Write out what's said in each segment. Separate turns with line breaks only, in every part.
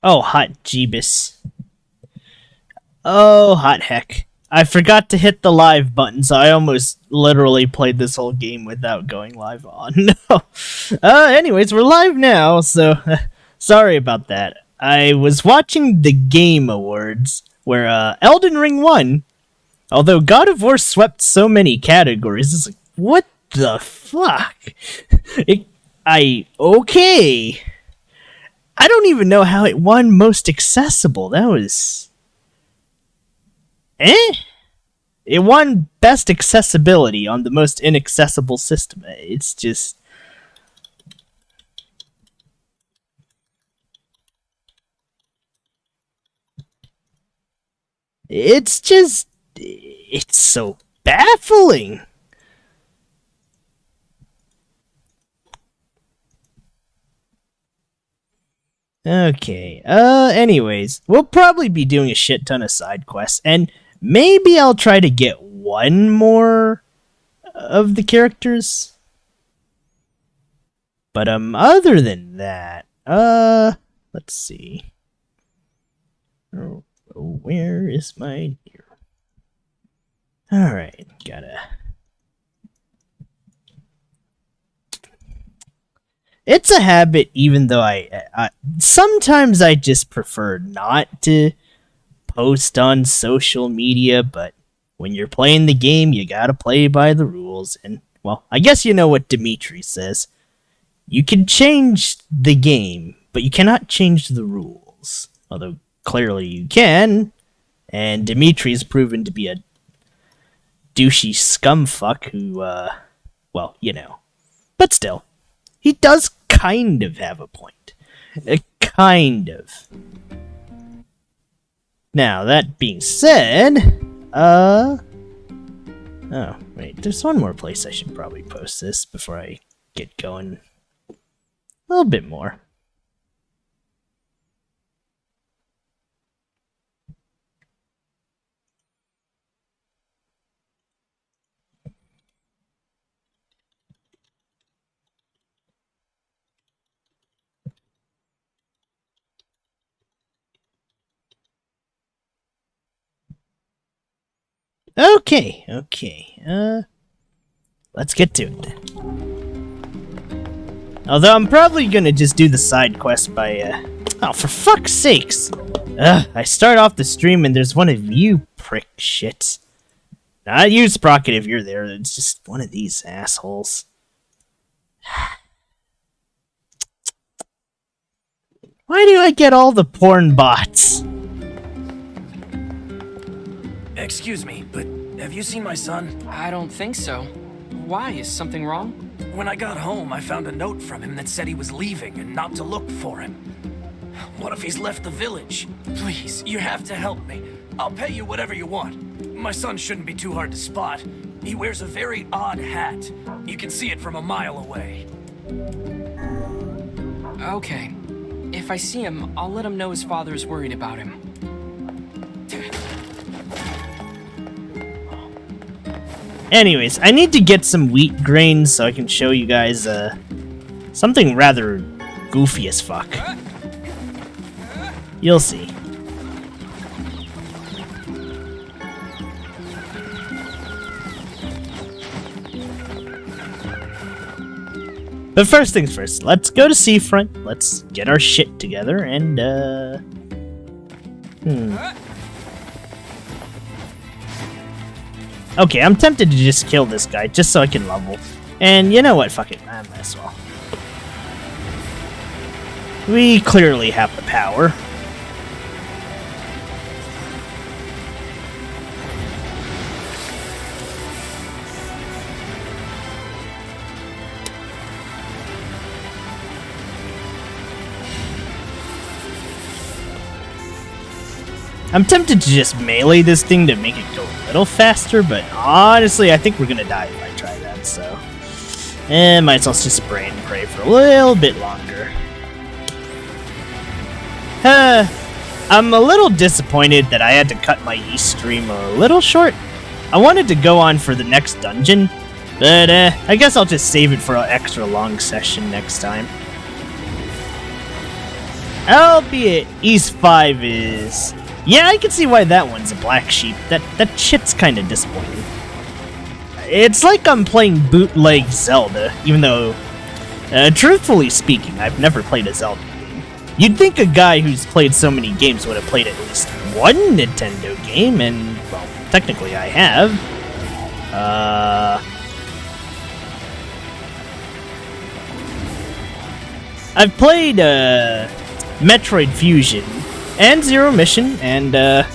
Oh, hot Jeebus. Oh, hot heck. I forgot to hit the live button, so I almost literally played this whole game without going live on. No. Anyways, we're live now, so sorry about that. I was watching the Game Awards, where Elden Ring won, although God of War swept so many categories. It's like, what the fuck? Okay. I don't even know how it won most accessible. That was... It won best accessibility on the most inaccessible system. It's just... It's so baffling. Okay, anyways, we'll probably be doing a shit ton of side quests, and maybe I'll try to get one more of the characters. But, other than that, let's see. Oh, where is my Nier? Alright, gotta... It's a habit, even though I sometimes I just prefer not to post on social media, but when you're playing the game, you gotta play by the rules, and, well, I guess you know what Dimitri says. You can change the game, but you cannot change the rules. Although, clearly you can, and Dimitri's proven to be a douchey scumfuck who, well, you know. But still. He does kind of have a point. Kind of. Now, that being said, oh, wait, there's one more place I should probably post this before I get going a little bit more. Okay, let's get to it. Although I'm probably gonna just do the side quest by, oh, for fuck's sakes! I start off the stream and there's one of you prick shits. Not you, Sprocket, if you're there, it's just one of these assholes. Why do I get all the porn bots?
Excuse me, but have you seen my son?
I don't think so. Why? Is something wrong?
When I got home, I found a note from him that said he was leaving and not to look for him. What if he's left the village? Please, you have to help me. I'll pay you whatever you want. My son shouldn't be too hard to spot. He wears a very odd hat. You can see it from a mile away.
Okay. If I see him, I'll let him know his father is worried about him.
Anyways, I need to get some wheat grains so I can show you guys, something rather goofy as fuck. You'll see. But first things first, let's go to Seafront, let's get our shit together, and, Okay, I'm tempted to just kill this guy, just so I can level. And you know what, fuck it, I might as well. We clearly have the power. I'm tempted to just melee this thing to make it go a little faster, but honestly, I think we're gonna die if I try that, so... might as well just spray and pray for a little bit longer. I'm a little disappointed that I had to cut my East stream a little short. I wanted to go on for the next dungeon, but I guess I'll just save it for an extra long session next time. Albeit East 5 is... Yeah, I can see why that one's a black sheep. That shit's kinda disappointing. It's like I'm playing bootleg Zelda, even though, truthfully speaking, I've never played a Zelda game. You'd think a guy who's played so many games would have played at least one Nintendo game, and, well, technically I have. I've played, Metroid Fusion, and Zero Mission, and,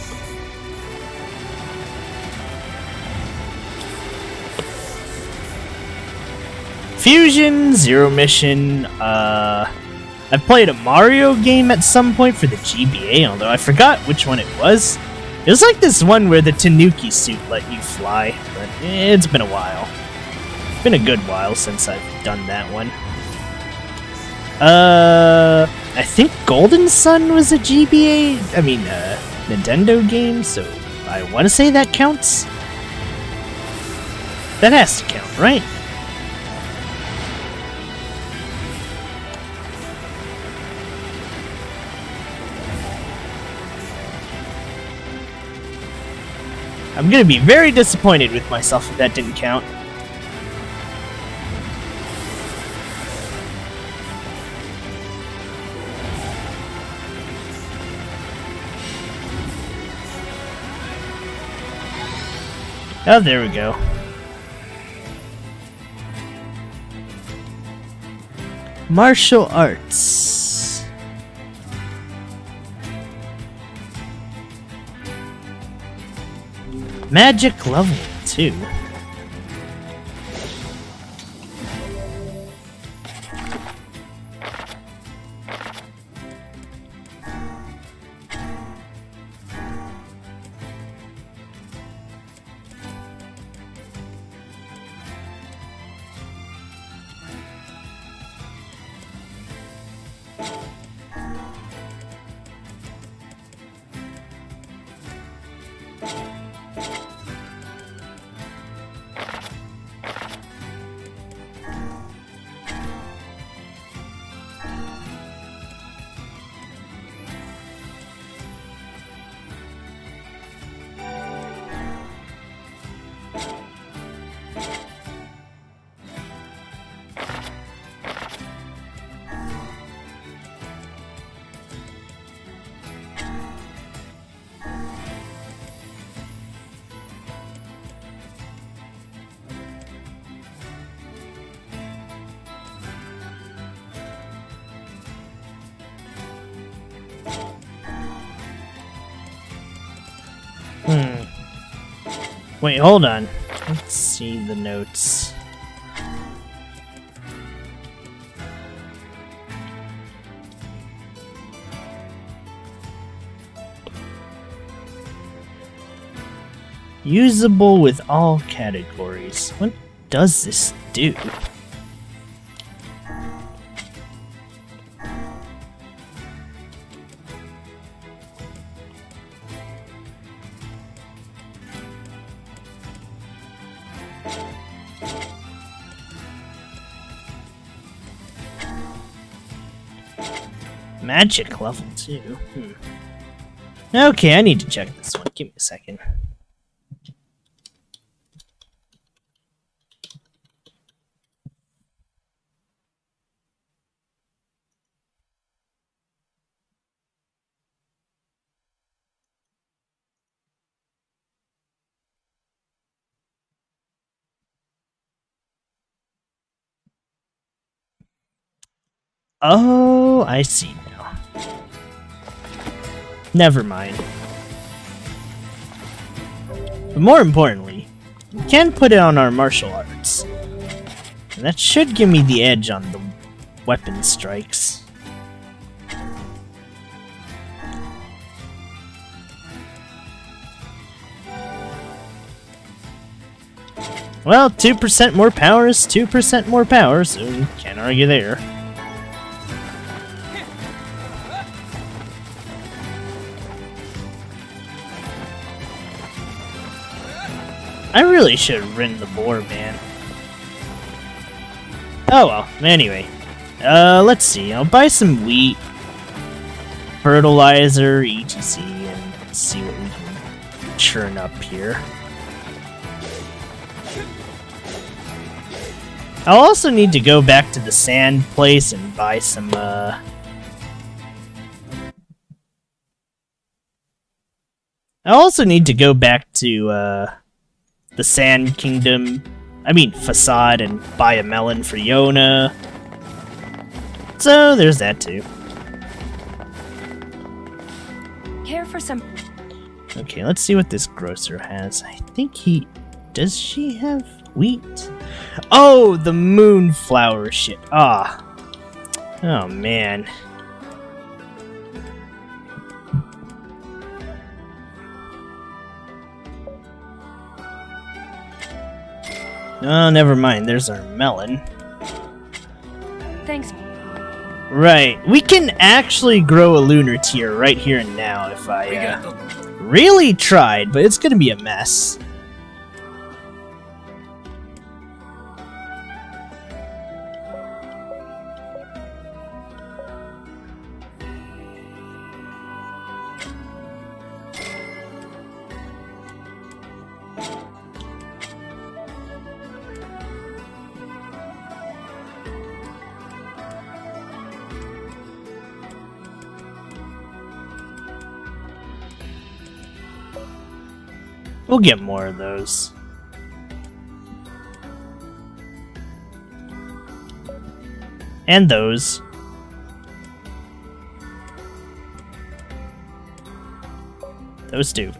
Fusion, Zero Mission, I've played a Mario game at some point for the GBA, although I forgot which one it was. It was like this one where the Tanuki suit let you fly, but it's been a while. It's been a good while since I've done that one. I think Golden Sun was a Nintendo game, so I want to say that counts. That has to count, right? I'm gonna be very disappointed with myself if that didn't count. Oh, there we go. Martial arts. Magic level 2. Wait, hold on. Let's see the notes. Usable with all categories. What does this do? Magic level 2. Okay, I need to check this one. Give me a second. Oh, I see now. Never mind. But more importantly, we can put it on our martial arts. And that should give me the edge on the weapon strikes. Well, 2% more power is 2% more power, so can't argue there. I really should have ridden the boar, man. Oh well, anyway. Let's see, I'll buy some wheat. fertilizer, etc, and see what we can churn up here. I'll also need to go back to the sand place and buy some, I'll also need to go back to, the Sand Kingdom, Facade, and buy a melon for Yona. So, there's that too.
Care for some...
Okay, let's see what this grocer has. I think he... Does she have wheat? Oh, the moonflower shit. Ah. Oh, man. Oh, never mind. There's our melon.
Thanks.
Right. We can actually grow a lunar tier right here and now if I really tried, but it's gonna be a mess. We'll get more of those. And those. Those two.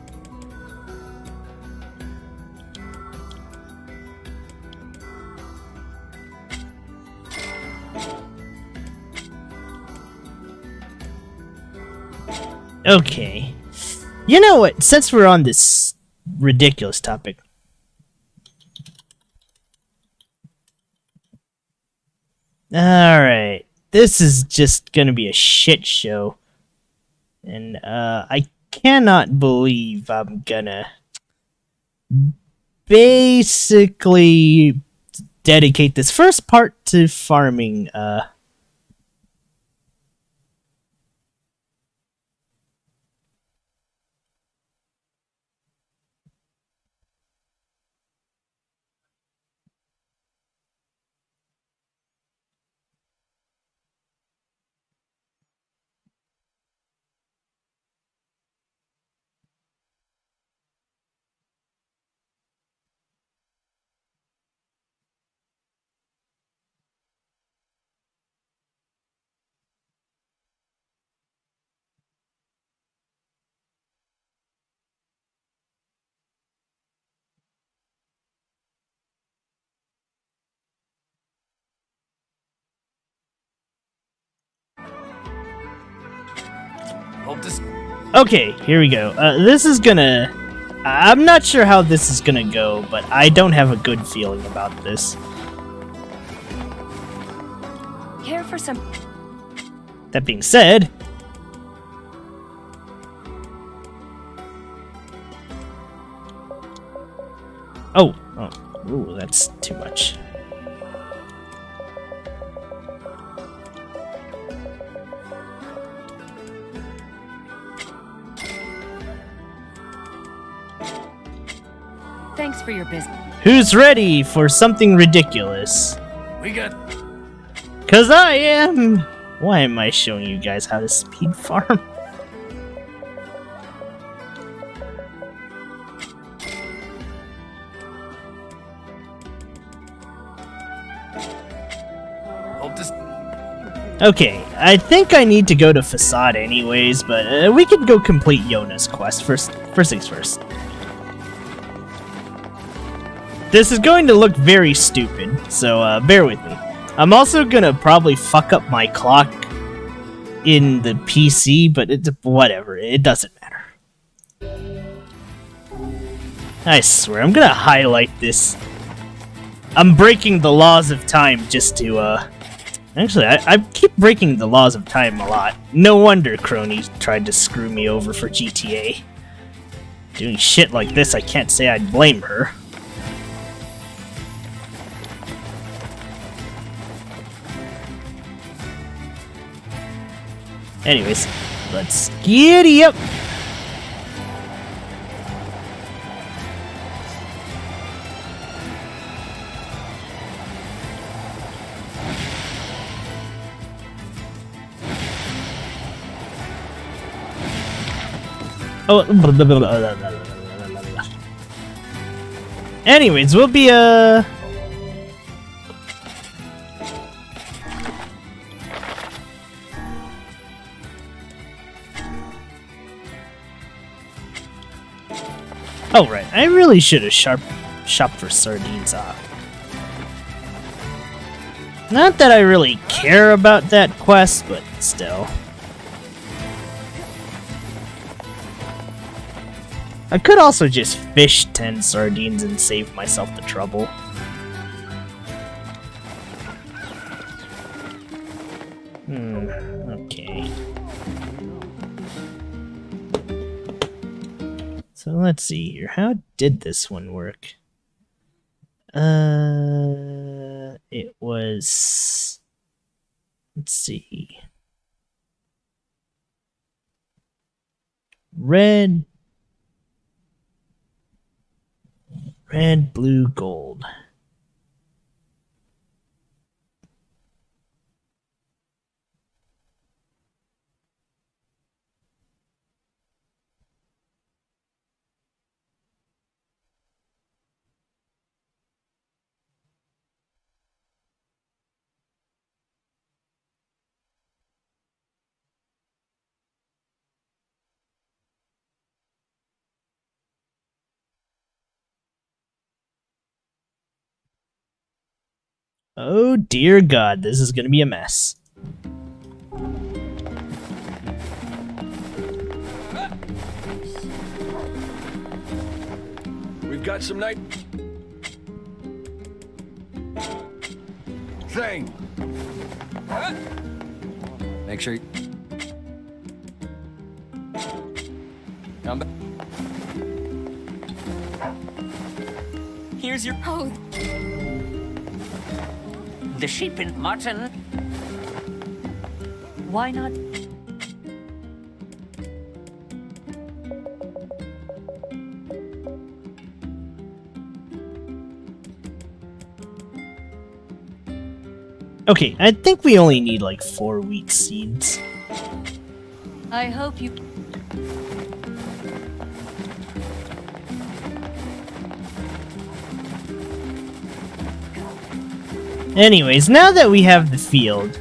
Okay. You know what? Since we're on this ridiculous topic. Alright. This is just gonna be a shit show. And, I cannot believe I'm gonna basically dedicate this first part to farming, Okay, here we go. This is gonna... I'm not sure how this is gonna go, but I don't have a good feeling about this.
Care for some...
That being said... Oh, ooh, that's too much.
Thanks for your business.
Who's ready for something ridiculous?
We got...
'Cause I am! Why am I showing you guys how to speed farm? Okay, I think I need to go to Facade anyways, but we can go complete Yona's quest first things first. This is going to look very stupid, so bear with me. I'm also gonna probably fuck up my clock in the PC, but whatever, it doesn't matter. I swear, I'm gonna highlight this. I'm breaking the laws of time just to, Actually, I keep breaking the laws of time a lot. No wonder Crony tried to screw me over for GTA. Doing shit like this, I can't say I'd blame her. Anyways, Let's giddy up. Oh, anyways, we'll be oh right, I really should have shopped for sardines. Not that I really care about that quest, but still. I could also just fish 10 sardines and save myself the trouble. Okay. So let's see here. How did this one work? It was... Let's see. Red, blue, gold. Oh dear God, this is gonna be a mess.
We've got some night thing. Make sure you come back.
Here's your...
Oh,
The sheep and mutton.
why not?
Okay, I think we only need like 4 wheat seeds.
I hope you...
Anyways, now that we have the field,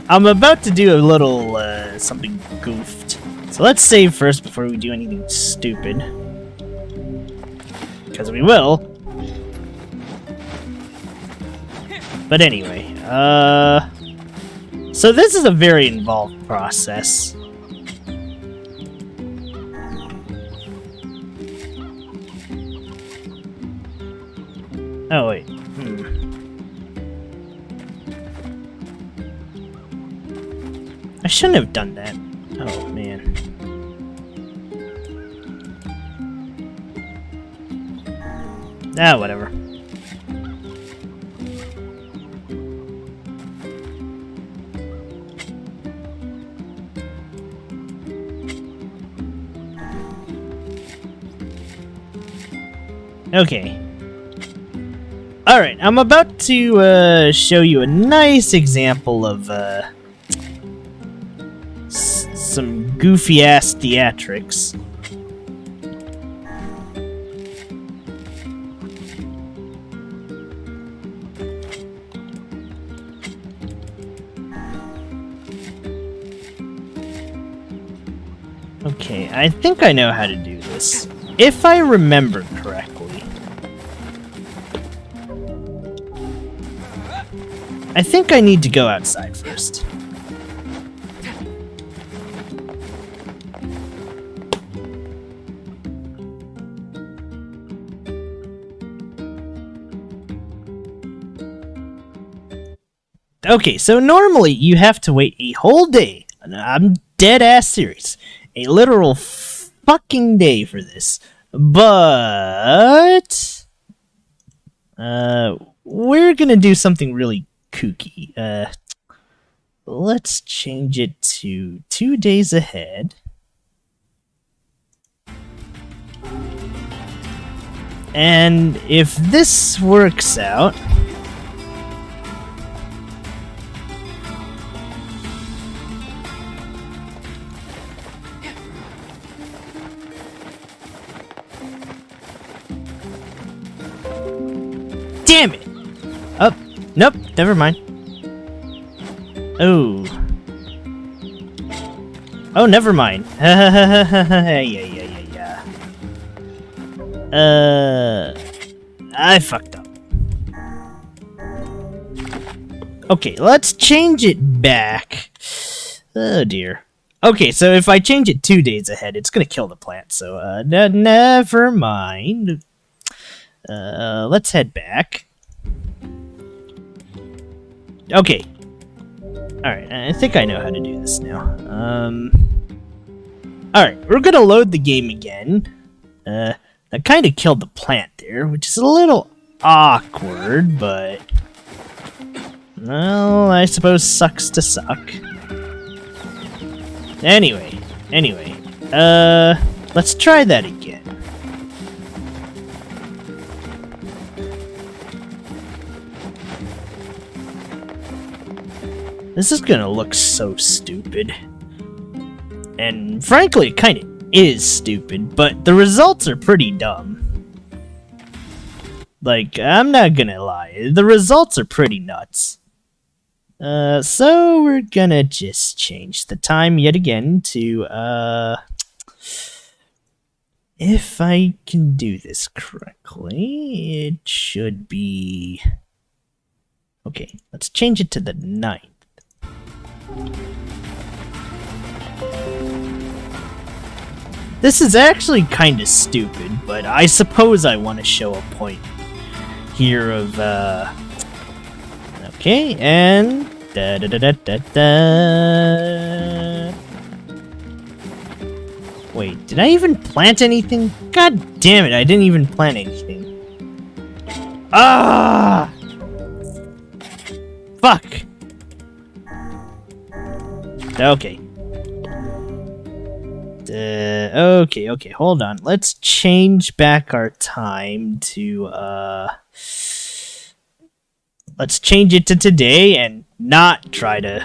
I'm about to do a little, something goofed. So let's save first before we do anything stupid. Because we will. But anyway, so this is a very involved process. Oh wait, I shouldn't have done that. Oh man. Ah, whatever. Okay. Alright, I'm about to show you a nice example of some goofy-ass theatrics. Okay, I think I know how to do this. If I remember correctly. I think I need to go outside first. Okay, so normally you have to wait a whole day. I'm dead ass serious. A literal fucking day for this. But we're gonna do something really kooky. let's change it to 2 days ahead. And if this works out, damn it! Oh, nope, never mind. Oh. Oh, never mind. Yeah. I fucked up. Okay, let's change it back. Oh dear. Okay, so if I change it 2 days ahead, it's gonna kill the plant, so, never mind. Let's head back. Okay. Alright, I think I know how to do this now. Alright, we're gonna load the game again. That kind of killed the plant there, which is a little awkward, but... well, I suppose sucks to suck. Anyway, let's try that again. This is gonna look so stupid. And frankly, it kind of is stupid, but the results are pretty dumb. Like, I'm not gonna lie, the results are pretty nuts. So we're gonna just change the time yet again to, if I can do this correctly, it should be... okay, let's change it to the 9th. This is actually kind of stupid, but I suppose I want to show a point here of, okay, and wait, did I even plant anything? God damn it, I didn't even plant anything. Ah! Fuck! Okay. Okay, hold on. Let's change back our time to, let's change it to today and not try to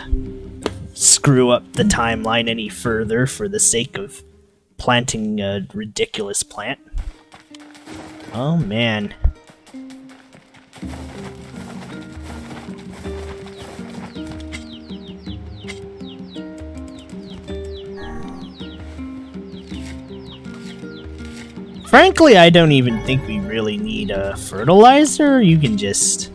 screw up the timeline any further for the sake of planting a ridiculous plant. Oh, man. Frankly, I don't even think we really need a fertilizer. You can just...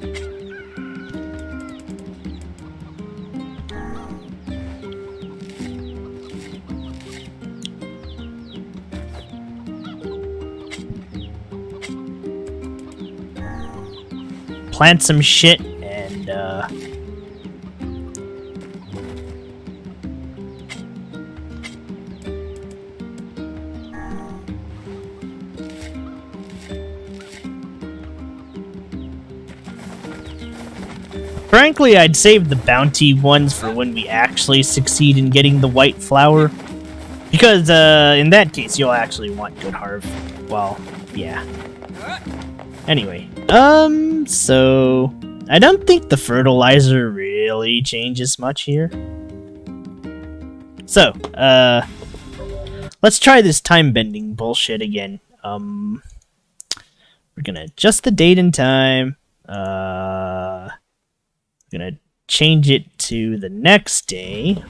plant some shit and, frankly, I'd save the bounty ones for when we actually succeed in getting the white flower. Because, in that case, you'll actually want good harvest. Well, yeah. Anyway, so... I don't think the fertilizer really changes much here. So, let's try this time-bending bullshit again. We're gonna adjust the date and time. Gonna change it to the next day.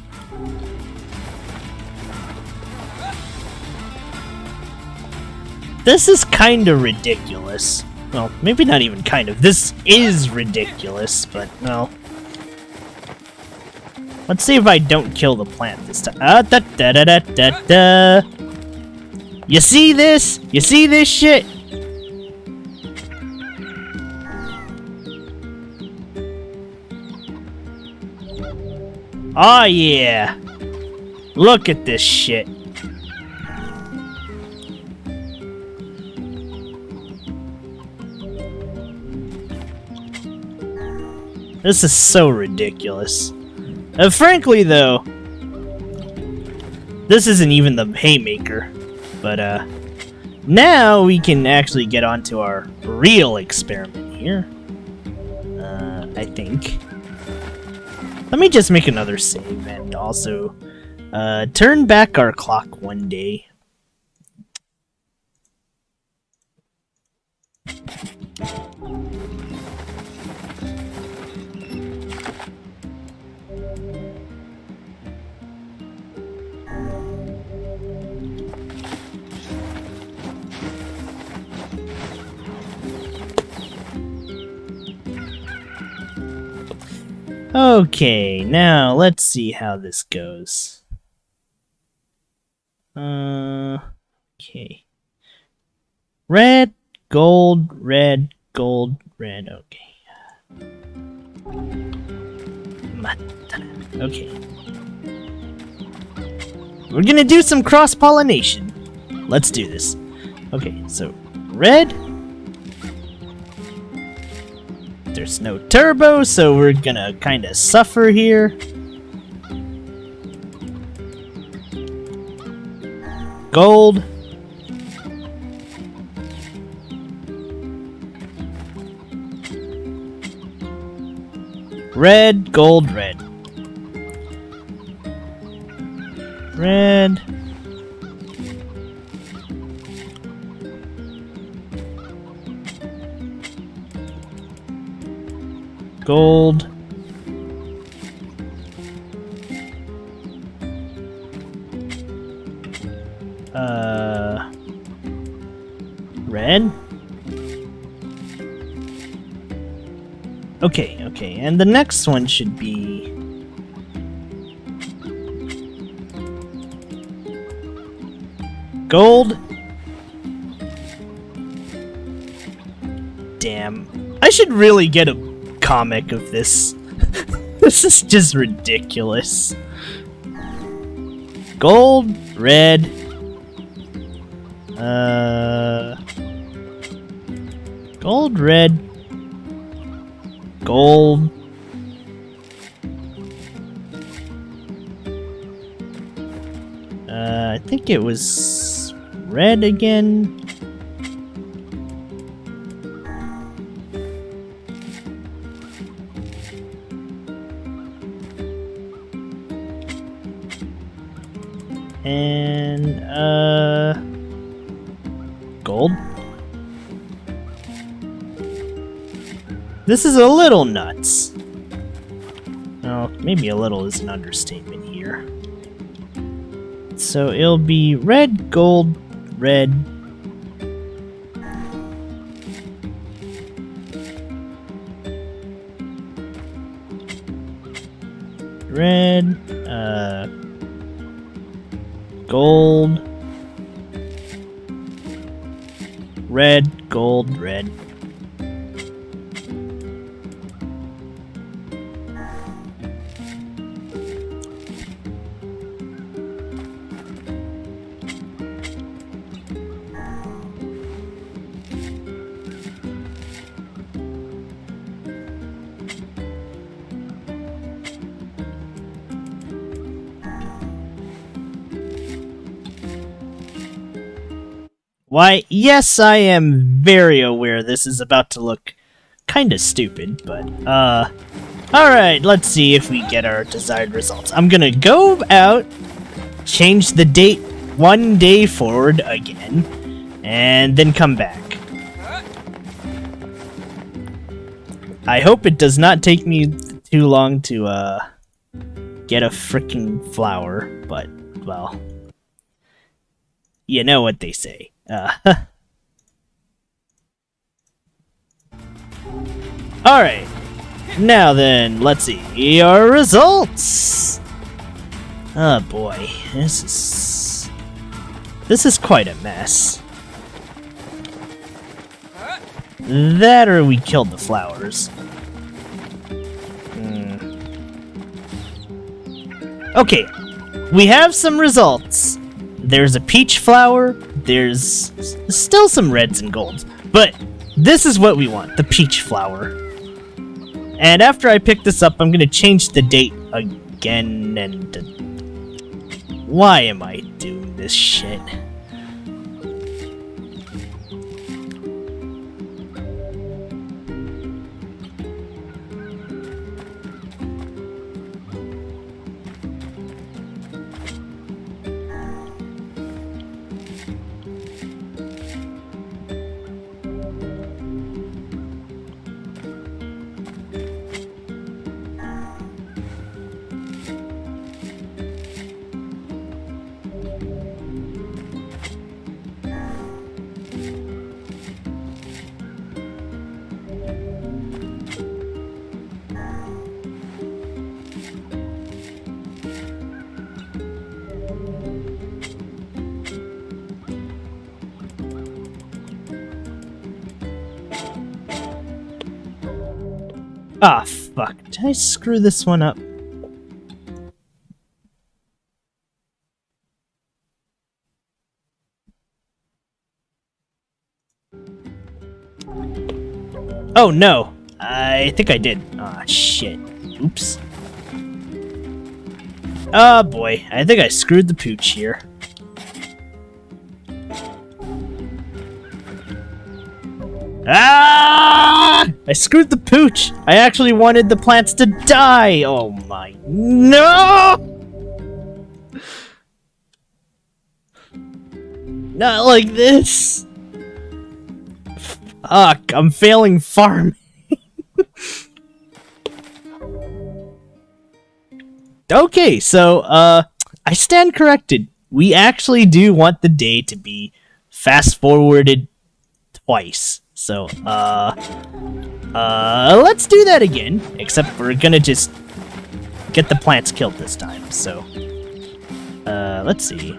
This is kind of ridiculous. Well, maybe not even kind of. This is ridiculous, but no. Let's see if I don't kill the plant this time. You see this? You see this shit? Oh yeah! Look at this shit. This is so ridiculous. Frankly, though, this isn't even the haymaker. But, now we can actually get on to our real experiment here. I think. Let me just make another save and also, turn back our clock one day. Okay, now let's see how this goes. Okay. Red, gold, red, gold, red, okay. Okay. We're gonna do some cross-pollination. Let's do this. Okay, so red. There's no turbo, so we're gonna kind of suffer here. Gold. Red, gold, red. Red. Gold. Red. Okay, and the next one should be gold. Damn. I should really get a comic of this. This is just ridiculous. Gold, red, gold, red, gold, I think it was red again. And, gold. This is a little nuts. Oh, maybe a little is an understatement here. So it'll be red, gold, red. Red, gold, red, gold, red. Why, yes, I am very aware this is about to look kinda stupid, but, alright, let's see if we get our desired results. I'm gonna go out, change the date one day forward again, and then come back. I hope it does not take me too long to, get a freaking flower, but, well, you know what they say. Alright, now then, let's see our results! Oh boy, this is quite a mess. That or we killed the flowers. Okay, we have some results. There's a peach flower, there's still some reds and golds, but this is what we want, the peach flower. And after I pick this up, I'm gonna change the date again. again, and why am I doing this shit? Ah, fuck. Did I screw this one up? Oh, no. I think I did. Ah, shit. Oops. Oh, boy. I think I screwed the pooch here. Ah! I screwed the pooch! I actually wanted the plants to die! Oh my... No! Not like this! Fuck, I'm failing farming. Okay, so, I stand corrected. We actually do want the day to be fast-forwarded twice. So, let's do that again, except we're gonna just get the plants killed this time, so, let's see.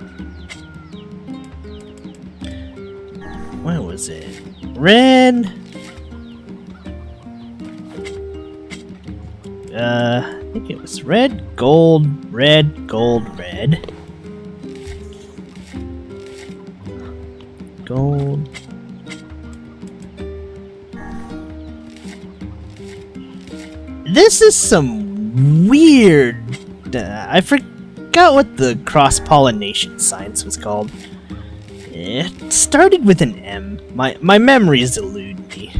What was it? Red? I think it was red, gold, red, gold, red. Gold. This is some weird... I forgot what the cross-pollination science was called. It started with an M. My memories elude me.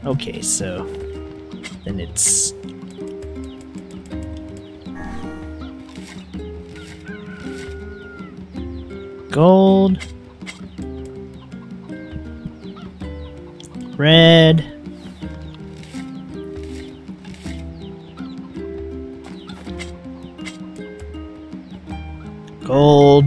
Okay, so... then it's... gold... red... gold...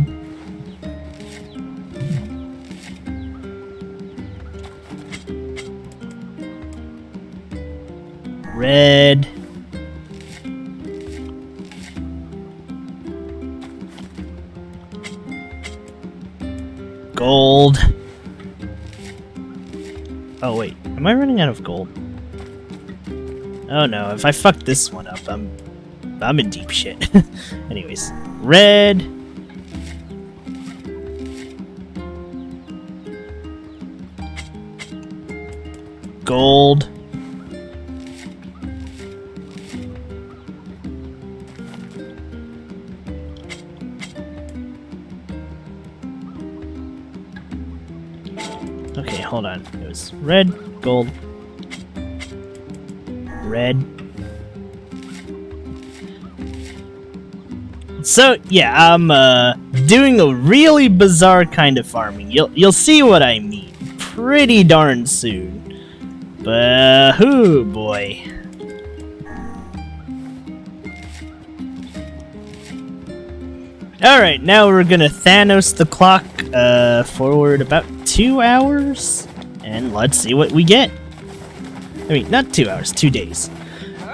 red... gold... Oh wait, am I running out of gold? Oh no, if I fuck this one up, I'm in deep shit. Anyways, red... gold... Okay, hold on. It was red, gold, red. So yeah, I'm doing a really bizarre kind of farming. You'll see what I mean pretty darn soon. But oh boy. Alright, now we're gonna Thanos the clock forward about 2 hours, and let's see what we get. I mean, not 2 hours, 2 days.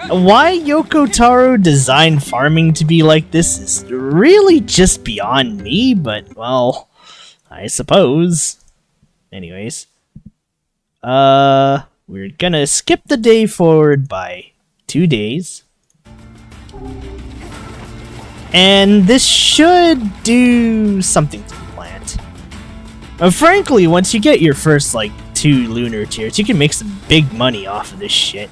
Why Yoko Taro designed farming to be like this is really just beyond me, but, well, I suppose. Anyways. We're gonna skip the day forward by 2 days. And this should do something to the plant. Frankly, once you get your first, like, 2 lunar tiers. You can make some big money off of this shit.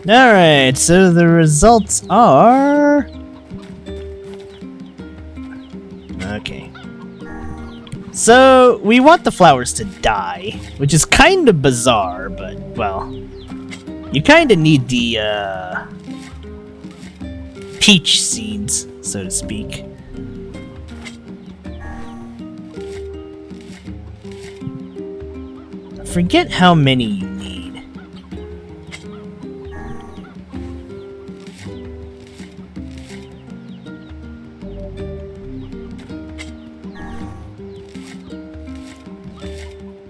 Alright, so the results are... Okay. So, we want the flowers to die, which is kind of bizarre, but, well... You kind of need the, peach seeds, so to speak. I forget how many you need.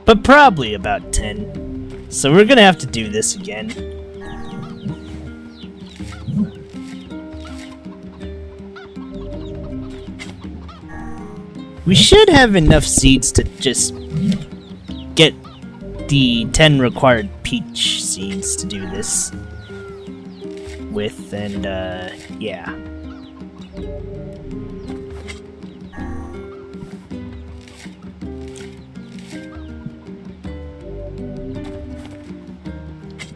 But probably about 10. So we're gonna have to do this again. We should have enough seeds to just get the 10 required peach seeds to do this with, and yeah.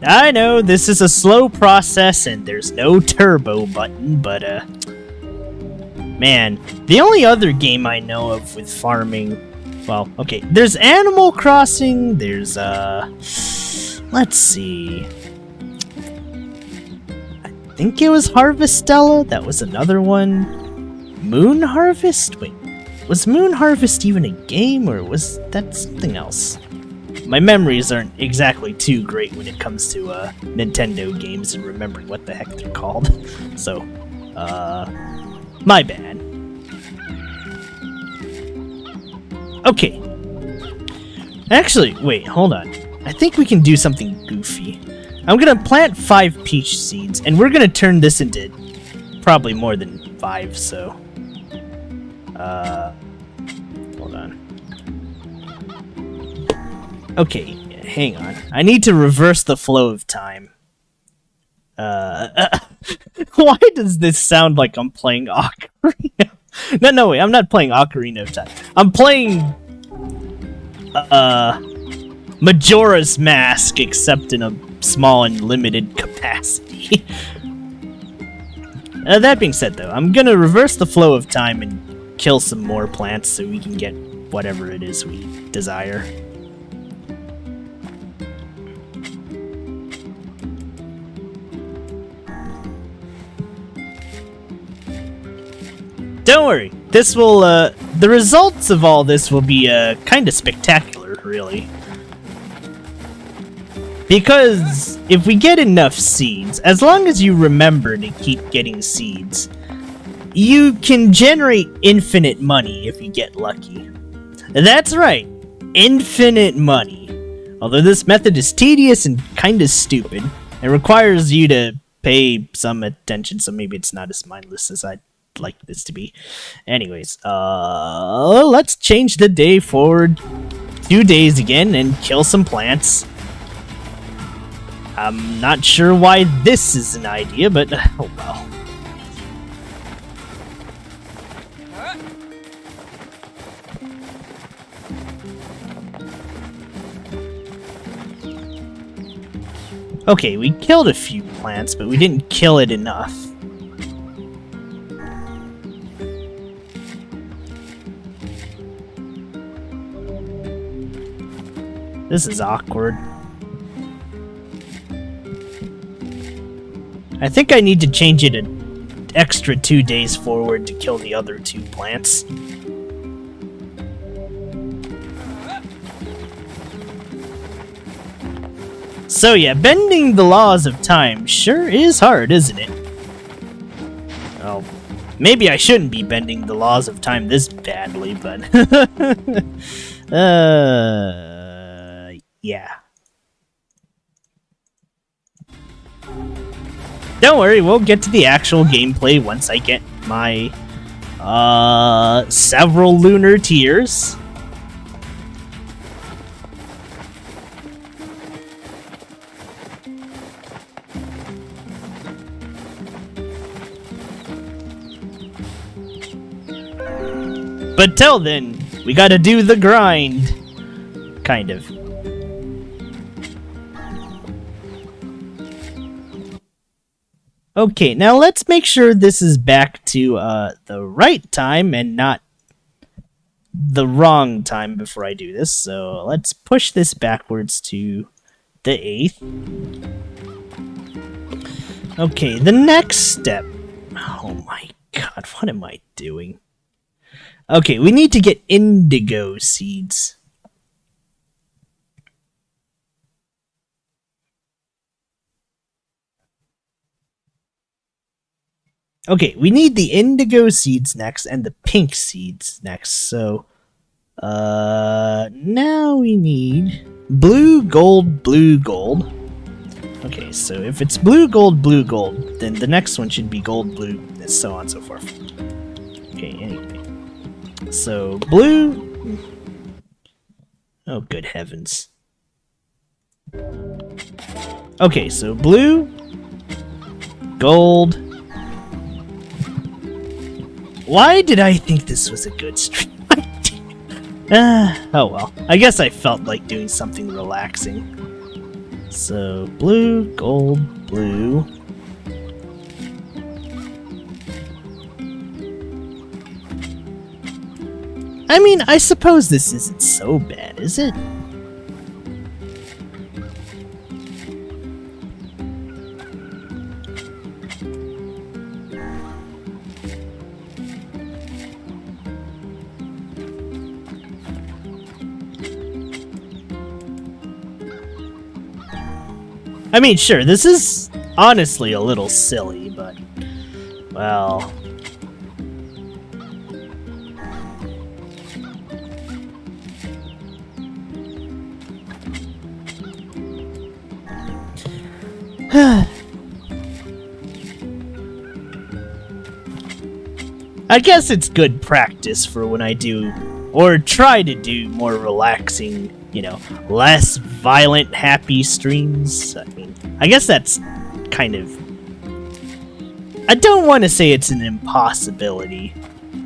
I know this is a slow process and there's no turbo button, but man, the only other game I know of with farming, well, okay, there's Animal Crossing, there's let's see, I think it was Harvestella, that was another one. Moon Harvest? Wait, was Moon Harvest even a game, or was that something else? My memories aren't exactly too great when it comes to Nintendo games and remembering what the heck they're called. So, my bad. Okay. Actually, wait, hold on. I think we can do something goofy. I'm gonna plant 5 peach seeds, and we're gonna turn this into probably more than 5, so... hold on. Okay, hang on. I need to reverse the flow of time. Why does this sound like I'm playing Ocarina? No, wait, I'm not playing Ocarina of Time. I'm playing, Majora's Mask, except in a small and limited capacity. That being said, though, I'm gonna reverse the flow of time and kill some more plants so we can get whatever it is we desire. Don't worry, this will, the results of all this will be, kind of spectacular, really. Because if we get enough seeds, as long as you remember to keep getting seeds, you can generate infinite money if you get lucky. That's right, infinite money. Although this method is tedious and kind of stupid, it requires you to pay some attention, so maybe it's not as mindless as I'd like this to be. Anyways, let's change the day forward 2 days again and kill some plants. I'm not sure why this is an idea, but oh well. Okay, we killed a few plants, but we didn't kill it enough. This is awkward. I think I need to change it an extra 2 days forward to kill the other 2 plants. So yeah, bending the laws of time sure is hard, isn't it? Well, maybe I shouldn't be bending the laws of time this badly, but... yeah. Don't worry, we'll get to the actual gameplay once I get my, several lunar tiers. But till then, we gotta do the grind. Kind of. Okay, now let's make sure this is back to the right time and not the wrong time before I do this. So let's push this backwards to the 8th. Okay, the next step. Oh my god, what am I doing? Okay, we need to get indigo seeds. Okay, we need the indigo seeds next and the pink seeds next. So, now we need blue, gold, blue, gold. Okay, so if it's blue, gold, then the next one should be gold, blue, and so on and so forth. Okay, anyway. So, blue... Oh, good heavens. Okay, so blue, gold... Why did I think this was a good stream? Oh well. I guess I felt like doing something relaxing. So, blue, gold, blue. I mean, I suppose this isn't so bad, is it? I mean, sure, this is honestly a little silly, but, well... I guess it's good practice for when I do, or try to do, more relaxing, you know, less violent, happy streams. I mean, I guess that's kind of... I don't want to say it's an impossibility.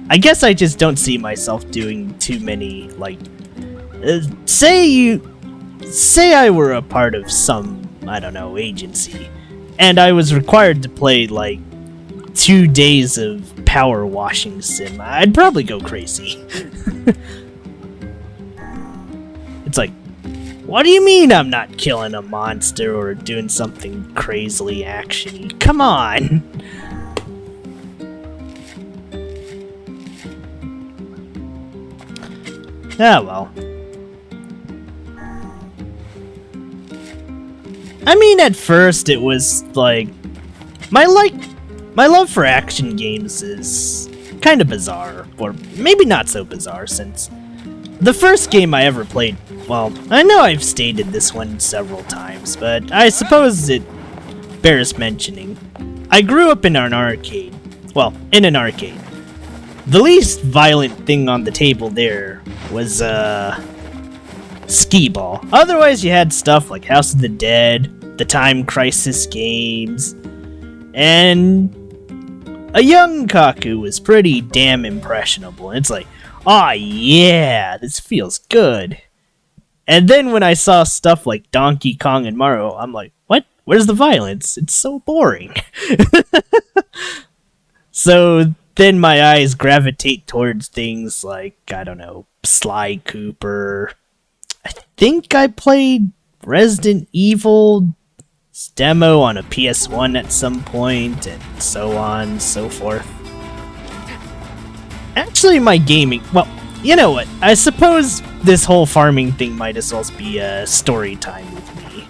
I guess I just don't see myself doing too many, like... say I were a part of some, I don't know, agency, and I was required to play, like, 2 days of power washing sim. I'd probably go crazy. It's like, what do you mean I'm not killing a monster or doing something crazily actiony? Come on! Ah, well. I mean, at first it was like... My love for action games is kind of bizarre, or maybe not so bizarre, since the first game I ever played, well, I know I've stated this one several times, but I suppose it bears mentioning. I grew up in an arcade. Well, in an arcade. The least violent thing on the table there was, skee-ball. Otherwise, you had stuff like House of the Dead, the Time Crisis games, and a young Kaku was pretty damn impressionable. It's like, aw, yeah, this feels good. And then when I saw stuff like Donkey Kong and Mario, I'm like, what? Where's the violence? It's so boring. So then my eyes gravitate towards things like, I don't know, Sly Cooper. I think I played Resident Evil demo on a PS1 at some point, and so on and so forth. Actually, my gaming... Well, you know what? I suppose this whole farming thing might as well be a story time with me.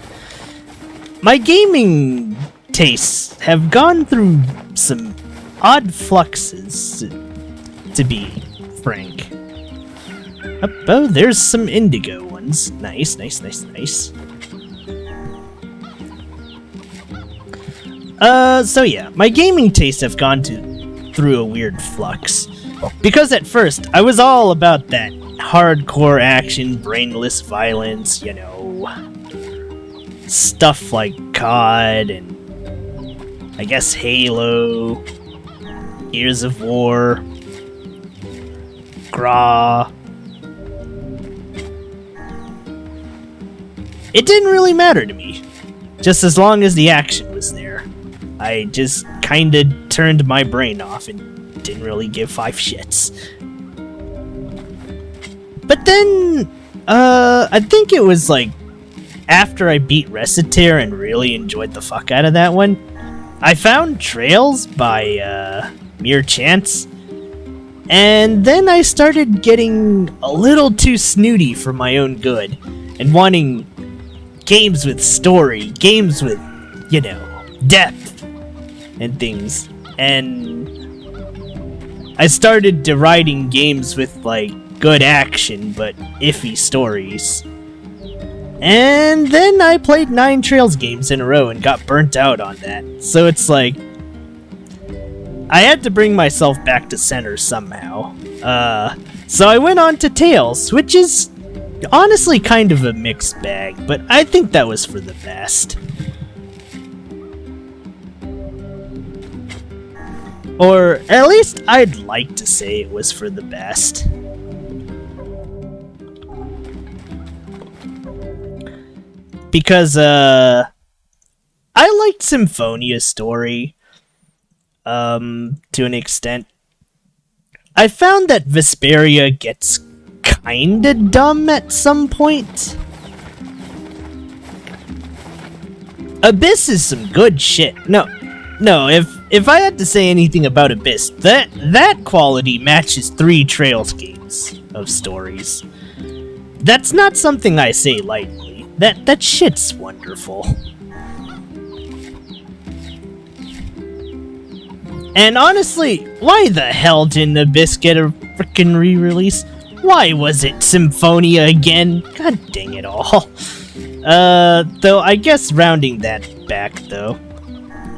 My gaming tastes have gone through some odd fluxes, to be frank. Oh, there's some indigo ones. Nice, nice, nice, nice. So yeah, my gaming tastes have gone through a weird flux. Because at first, I was all about that hardcore action, brainless violence, you know, stuff like COD and I guess Halo, Gears of War. Gra. It didn't really matter to me, just as long as the action was there. I just kinda turned my brain off and didn't really give 5 shits. But then, I think it was like after I beat Recitaire and really enjoyed the fuck out of that one, I found Trails by mere chance, and then I started getting a little too snooty for my own good and wanting games with story, games with, you know, depth and things. And I started deriding games with, like, good action but iffy stories. And then I played 9 Trails games in a row and got burnt out on that. So it's like, I had to bring myself back to center somehow. So I went on to Tales, which is honestly kind of a mixed bag, but I think that was for the best. Or at least I'd like to say it was for the best. Because, I liked Symphonia's story, to an extent. I found that Vesperia gets kinda dumb at some point. Abyss is some good shit. No, if I had to say anything about Abyss, that quality matches 3 Trails games of stories. That's not something I say lightly. That shit's wonderful. And honestly, why the hell didn't Abyss get a frickin' re-release? Why was it Symphonia again? God dang it all. Though I guess rounding that back though.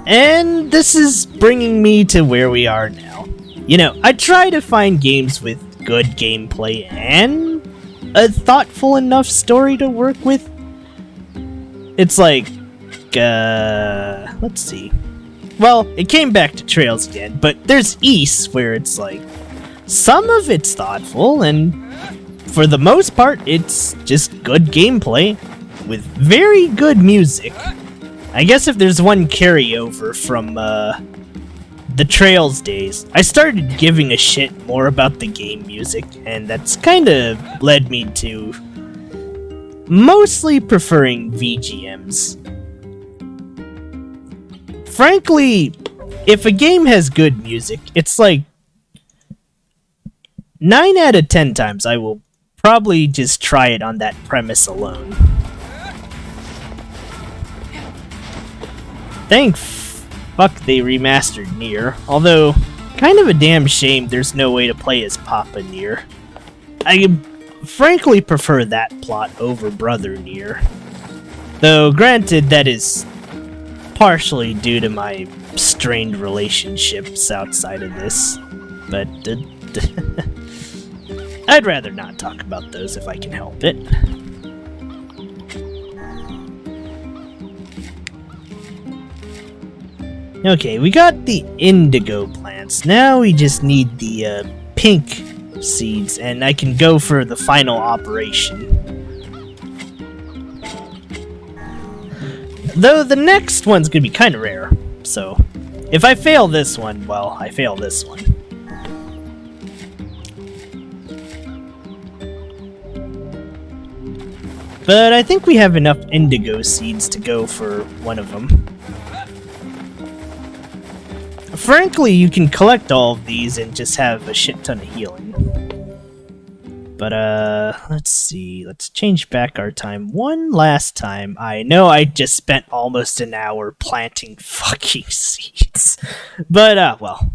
And this is bringing me to where we are now. You know, I try to find games with good gameplay and a thoughtful enough story to work with. It's like, let's see. Well, it came back to Trails again, but there's East, where it's like, some of it's thoughtful, and for the most part, it's just good gameplay, with very good music. I guess if there's one carryover from, the Trails days, I started giving a shit more about the game music, and that's kinda led me to mostly preferring VGMs. Frankly, if a game has good music, it's like 9 out of 10 times I will probably just try it on that premise alone. Thank fuck they remastered Nier, although kind of a damn shame there's no way to play as Papa Nier. I frankly prefer that plot over Brother Nier. Though granted that is partially due to my strained relationships outside of this, but I'd rather not talk about those if I can help it. Okay, we got the indigo plants. Now we just need the pink seeds, and I can go for the final operation. Though the next one's gonna be kind of rare, so if I fail this one, well, I fail this one. But I think we have enough indigo seeds to go for one of them. Frankly, you can collect all of these and just have a shit ton of healing. But, let's see. Let's change back our time one last time. I know I just spent almost an hour planting fucking seeds. But, well.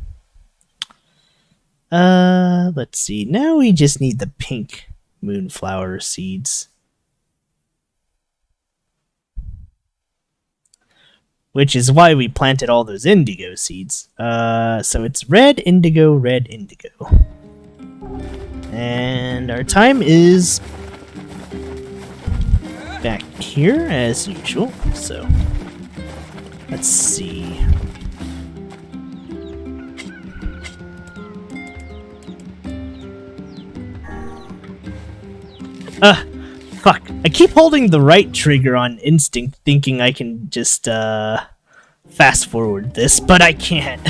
Let's see. Now we just need the pink moonflower seeds. Which is why we planted all those indigo seeds. So it's red, indigo, red, indigo. And our time is back here as usual. So let's see. Fuck. I keep holding the right trigger on instinct, thinking I can just, fast forward this, but I can't.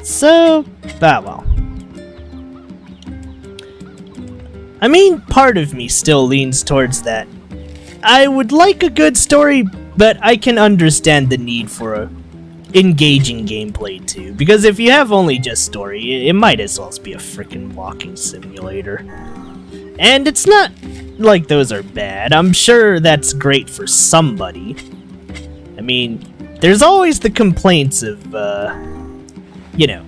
So, well. I mean, part of me still leans towards that. I would like a good story, but I can understand the need for a engaging gameplay too. Because if you have only just story, it might as well be a freaking walking simulator. And it's not like those are bad. I'm sure that's great for somebody. I mean, there's always the complaints of, you know,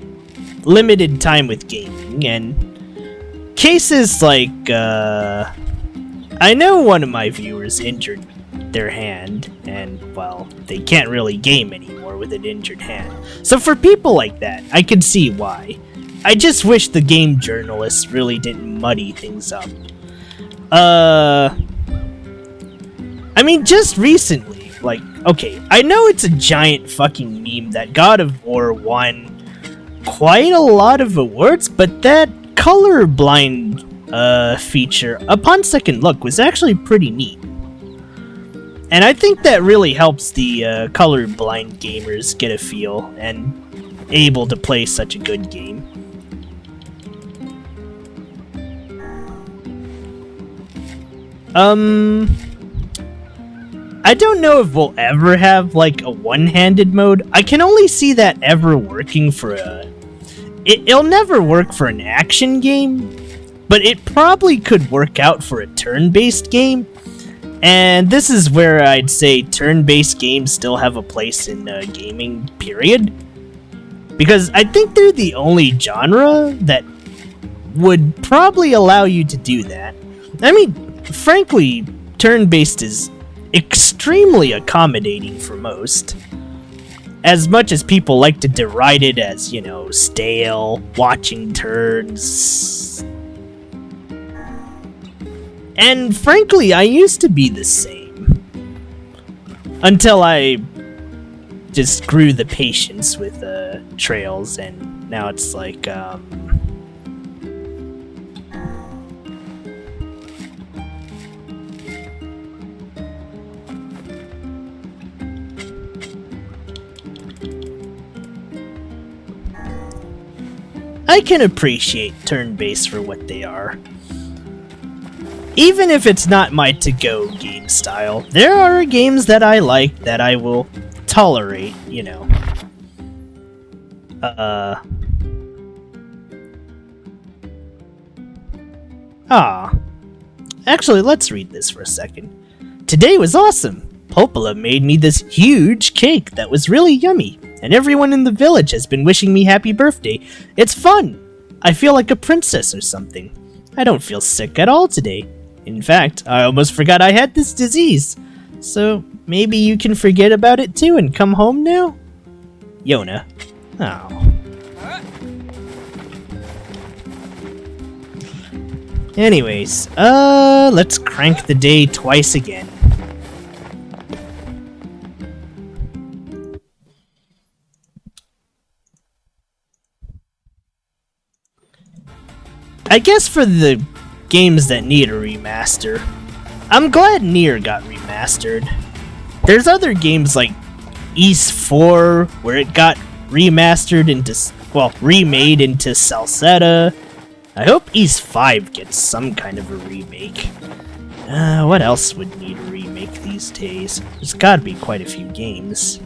limited time with gaming, and cases like, I know one of my viewers injured their hand, and, well, they can't really game anymore with an injured hand. So for people like that, I can see why. I just wish the game journalists really didn't muddy things up. I mean, just recently, like, okay, I know it's a giant fucking meme that God of War won quite a lot of awards, but that colorblind feature, upon second look, was actually pretty neat. And I think that really helps the colorblind gamers get a feel and able to play such a good game. I don't know if we'll ever have, like, a one-handed mode. I can only see that ever working for a... It'll never work for an action game, but it probably could work out for a turn-based game. And this is where I'd say turn-based games still have a place in gaming, period. Because I think they're the only genre that would probably allow you to do that. I mean, frankly, turn-based is extremely accommodating for most. As much as people like to deride it as, you know, stale, watching turns. And frankly, I used to be the same. Until I just grew the patience with trails, and now it's like, I can appreciate turn-based for what they are. Even if it's not my to-go game style, there are games that I like that I will tolerate, you know. Actually, let's read this for a second. Today was awesome! Popola made me this huge cake that was really yummy, and everyone in the village has been wishing me happy birthday. It's fun! I feel like a princess or something. I don't feel sick at all today. In fact, I almost forgot I had this disease. So, maybe you can forget about it too and come home now? Yona. Oh. Anyways, let's crank the day twice again. I guess for the games that need a remaster, I'm glad Nier got remastered. There's other games like Ys 4 where it got remastered into, well, remade into Salsetta. I hope Ys 5 gets some kind of a remake. What else would need a remake these days? There's gotta be quite a few games.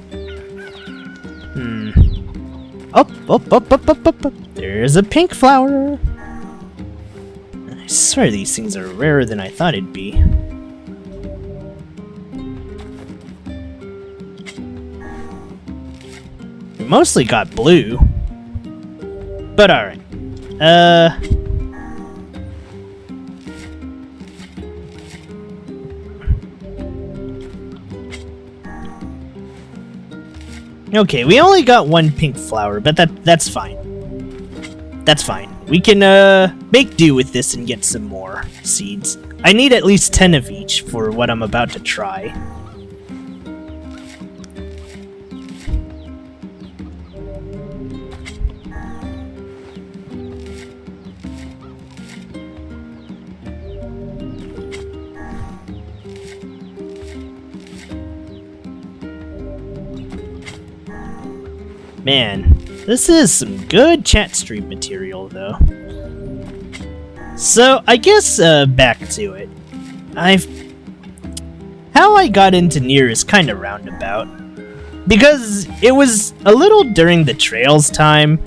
Up. There's a pink flower. I swear these things are rarer than I thought it'd be. We mostly got blue. But alright. Okay, we only got one pink flower, but that's fine. That's fine. We can make do with this and get some more seeds. I need at least 10 of each for what I'm about to try. Man, this is some good chat stream material, though. So, I guess, back to it. How I got into Nier is kind of roundabout. Because it was a little during the Trails time,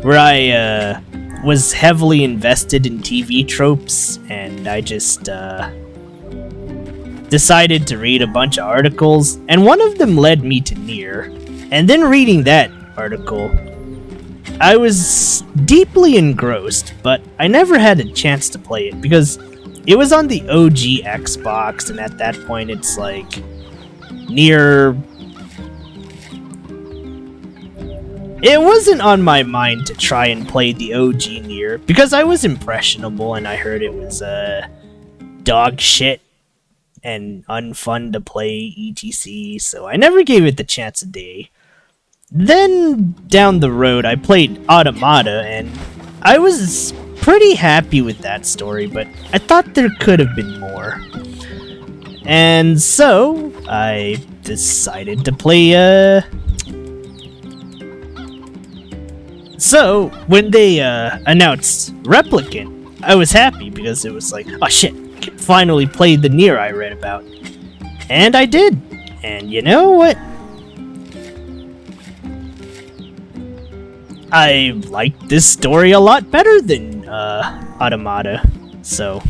where I, was heavily invested in TV tropes, and I just, decided to read a bunch of articles, and one of them led me to Nier. And then reading that article, I was deeply engrossed, but I never had a chance to play it because it was on the OG Xbox, and at that point it's like Nier. It wasn't on my mind to try and play the OG Nier because I was impressionable and I heard it was dog shit and unfun to play, etc. So I never gave it the chance a day. Then, down the road, I played Automata, and I was pretty happy with that story, but I thought there could have been more. And so, I decided to play, So, when they, announced Replicant, I was happy because it was like, oh shit, I can finally play the Nier I read about. And I did. And you know what? I liked this story a lot better than Automata, so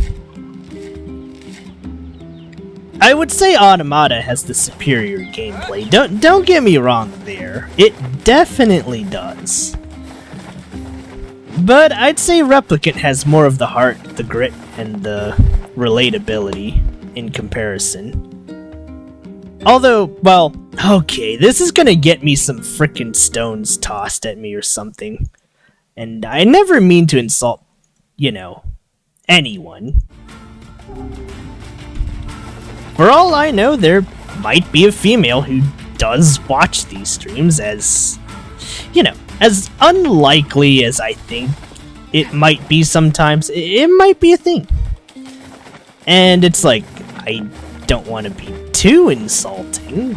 I would say Automata has the superior gameplay. Don't get me wrong there. It definitely does. But I'd say Replicant has more of the heart, the grit, and the relatability in comparison. Although, well, okay, this is gonna get me some frickin' stones tossed at me or something. And I never mean to insult, you know, anyone. For all I know, there might be a female who does watch these streams, as, you know, as unlikely as I think it might be sometimes. It might be a thing. And it's like, I don't want to be too insulting,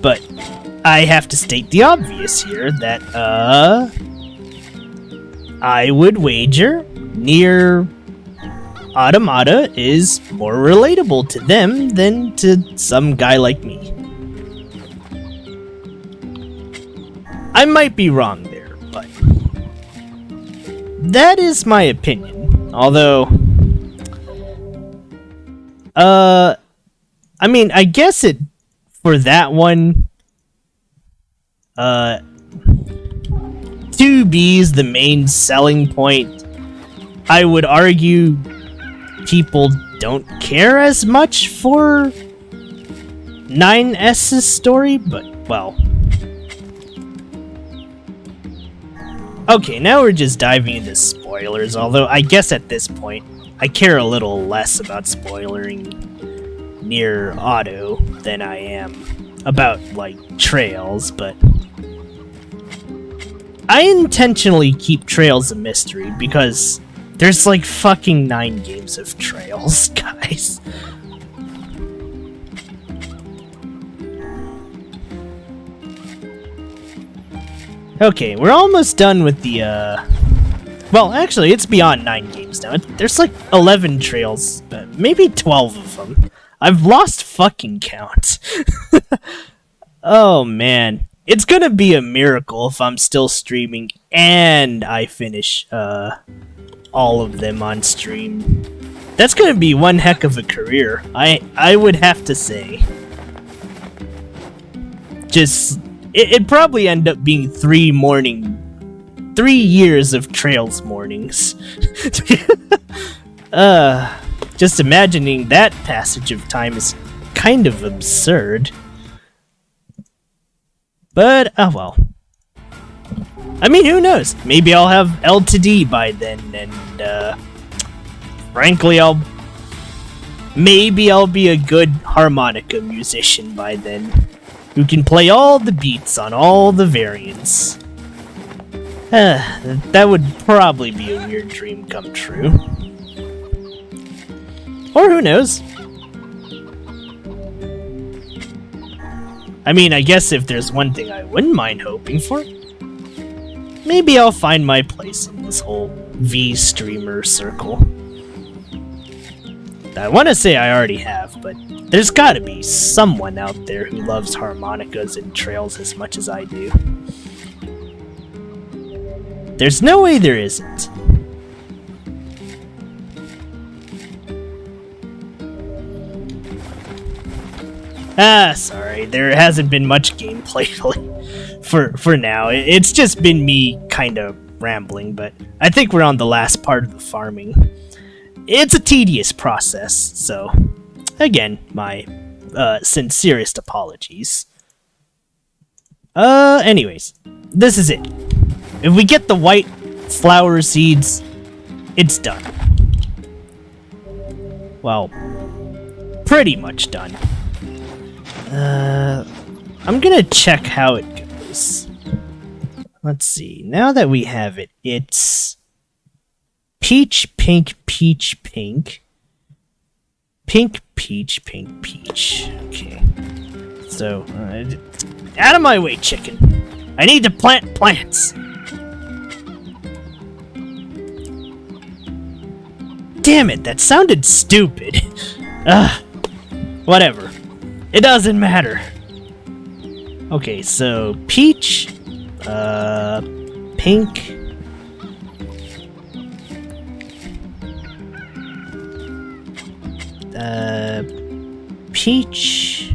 but I have to state the obvious here that, I would wager Nier Automata is more relatable to them than to some guy like me. I might be wrong there, but that is my opinion. Although, I mean, I guess it, for that one, 2B's the main selling point. I would argue people don't care as much for 9S's story, but, well. Okay, now we're just diving into spoilers, although I guess at this point, I care a little less about spoilering Nier Auto than I am about, like, Trails, but I intentionally keep Trails a mystery because there's like fucking 9 games of Trails, guys. Okay, we're almost done with the, well, actually, it's beyond 9 games now. There's like 11 Trails, maybe 12 of them. I've lost fucking count. Oh, man. It's gonna be a miracle if I'm still streaming and I finish, all of them on stream. That's gonna be one heck of a career, I would have to say. Just, it'd probably end up being 3 years of Trails mornings. Just imagining that passage of time is kind of absurd. But, oh well. I mean, who knows? Maybe I'll have L to D by then, and, frankly, maybe I'll be a good harmonica musician by then, who can play all the beats on all the variants. That would probably be a weird dream come true. Or who knows? I mean, I guess if there's one thing I wouldn't mind hoping for, maybe I'll find my place in this whole V-streamer circle. I want to say I already have, but there's gotta be someone out there who loves harmonicas and trails as much as I do. There's no way there isn't. Sorry, there hasn't been much gameplay for now. It's just been me kind of rambling, but I think we're on the last part of the farming. It's a tedious process, so again, my sincerest apologies. Anyways, this is it. If we get the white flower seeds, it's done. Well, pretty much done. I'm gonna check how it goes. Let's see. Now that we have it, it's peach, pink, peach, pink. Pink, peach, pink, peach. Okay. So, out of my way, chicken. I need to plant plants. Damn it, that sounded stupid. Whatever. It doesn't matter. Okay, so peach, pink, peach,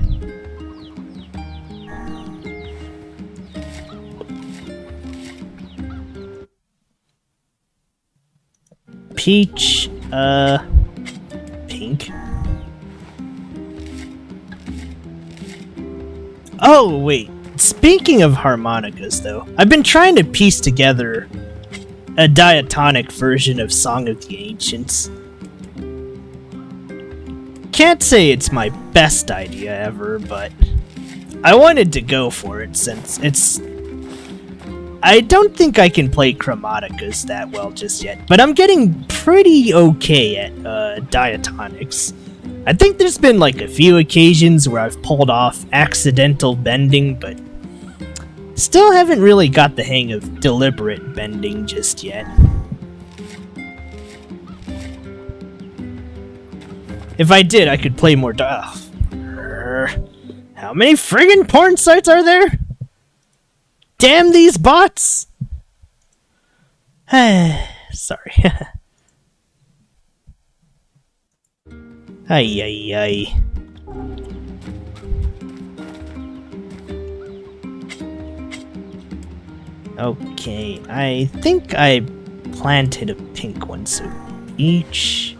peach, pink. Oh, wait. Speaking of harmonicas, though, I've been trying to piece together a diatonic version of Song of the Ancients. Can't say it's my best idea ever, but I wanted to go for it since it's... I don't think I can play chromaticas that well just yet, but I'm getting pretty okay at diatonics. I think there's been like a few occasions where I've pulled off accidental bending, but still haven't really got the hang of deliberate bending just yet. If I did, I could play more How many friggin' porn sites are there? Damn these bots! Sorry. Ay, ay, ay. Okay, I think I planted a pink one, so each...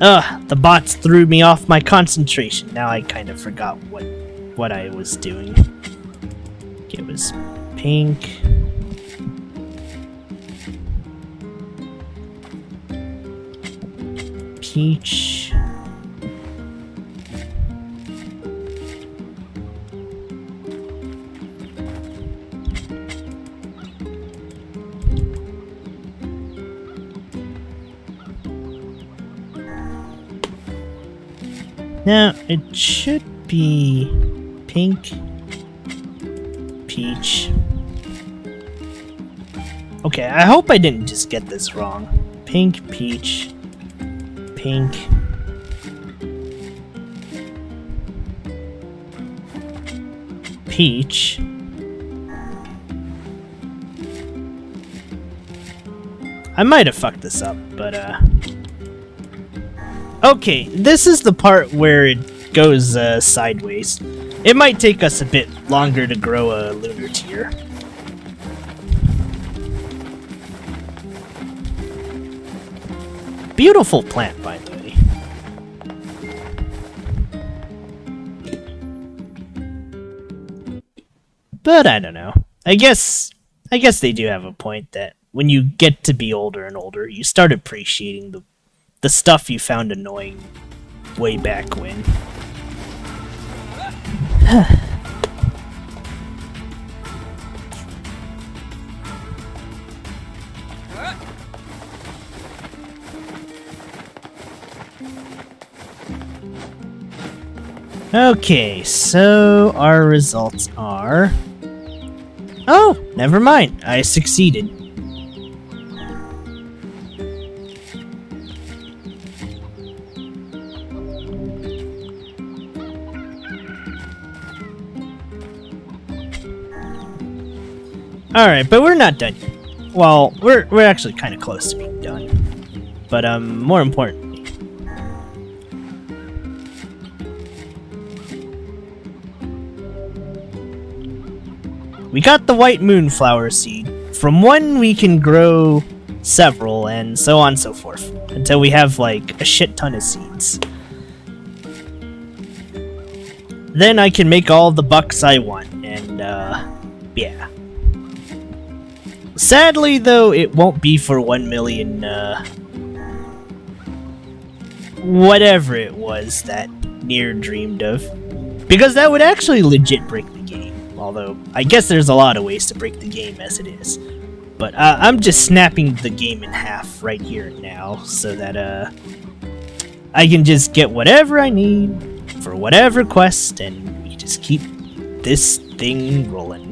Ugh, the bots threw me off my concentration. Now I kind of forgot what I was doing. It was pink. Peach. Now, it should be pink, peach. Okay, I hope I didn't just get this wrong. Pink, peach, pink. Peach. I might have fucked this up, but okay, this is the part where it goes sideways. It might take us a bit longer to grow a lunar tier. Beautiful plant, by the way. But I don't know. I guess they do have a point that when you get to be older and older, you start appreciating the stuff you found annoying way back when. Okay, so our results are... Oh, never mind. I succeeded. Alright, but we're not done yet. Well, we're actually kind of close to being done. But, more importantly... we got the white moonflower seed. From one we can grow several, and so on and so forth. Until we have, like, a shit ton of seeds. Then I can make all the bucks I want, and, yeah. Sadly, though, it won't be for 1 million, whatever it was that Nier dreamed of. Because that would actually legit break the game. Although, I guess there's a lot of ways to break the game as it is. But, I'm just snapping the game in half right here and now, so that, I can just get whatever I need for whatever quest, and we just keep this thing rolling.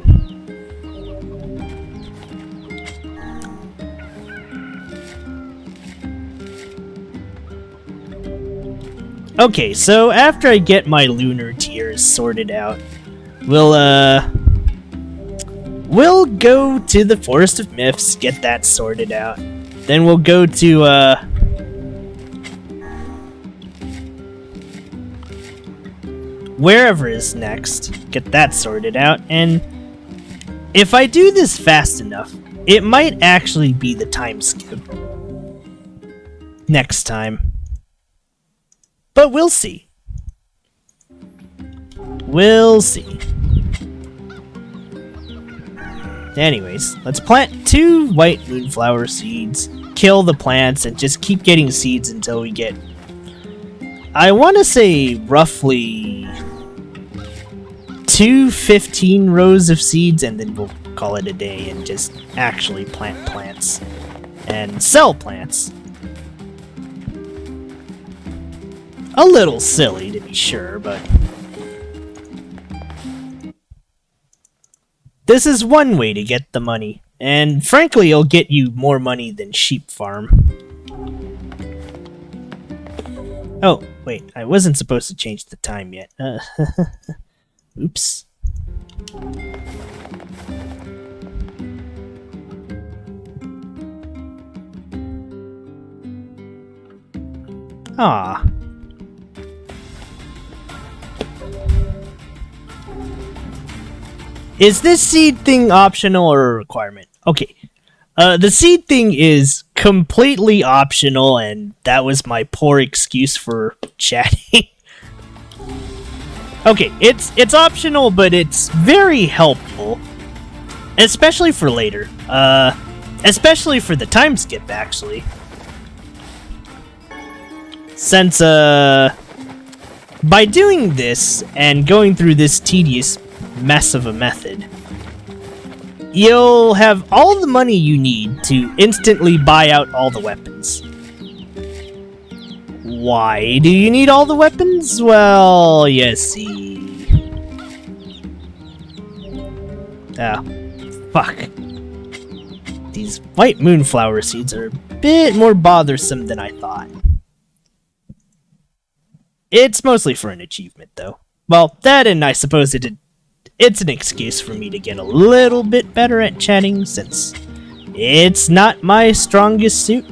Okay, so after I get my lunar tiers sorted out, we'll go to the Forest of Myths, get that sorted out. Then we'll go to, wherever is next, get that sorted out, and if I do this fast enough, it might actually be the time skip next time. But we'll see. We'll see. Anyways, let's plant 2 white moonflower seeds, kill the plants, and just keep getting seeds until we get... I want to say roughly 2 15 rows of seeds, and then we'll call it a day and just actually plant plants. And sell plants. A little silly, to be sure, but... this is one way to get the money, and frankly, it'll get you more money than sheep farm. Oh, wait, I wasn't supposed to change the time yet. Oops. Ah. Is this seed thing optional or a requirement? Okay. The seed thing is completely optional, and that was my poor excuse for chatting. Okay, it's optional, but it's very helpful. Especially for later. Especially for the time skip, actually. Since, by doing this, and going through this tedious mess of a method, you'll have all the money you need to instantly buy out all the weapons. Why do you need all the weapons? Well, you see... ah, fuck. These white moonflower seeds are a bit more bothersome than I thought. It's mostly for an achievement, though. Well, that, and I suppose it's an excuse for me to get a little bit better at chatting, since it's not my strongest suit,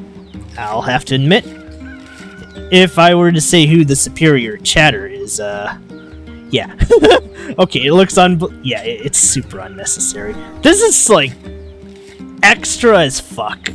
I'll have to admit. If I were to say who the superior chatter is, yeah. Okay, it looks yeah, it's super unnecessary. This is, like, extra as fuck.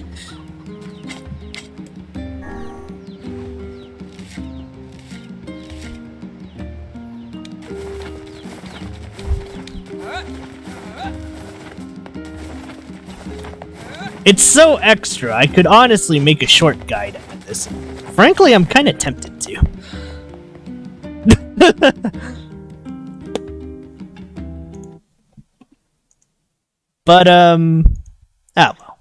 It's so extra, I could honestly make a short guide out of this. Frankly, I'm kinda tempted to. But, oh well.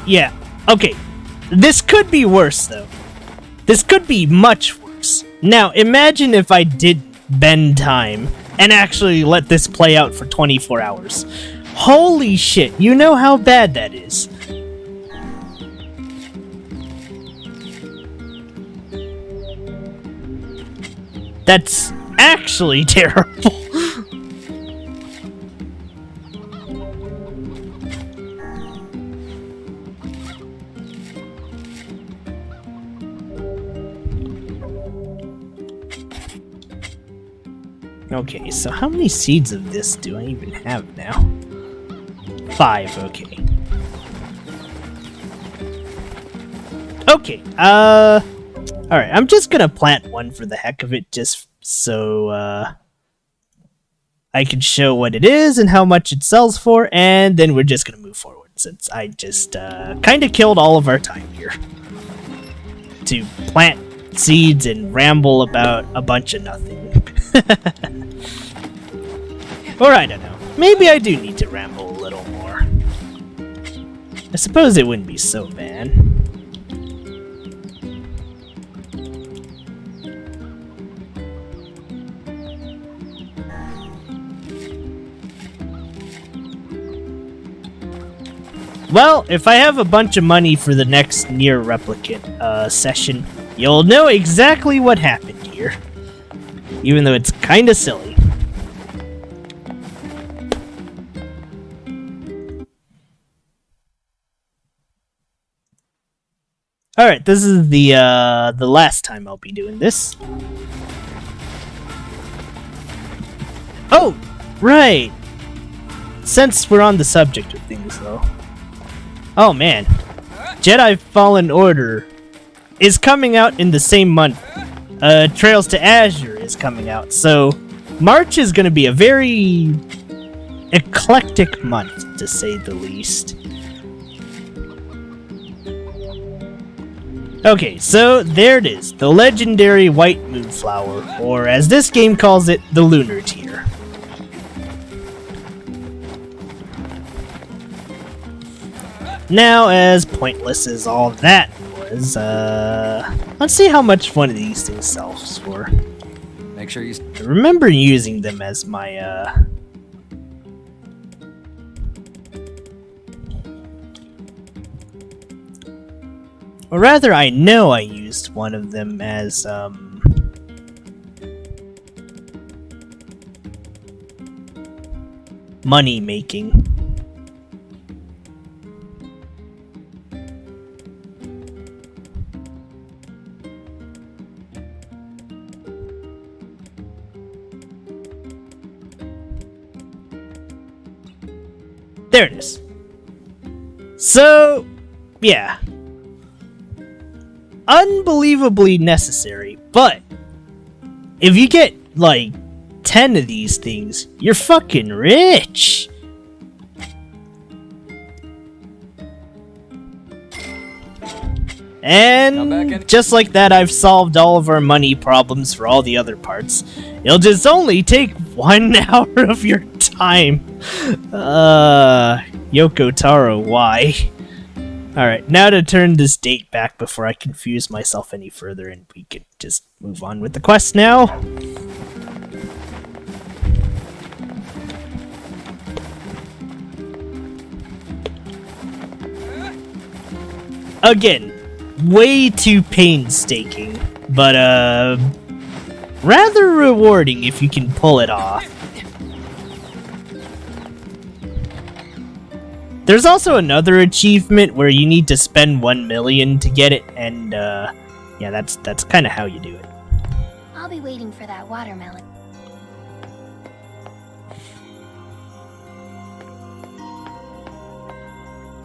Yeah. Okay. This could be worse, though. This could be much worse. Now, imagine if I did bend time and actually let this play out for 24 hours. Holy shit, you know how bad that is. That's actually terrible. Okay, so how many seeds of this do I even have now? 5, okay. Okay, alright, I'm just gonna plant one for the heck of it, just so, I can show what it is and how much it sells for, and then we're just gonna move forward, since I just, kinda killed all of our time here. To plant seeds and ramble about a bunch of nothing. Or I don't know. Maybe I do need to ramble a little more. I suppose it wouldn't be so bad. Well, if I have a bunch of money for the next Nier Replicant session, you'll know exactly what happened here. Even though it's kinda silly. Alright, this is the last time I'll be doing this. Oh! Right! Since we're on the subject of things, though. Oh man. Jedi Fallen Order is coming out in the same month. Trails to Azure is coming out, so March is going to be a very eclectic month, to say the least. Okay, so there it is, the legendary White Moonflower, or as this game calls it, the Lunar Tier. Now, as pointless as all that was, let's see how much one of these things sells for.
Make sure you...
I remember using them as my, or rather, I know I used one of them as, money making. There it is. So, yeah. Unbelievably necessary, but if you get, like, 10 of these things, you're fucking rich! And just like that, I've solved all of our money problems for all the other parts. It'll just only take 1 hour of your time. Yoko Taro, why? Alright, now to turn this date back before I confuse myself any further, and we can just move on with the quest now. Again, way too painstaking, but rather rewarding if you can pull it off. There's also another achievement where you need to spend 1 million to get it, and yeah, that's kind of how you do it.
I'll be waiting for that watermelon.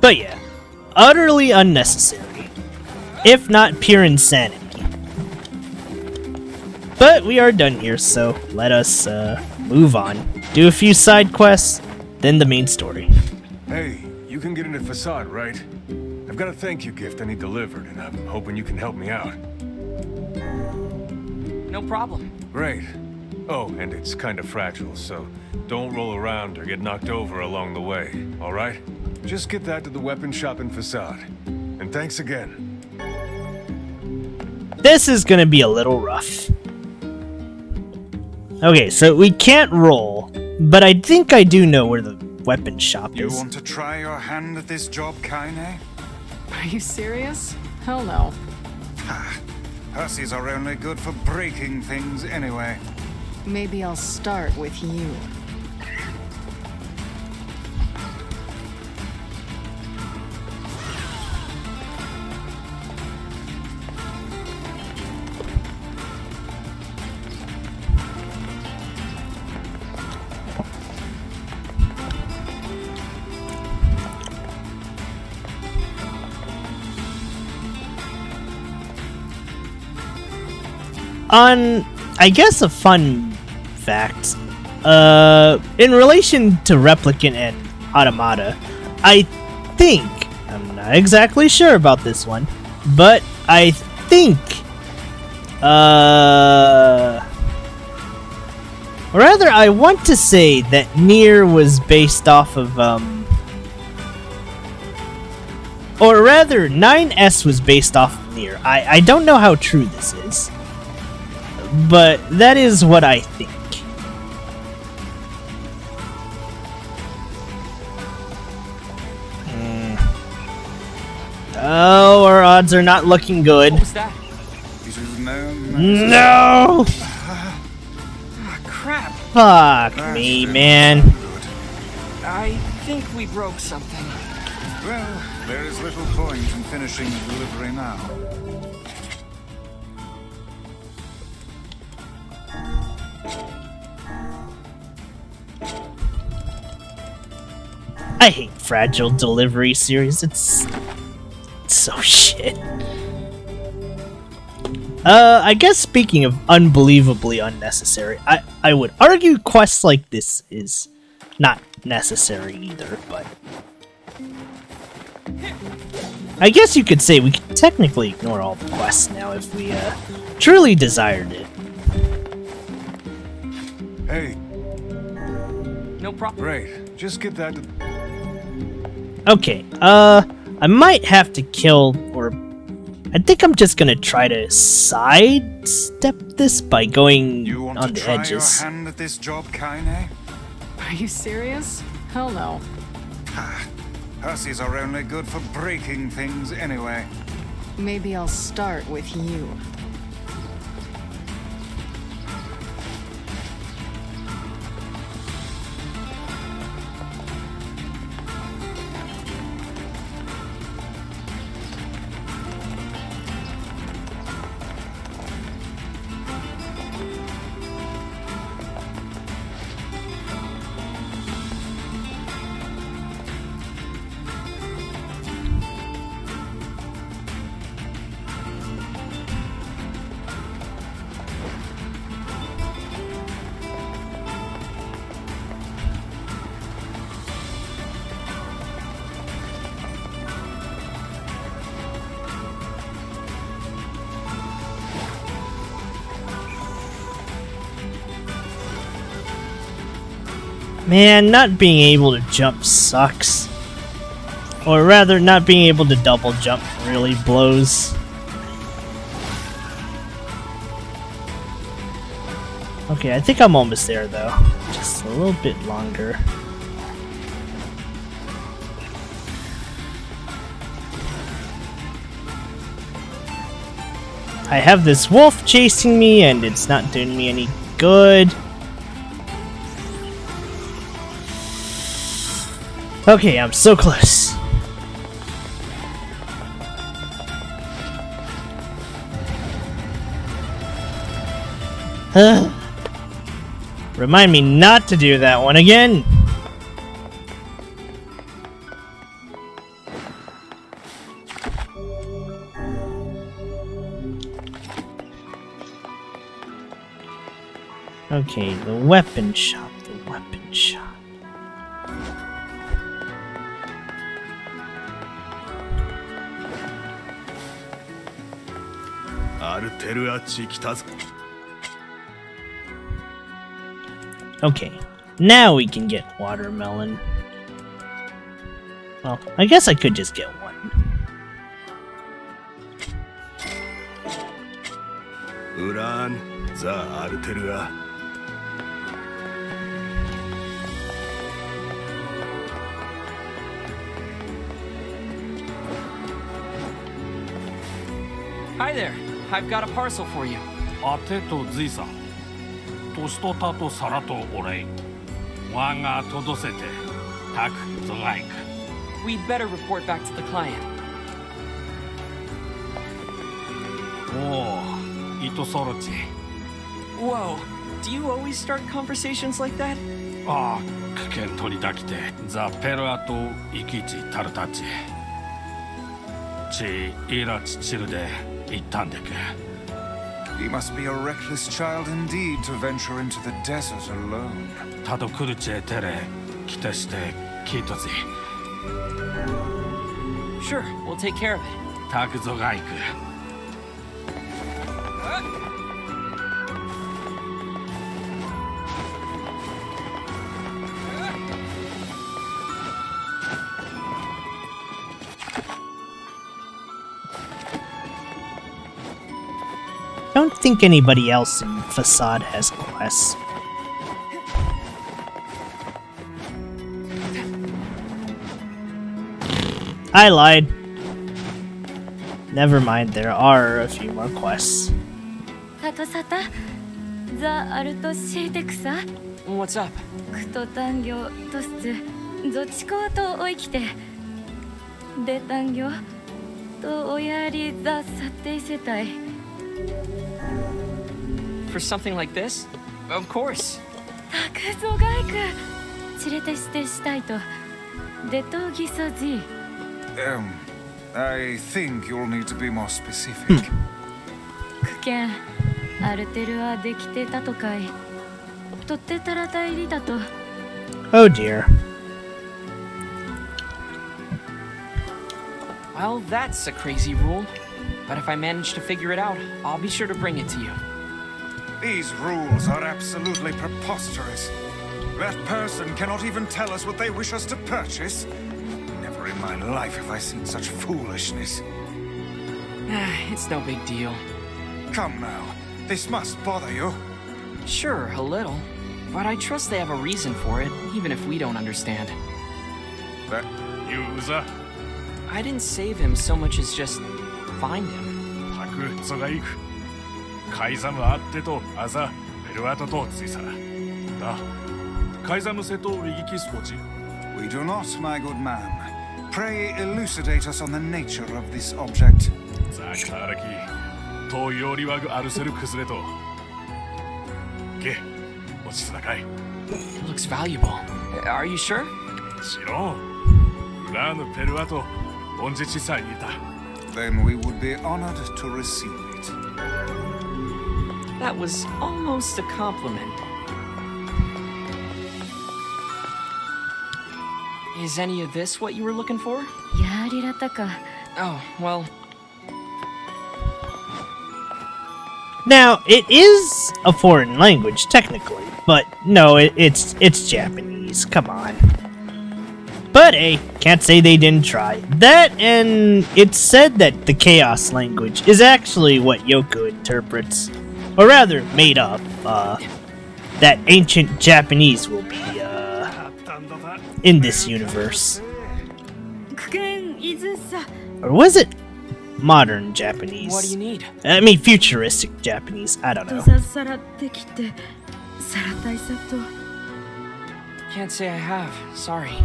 But yeah, utterly unnecessary, if not pure insanity. But we are done here, so let us move on. Do a few side quests, then the main story.
Hey, you can get into Facade, right? I've got a thank you gift I need delivered, and I'm hoping you can help me out.
No problem.
Great. Oh, and it's kind of fragile, so don't roll around or get knocked over along the way, alright? Just get that to the weapon shop in Facade. And thanks again.
This is gonna be a little rough. Okay, so we can't roll, but I think I do know where the weapon shop
You
is.
want to try your hand at this job, Kaine?
Are you serious? Hell no.
Ha! Hussies are only good for breaking things anyway.
Maybe I'll start with you.
On, I guess, a fun fact, in relation to Replicant and Automata, I think, I'm not exactly sure about this one, but I think, or rather, I want to say that Nier was based off of, or rather, 9S was based off of Nier. I don't know how true this is, but that is what I think. Oh, our odds are not looking good.
What was that?
It is no matter.
No!
Ah, crap.
Fuck me, man.
I think we broke something.
Well, there is little point in finishing the delivery now.
I hate Fragile Delivery series. It's so shit. I guess speaking of unbelievably unnecessary, I would argue quests like this is not necessary either, but I guess you could say we could technically ignore all the quests now if we truly desired it.
Hey,
No problem.
great. Just get that to...
Okay, I might have to kill, or I think I'm just gonna try to sidestep this by going
You want
on
to
the
try
edges.
your hand at this job, Kaine?
Are you serious? Hell no.
Ha! Hussies are only good for breaking things anyway.
Maybe I'll start with you.
Man, not being able to jump sucks. Or rather, not being able to double jump really blows. Okay, I think I'm almost there though. Just a little bit longer. I have this wolf chasing me and it's not doing me any good. Okay, I'm so close. Remind me not to do that one again. Okay, the weapon shop, the weapon shop. Okay, now we can get watermelon. Well, I guess I could just get one.
Hi there. I've got a parcel for you.
あてとじいさん。としとたとさらとおれい。わがとどせて、たくぞがいく。
We'd better report back to the client.
おお、いとそろち。
Whoa, do you always start conversations like that?
ああ、危険取りだきて、ザ・ペルアとイキチタルタチ。ちいらちちるで行ったんでく。
He must be a reckless child indeed to venture into the desert alone.
たとくるちえてれ、きてして聞いとぜ。
Sure, we'll take care of it.
たくぞがいく。
Don't think anybody else in Facade has quests. I lied. Never mind, there are a few more quests.
What's up? For something like this? Of course.
I think you'll need to be more specific.
Oh dear.
Well, that's a crazy rule. But if I manage to figure it out, I'll be sure to bring it to you.
These rules are absolutely preposterous. That person cannot even tell us what they wish us to purchase. Never in my life have I seen such foolishness.
It's no big deal.
Come now, this must bother you.
Sure, a little. But I trust they have a reason for it, even if we don't understand.
That...
User.
I didn't save him so much as just find him.
たくぞがいく。カイザムあってとあざペルアトとついさら。だ。カイザムセとリギキスポチ。
We do not, my good man. Pray elucidate us on the nature of this object.
ザカラキ。とよりわぐアルセルクスレと。け、落ちつなかい。
It looks valuable. Are you sure?
しろん。裏のペルアト、オンジチサイた。
Then we would be honored to receive it.
That was almost a compliment. Is any of this what you were looking for? Oh, well...
Now, it is a foreign language, technically, but no, it's Japanese, come on. But hey, can't say they didn't try. That, and it's said that the Chaos language is actually what Yoko interprets, or rather, made up, that ancient Japanese will be, in this universe. Or was it modern Japanese?
What do you need?
I mean, futuristic Japanese, I don't know.
Can't say I have, sorry.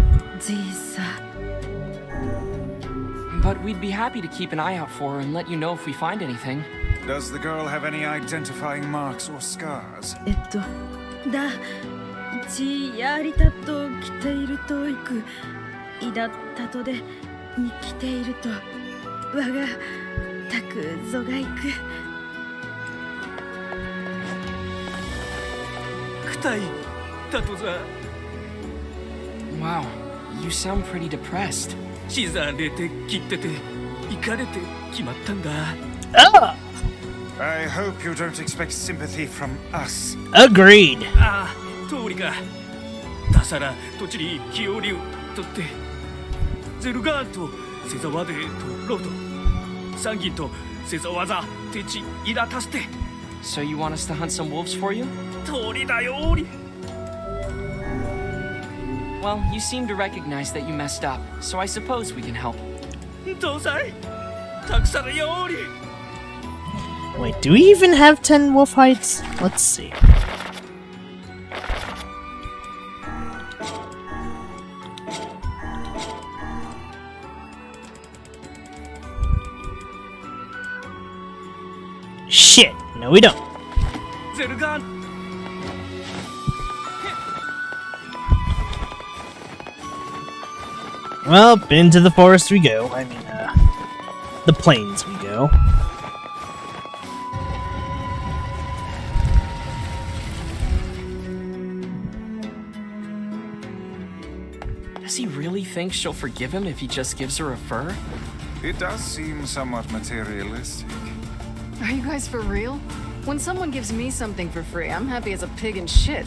But we'd be happy to keep an eye out for her and let you know if we find anything.
Does the girl have any identifying marks or scars?
Wow, you sound pretty depressed.
Ah!
I hope you don't expect sympathy from us.
Agreed.
ああ、通りか。ださら、とちり、きおりゅう、とって。ゼルガーンと、セザワデと、ロート。サンギンと、セザワザ、テチ、イラタステ。
So you want us to hunt some wolves for you?
通りだよーり。
Well, you seem to recognize that you messed up, so I suppose we can help.
どうさいたくさんよーり。
Wait, do we even have 10 wolf hides? Let's see. Shit, no we don't.
ゼルガーン。
Well, into the forest we go. I mean, the plains we go.
Does he really think she'll forgive him if he just gives her a fur?
It does seem somewhat materialistic.
Are you guys for real? When someone gives me something for free, I'm happy as a pig in shit.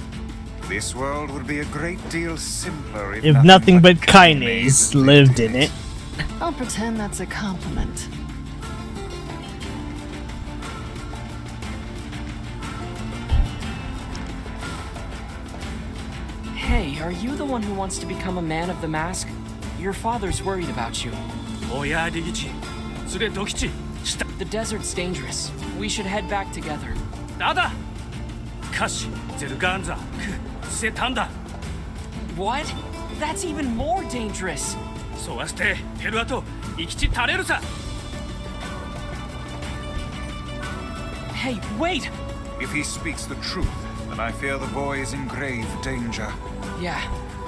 This world would be a great deal simpler
If nothing but kinase lived in it.
I'll pretend that's a compliment.
Hey, are you the one who wants to become a man of the mask? Your father's worried about you.
おやりぎち。それどきち。した。
The desert's dangerous. We should head back together.
だだ。かし、ゼルガーンザ、く、せたんだ。
What? That's even more dangerous.
そうはして、ペルアと、生きち垂れるさ。
Hey, wait!
If he speaks the truth, then I fear the boy is in grave danger.
Yeah,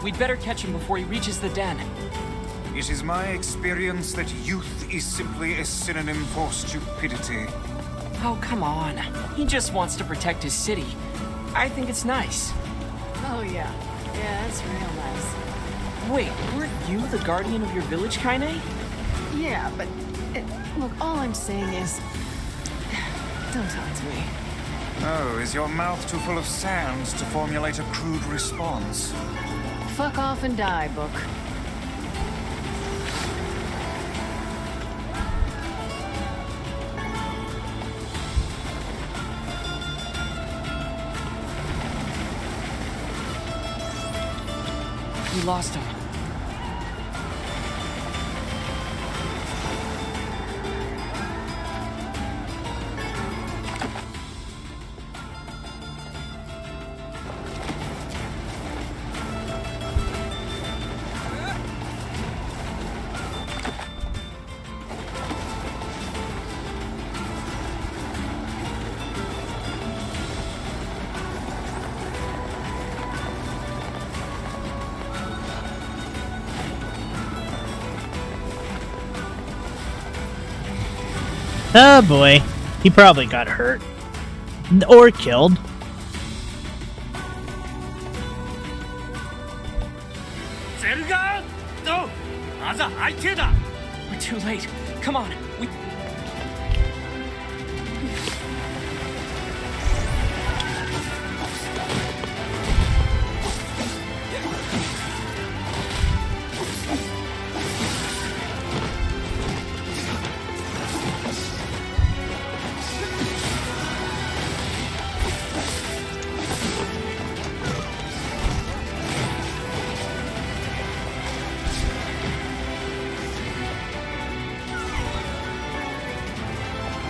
we'd better catch him before he reaches the den.
It is my experience that youth is simply a synonym for stupidity.
Oh, come on. He just wants to protect his city. I think it's nice.
Oh yeah. Yeah, it's real nice.
Wait, weren't you the guardian of your village, Kaine?
Yeah, but... look, all I'm saying is... Don't talk to me.
Oh, is your mouth too full of sand to formulate a crude response?
Fuck off and die, book.
We lost him.
Oh boy, he probably got hurt. Or killed.
We're too late. Come on. We...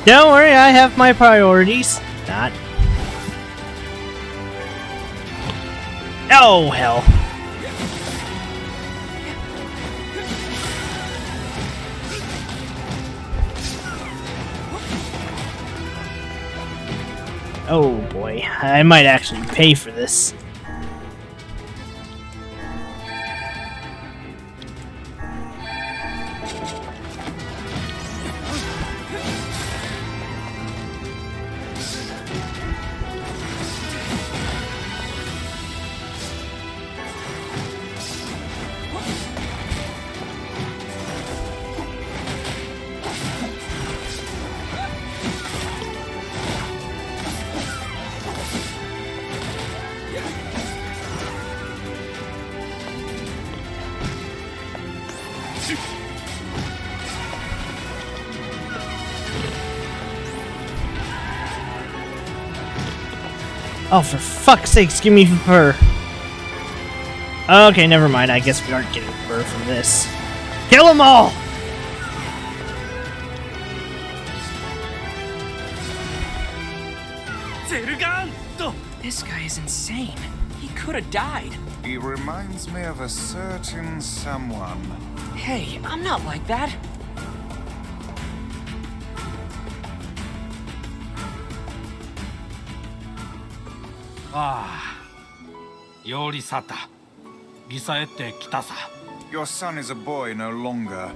Don't worry, I have my priorities. Not. Oh, hell. Oh boy, I might actually pay for this. Oh, for fuck's sakes, give me fur. Okay, never mind. I guess we aren't getting fur from this. Kill them all!
This guy is insane. He could have died.
He reminds me of a certain someone.
Hey, I'm not like that.
Your son is a boy no longer.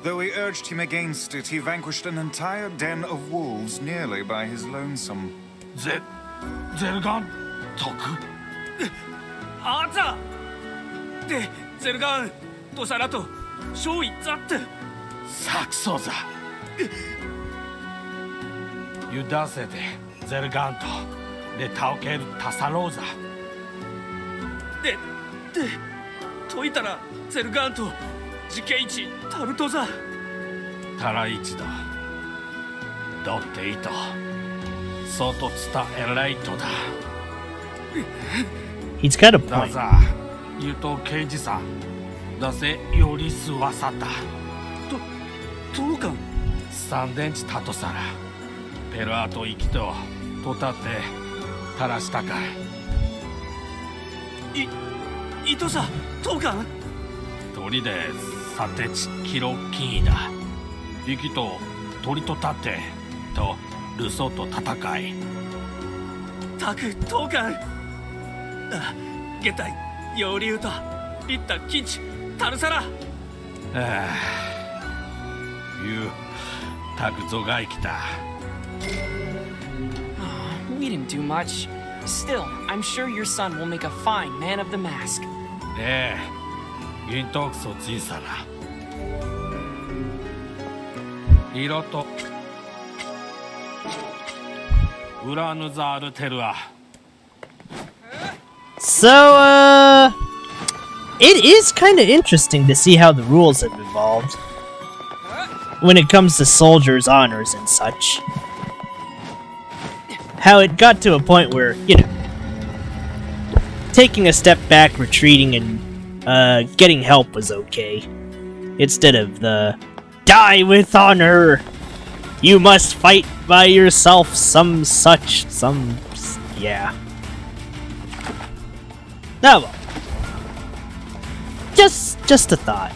Though we urged him against it, he vanquished an entire den of wolves nearly by his lonesome.
ゼルガン徳
あんたでゼルガンとさらと少尉ザッテ
サクソザユダセでゼルガンとでタオケルタサローザ
で解いたらゼルガンと自ケイチタルトザ
タライチドドっていと外ツタエライトだ
He's got a
だ
point.
ざユト刑事さんだぜよりすわさった
トーカン
サンデンチタトサラペルアート生きととたって垂らしたか
いとさトーカン
鳥でサテチキロキーだ生きと鳥とたってとルソと戦い
タクトーカンあゲタイヨリウタリッタキンチタルサラ
ユタクゾが生きた
We didn't do much. Still, I'm sure your son will make a fine man of the mask.
ええギントクソツイサラ色とウラヌザールテルア
So, it is kind of interesting to see how the rules have evolved when it comes to soldiers' honors and such. How it got to a point where, you know, taking a step back, retreating, and getting help was okay. Instead of the die with honor, you must fight by yourself, yeah. Oh well. Just a thought.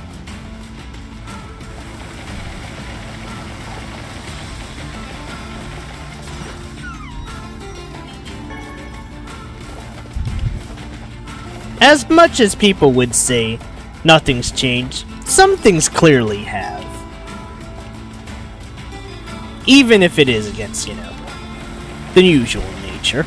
As much as people would say nothing's changed, some things clearly have. Even if it is against, you know, the usual nature.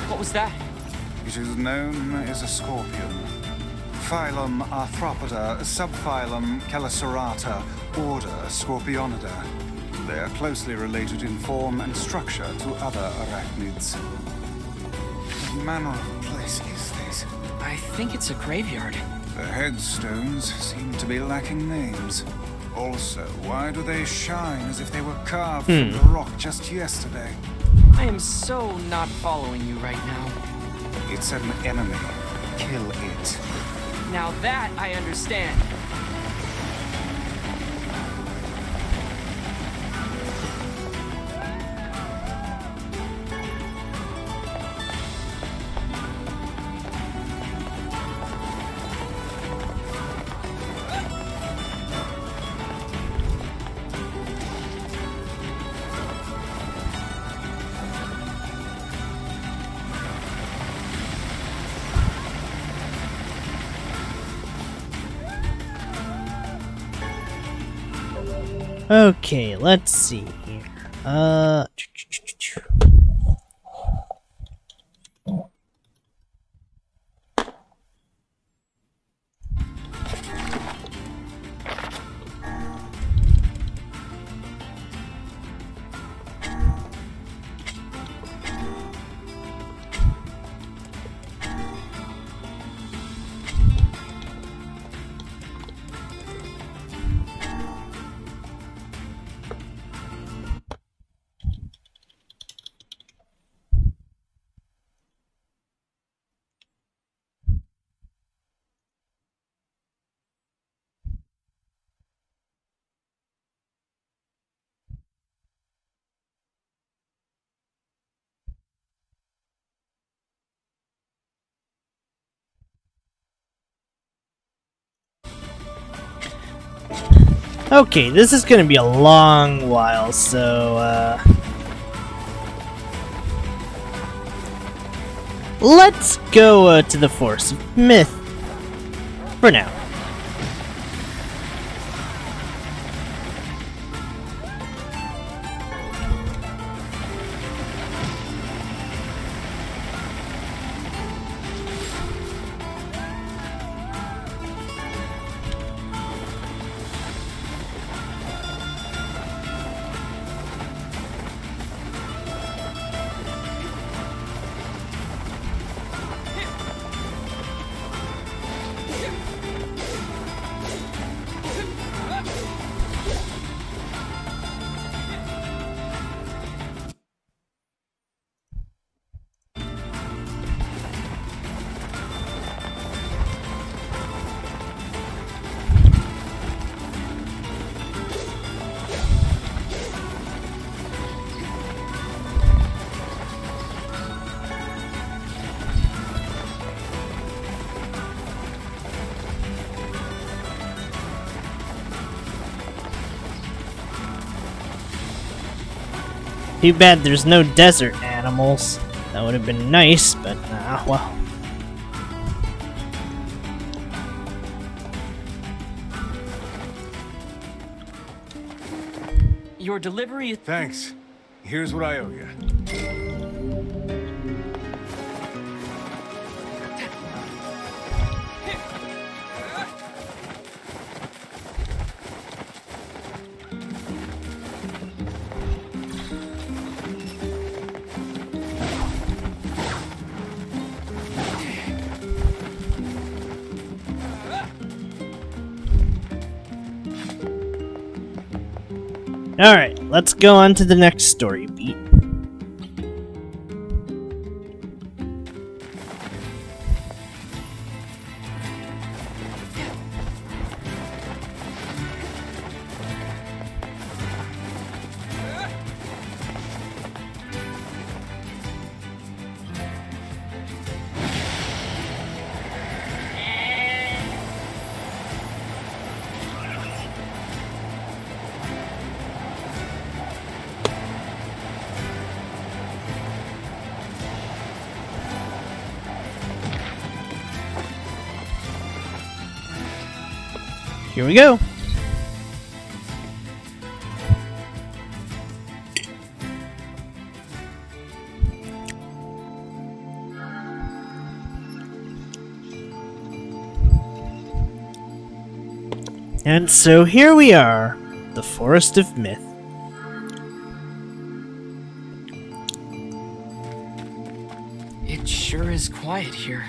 What was that?
It is known as a scorpion. Phylum Arthropoda, subphylum Chelicerata, order Scorpionidae. They are closely related in form and structure to other arachnids. What manner of place is this?
I think it's a graveyard.
The headstones seem to be lacking names. Also, why do they shine as if they were carved from the rock just yesterday?
I am so not following you right now.
It's an enemy. Kill it.
Now that I understand.
Okay, let's see here. Okay, this is gonna be a long while, so, let's go, to the Force of Myth. For now. Too bad there's no desert animals. That would have been nice, but well.
Your delivery is...
Thanks. Here's what I owe you.
Alright, let's go on to the next story beat. Here we go. And so here we are, the Forest of Myth.
It sure is quiet here.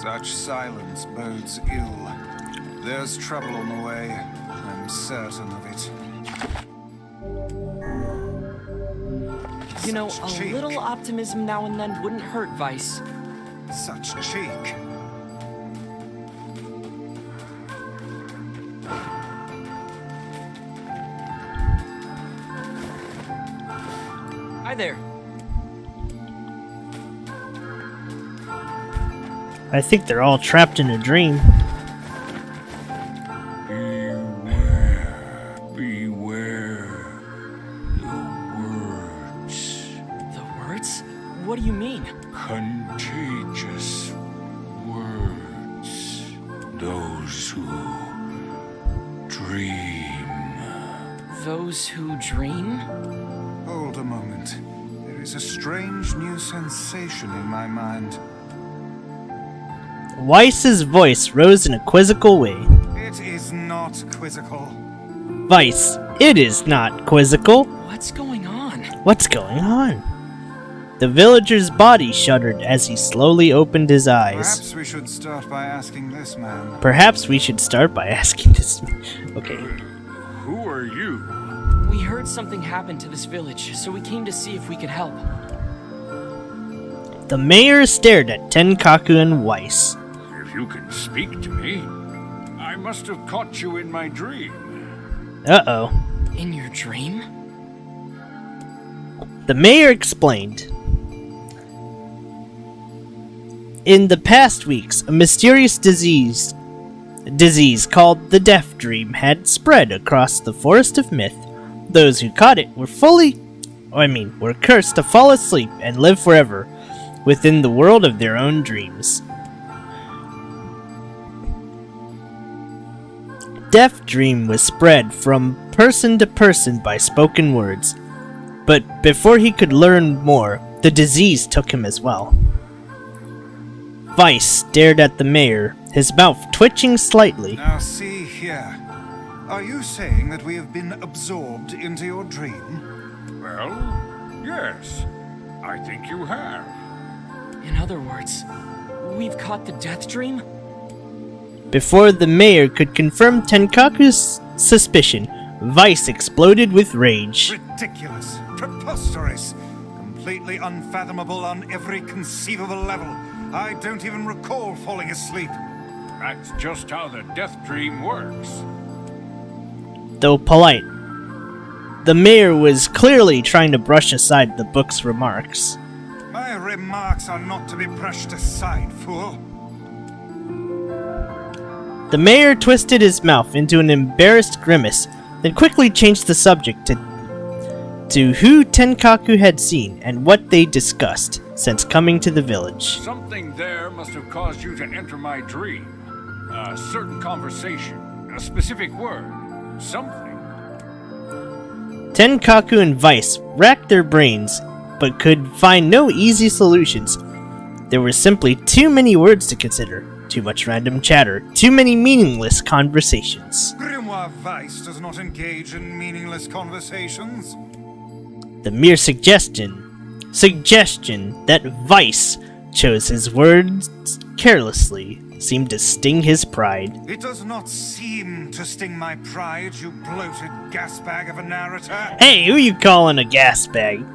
Such silence bodes ill. There's trouble on the way, I'm certain of it.
You know,
Such
a
cheek.
little optimism now and then wouldn't hurt, Vice.
Such cheek.
Hi there.
I think they're all trapped in a dream.
Beware the words.
The words? What do you mean?
Contagious words. Those who dream.
Those who dream?
Hold a moment. There is a strange new sensation in my mind.
Weiss's voice rose in a quizzical way.
It is not quizzical.
Weiss, it is not quizzical.
What's going on?
What's going on? The villager's body shuddered as he slowly opened his eyes.
Perhaps we should start by asking this man.
Okay.
Who are you?
We heard something happened to this village, so we came to see if we could help.
The mayor stared at Tenkaku and Weiss.
If you can speak to me, I must have caught you in my dream.
Uh-oh.
In your dream?
The mayor explained. In the past weeks, a mysterious disease called the Death Dream had spread across the Forest of Myth. Those who caught it were were cursed to fall asleep and live forever within the world of their own dreams. Death Dream was spread from person to person by spoken words, but before he could learn more, the disease took him as well. Weiss stared at the mayor, his mouth twitching slightly.
Now see here. Are you saying that we have been absorbed into your dream?
Well, yes. I think you have.
In other words, we've caught the Death Dream?
Before the mayor could confirm Tenkaku's suspicion, Weiss exploded with rage.
Ridiculous. Preposterous. Completely unfathomable on every conceivable level. I don't even recall falling asleep.
That's just how the death dream works.
Though polite, the mayor was clearly trying to brush aside the book's remarks.
My remarks are not to be brushed aside, fool.
The mayor twisted his mouth into an embarrassed grimace, then quickly changed the subject to who Tenkaku had seen and what they discussed since coming to the village.
Something there must have caused you to enter my dream. A certain conversation, a specific word, something.
Tenkaku and Weiss racked their brains, but could find no easy solutions. There were simply too many words to consider, too much random chatter, too many meaningless conversations.
Grimoire Weiss does not engage in meaningless conversations.
The mere suggestion that Weiss chose his words carelessly seemed to sting his pride.
It does not seem to sting my pride, you bloated gasbag of a narrator.
Hey, who you calling a gas bag?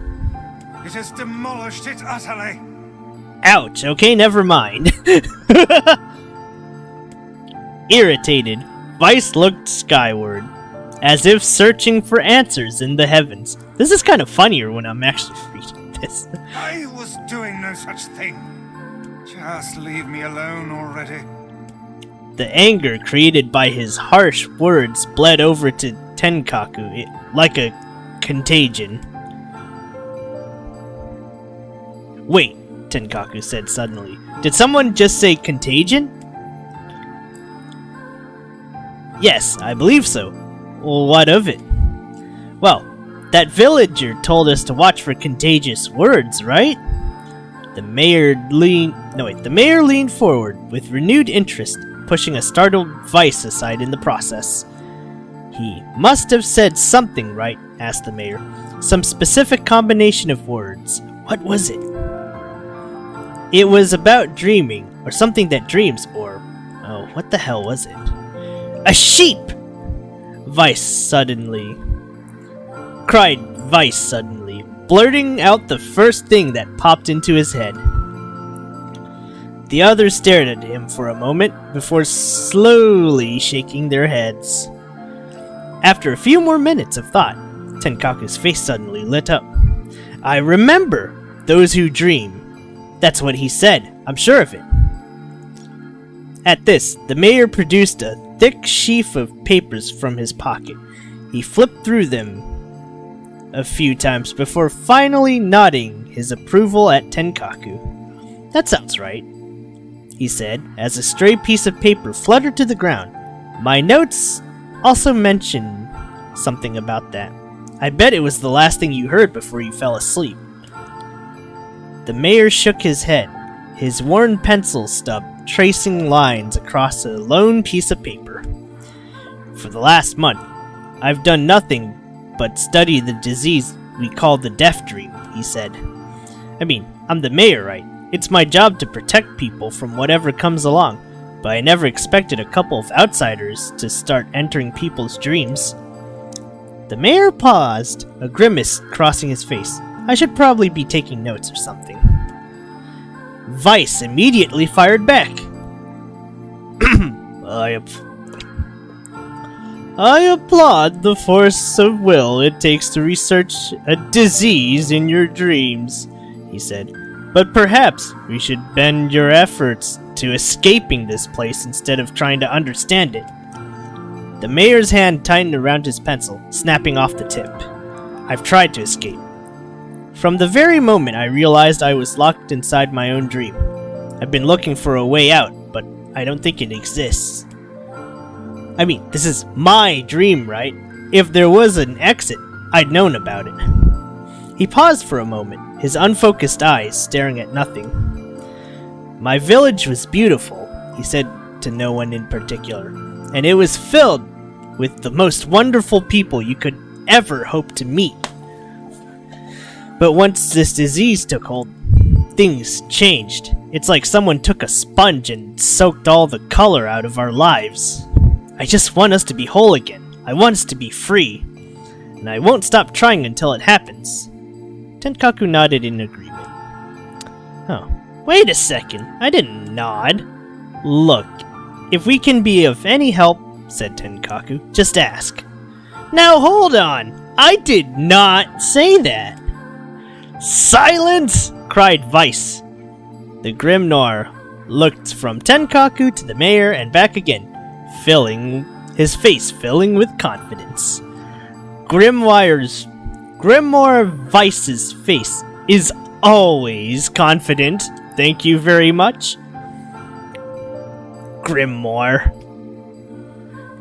It has demolished it utterly.
Ouch, okay, never mind. Irritated, Weiss looked skyward, as if searching for answers in the heavens. This is kind of funnier when I'm actually reading this.
I was doing no such thing. Just leave me alone already.
The anger created by his harsh words bled over to Tenkaku like a contagion. Wait, Tenkaku said suddenly. Did someone just say contagion? Yes, I believe so. Well, what of it? Well, that villager told us to watch for contagious words, right? The mayor leaned forward with renewed interest, pushing a startled Weiss aside in the process. He must have said something, right? Asked the mayor. Some specific combination of words. What was it? It was about dreaming, or something that dreams, or... oh, what the hell was it? A sheep! cried Vice suddenly, blurting out the first thing that popped into his head. The others stared at him for a moment before slowly shaking their heads. After a few more minutes of thought, Tenkaku's face suddenly lit up. "I remember! Those who dream. That's what he said, I'm sure of it." At this, the mayor produced a thick sheaf of papers from his pocket. He flipped through them a few times before finally nodding his approval at Tenkaku. "That sounds right," he said, as a stray piece of paper fluttered to the ground. "My notes also mention something about that. I bet it was the last thing you heard before you fell asleep." The mayor shook his head, his worn pencil stub tracing lines across a lone piece of paper. "For the last month, I've done nothing but study the disease we call the death dream," he said. "I mean, I'm the mayor, right? It's my job to protect people from whatever comes along, but I never expected a couple of outsiders to start entering people's dreams." The mayor paused, a grimace crossing his face. "I should probably be taking notes or something." Vice immediately fired back. I applaud the force of will it takes to research a disease in your dreams," he said. "But perhaps we should bend your efforts to escaping this place instead of trying to understand it." The mayor's hand tightened around his pencil, snapping off the tip. "I've tried to escape. From the very moment I realized I was locked inside my own dream. I've been looking for a way out, but I don't think it exists. I mean, this is my dream, right? If there was an exit, I'd known about it." He paused for a moment, his unfocused eyes staring at nothing. "My village was beautiful," he said to no one in particular, "and it was filled with the most wonderful people you could ever hope to meet. But once this disease took hold, things changed. It's like someone took a sponge and soaked all the color out of our lives. I just want us to be whole again. I want us to be free. And I won't stop trying until it happens." Tenkaku nodded in agreement. "Oh, wait a second. I didn't nod. Look, if we can be of any help," said Tenkaku, "just ask." "Now hold on. I did not say that." "Silence!" cried Vice. The Grim Noir looked from Tenkaku to the mayor and back again, his face filling with confidence. Grimoire Vice's face is always confident. Thank you very much, Grimoire.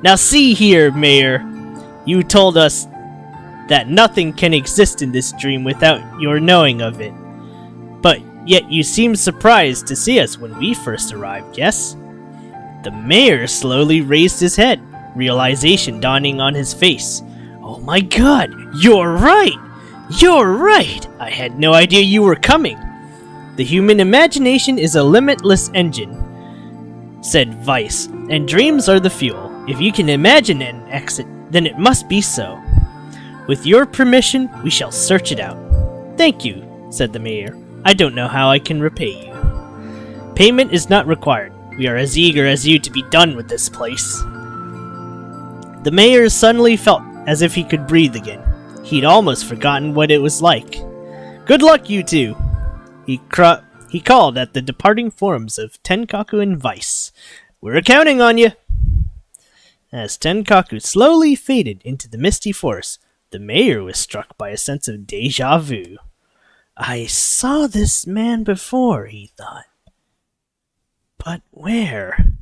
"Now see here, Mayor. You told us that nothing can exist in this dream without your knowing of it. But yet you seemed surprised to see us when we first arrived, yes?" The mayor slowly raised his head, realization dawning on his face. "Oh my god, you're right! You're right! I had no idea you were coming. The human imagination is a limitless engine," said Vice, "and dreams are the fuel. If you can imagine an exit, then it must be so. With your permission, we shall search it out." "Thank you," said the mayor. "I don't know how I can repay you." "Payment is not required. We are as eager as you to be done with this place." The mayor suddenly felt as if he could breathe again. He'd almost forgotten what it was like. "Good luck, you two," he called at the departing forms of Tenkaku and Vice. "We're counting on you." As Tenkaku slowly faded into the misty forest, the mayor was struck by a sense of deja vu. "I saw this man before," he thought. "But where?"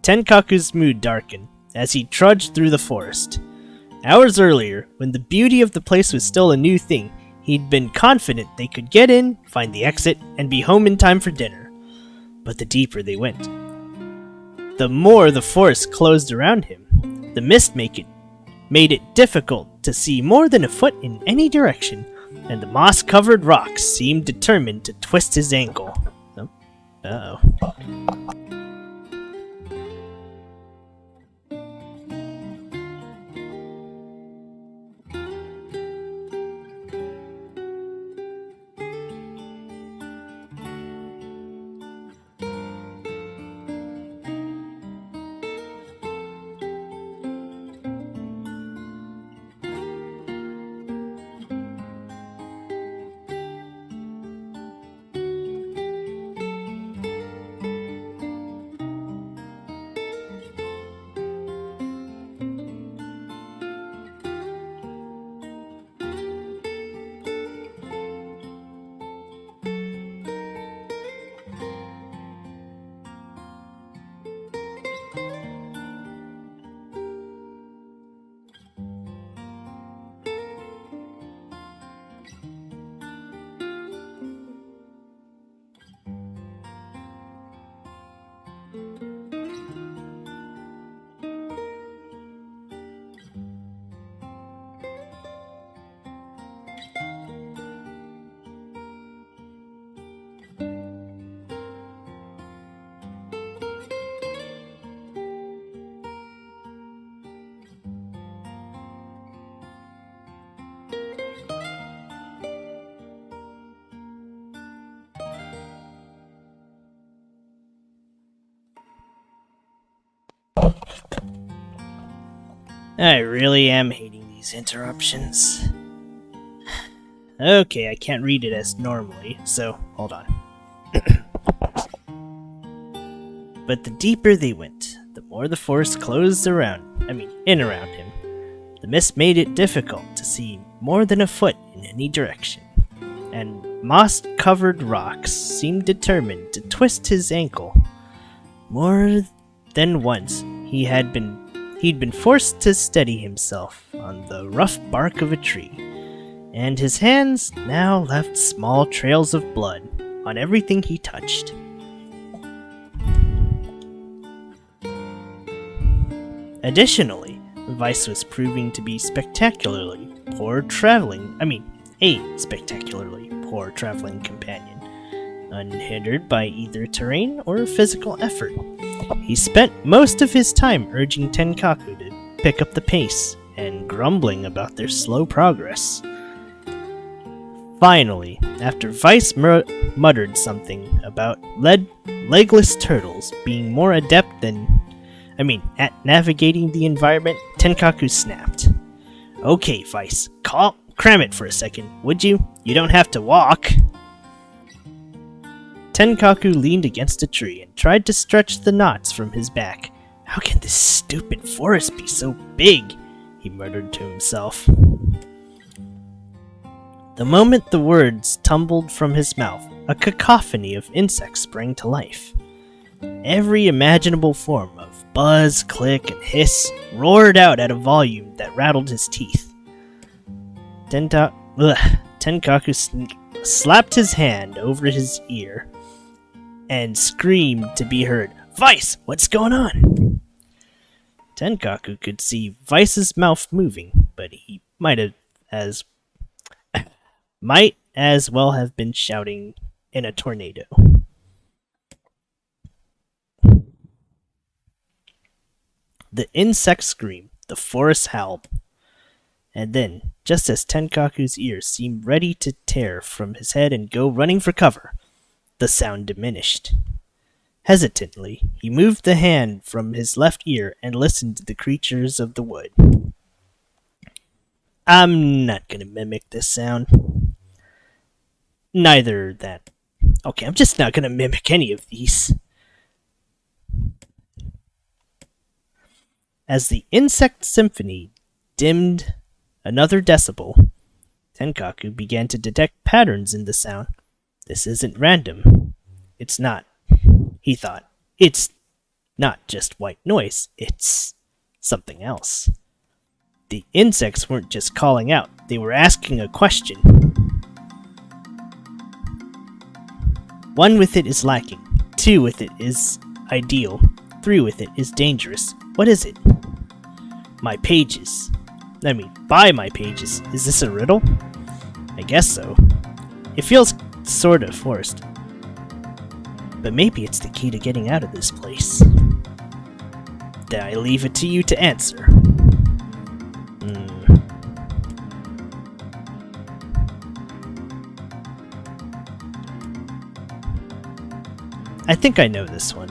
Tenkaku's mood darkened as he trudged through the forest. Hours earlier, when the beauty of the place was still a new thing, he'd been confident they could get in, find the exit, and be home in time for dinner. But the deeper they went, the more the forest closed around him. The mist made it difficult to see more than a foot in any direction, and the moss-covered rocks seemed determined to twist his ankle. Uh-oh. I really am hating these interruptions. Okay, I can't read it as normally, so hold on. But the deeper they went, the more the forest closed in around him. The mist made it difficult to see more than a foot in any direction, and moss-covered rocks seemed determined to twist his ankle. More than once, he'd been forced to steady himself on the rough bark of a tree, and his hands now left small trails of blood on everything he touched. Additionally, Vice was proving to be a spectacularly poor traveling companion, unhindered by either terrain or physical effort. He spent most of his time urging Tenkaku to pick up the pace and grumbling about their slow progress. Finally, after Vice muttered something about legless turtles being more adept at navigating the environment, Tenkaku snapped. Okay, Vice, cram it for a second, would you? You don't have to walk. Tenkaku leaned against a tree and tried to stretch the knots from his back. How can this stupid forest be so big? He muttered to himself. The moment the words tumbled from his mouth, a cacophony of insects sprang to life. Every imaginable form of buzz, click, and hiss roared out at a volume that rattled his teeth. Tenkaku slapped his hand over his ear and screamed to be heard, Vice, what's going on? Tenkaku could see Vice's mouth moving, but he might as well have been shouting in a tornado. The insects screamed, the forest howled, and then, just as Tenkaku's ears seemed ready to tear from his head and go running for cover, the sound diminished. Hesitantly, he moved the hand from his left ear and listened to the creatures of the wood. I'm not gonna mimic this sound. Neither that. Okay, I'm just not gonna mimic any of these. As the insect symphony dimmed another decibel, Tenkaku began to detect patterns in the sound. This isn't random. It's not, he thought. It's not just white noise. It's something else. The insects weren't just calling out. They were asking a question. 1 with it is lacking. 2 with it is ideal. 3 with it is dangerous. What is it? My pages. Buy my pages. Is this a riddle? I guess so. It feels sort of forced. But maybe it's the key to getting out of this place. Then I leave it to you to answer. I think I know this one.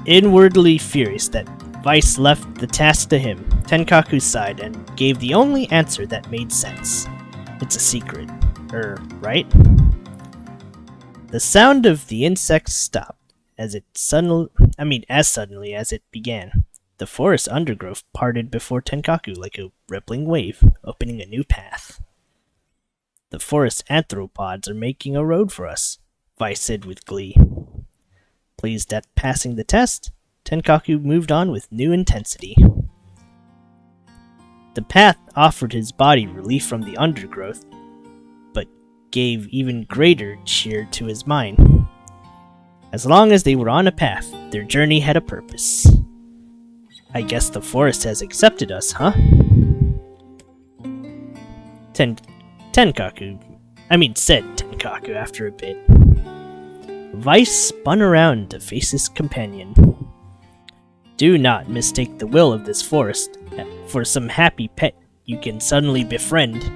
Inwardly furious that Vice left the task to him, Tenkaku sighed and gave the only answer that made sense. It's a secret. Right? The sound of the insects stopped as suddenly as it began. The forest undergrowth parted before Tenkaku like a rippling wave, opening a new path. The forest anthropods are making a road for us, Vice said with glee. Pleased at passing the test, Tenkaku moved on with new intensity. The path offered his body relief from the undergrowth, but gave even greater cheer to his mind. As long as they were on a path, their journey had a purpose. I guess the forest has accepted us, huh? said Tenkaku after a bit. Vice spun around to face his companion. Do not mistake the will of this forest for some happy pet you can suddenly befriend.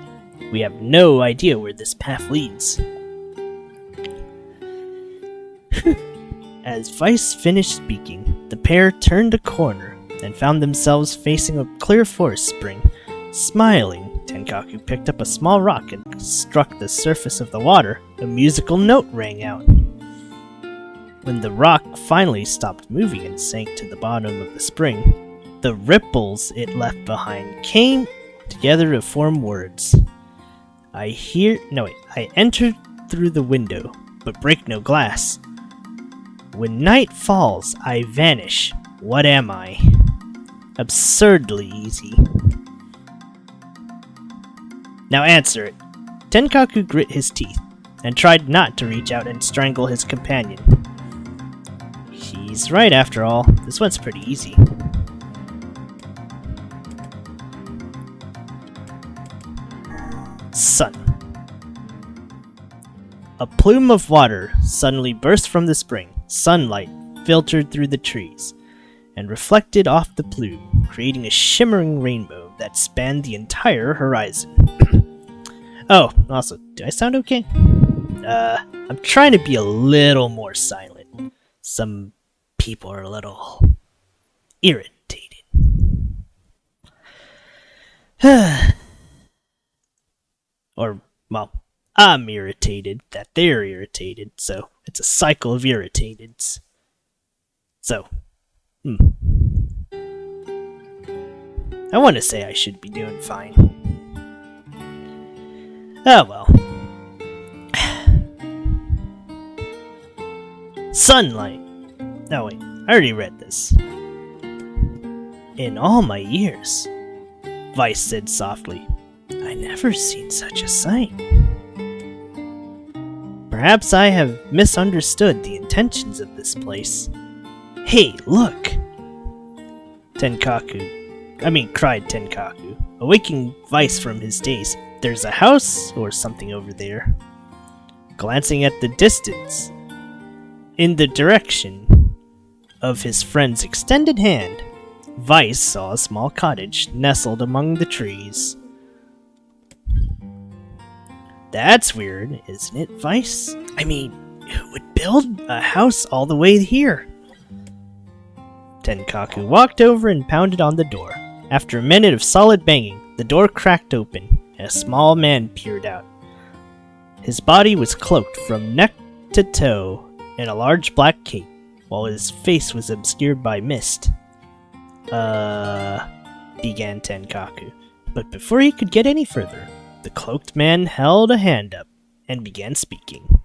We have no idea where this path leads. As Vice finished speaking, the pair turned a corner and found themselves facing a clear forest spring. Smiling, Tenkaku picked up a small rock and struck the surface of the water. A musical note rang out. When the rock finally stopped moving and sank to the bottom of the spring, the ripples it left behind came together to form words. I entered through the window, but break no glass. When night falls, I vanish. What am I? Absurdly easy. Now answer it. Tenkaku grit his teeth and tried not to reach out and strangle his companion. He's right after all. This one's pretty easy. Sun. A plume of water suddenly burst from the spring. Sunlight filtered through the trees and reflected off the plume, creating a shimmering rainbow that spanned the entire horizon. Oh, also, do I sound okay? I'm trying to be a little more silent. Some people are a little irritated. Or, well, I'm irritated that they're irritated, so it's a cycle of irritateds. So, I want to say I should be doing fine. Oh well. Sunlight. Oh wait, I already read this. In all my years, Vice said softly, I never seen such a sight. Perhaps I have misunderstood the intentions of this place. Hey, look! cried Tenkaku, awaking Vice from his daze. There's a house or something over there. Glancing at the distance, in the direction of his friend's extended hand, Vice saw a small cottage nestled among the trees. That's weird, isn't it, Vice? I mean, who would build a house all the way here? Tenkaku walked over and pounded on the door. After a minute of solid banging, the door cracked open, and a small man peered out. His body was cloaked from neck to toe in a large black cape, while his face was obscured by mist. Began Tenkaku. But before he could get any further, the cloaked man held a hand up and began speaking.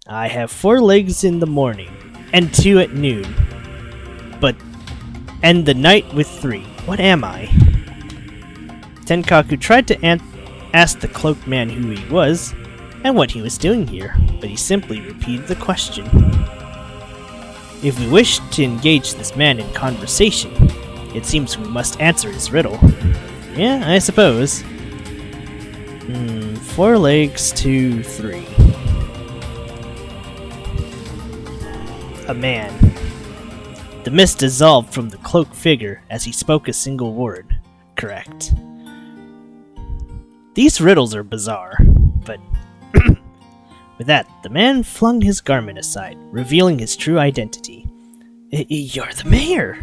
I have 4 legs in the morning, and 2 at noon, but end the night with 3. What am I? Tenkaku tried to ask the cloaked man who he was and what he was doing here, but he simply repeated the question. If we wish to engage this man in conversation, it seems we must answer his riddle. Yeah, I suppose. 4 legs, 2, 3. A man. The mist dissolved from the cloaked figure as he spoke a single word. Correct. These riddles are bizarre, but with that, the man flung his garment aside, revealing his true identity. You're the mayor!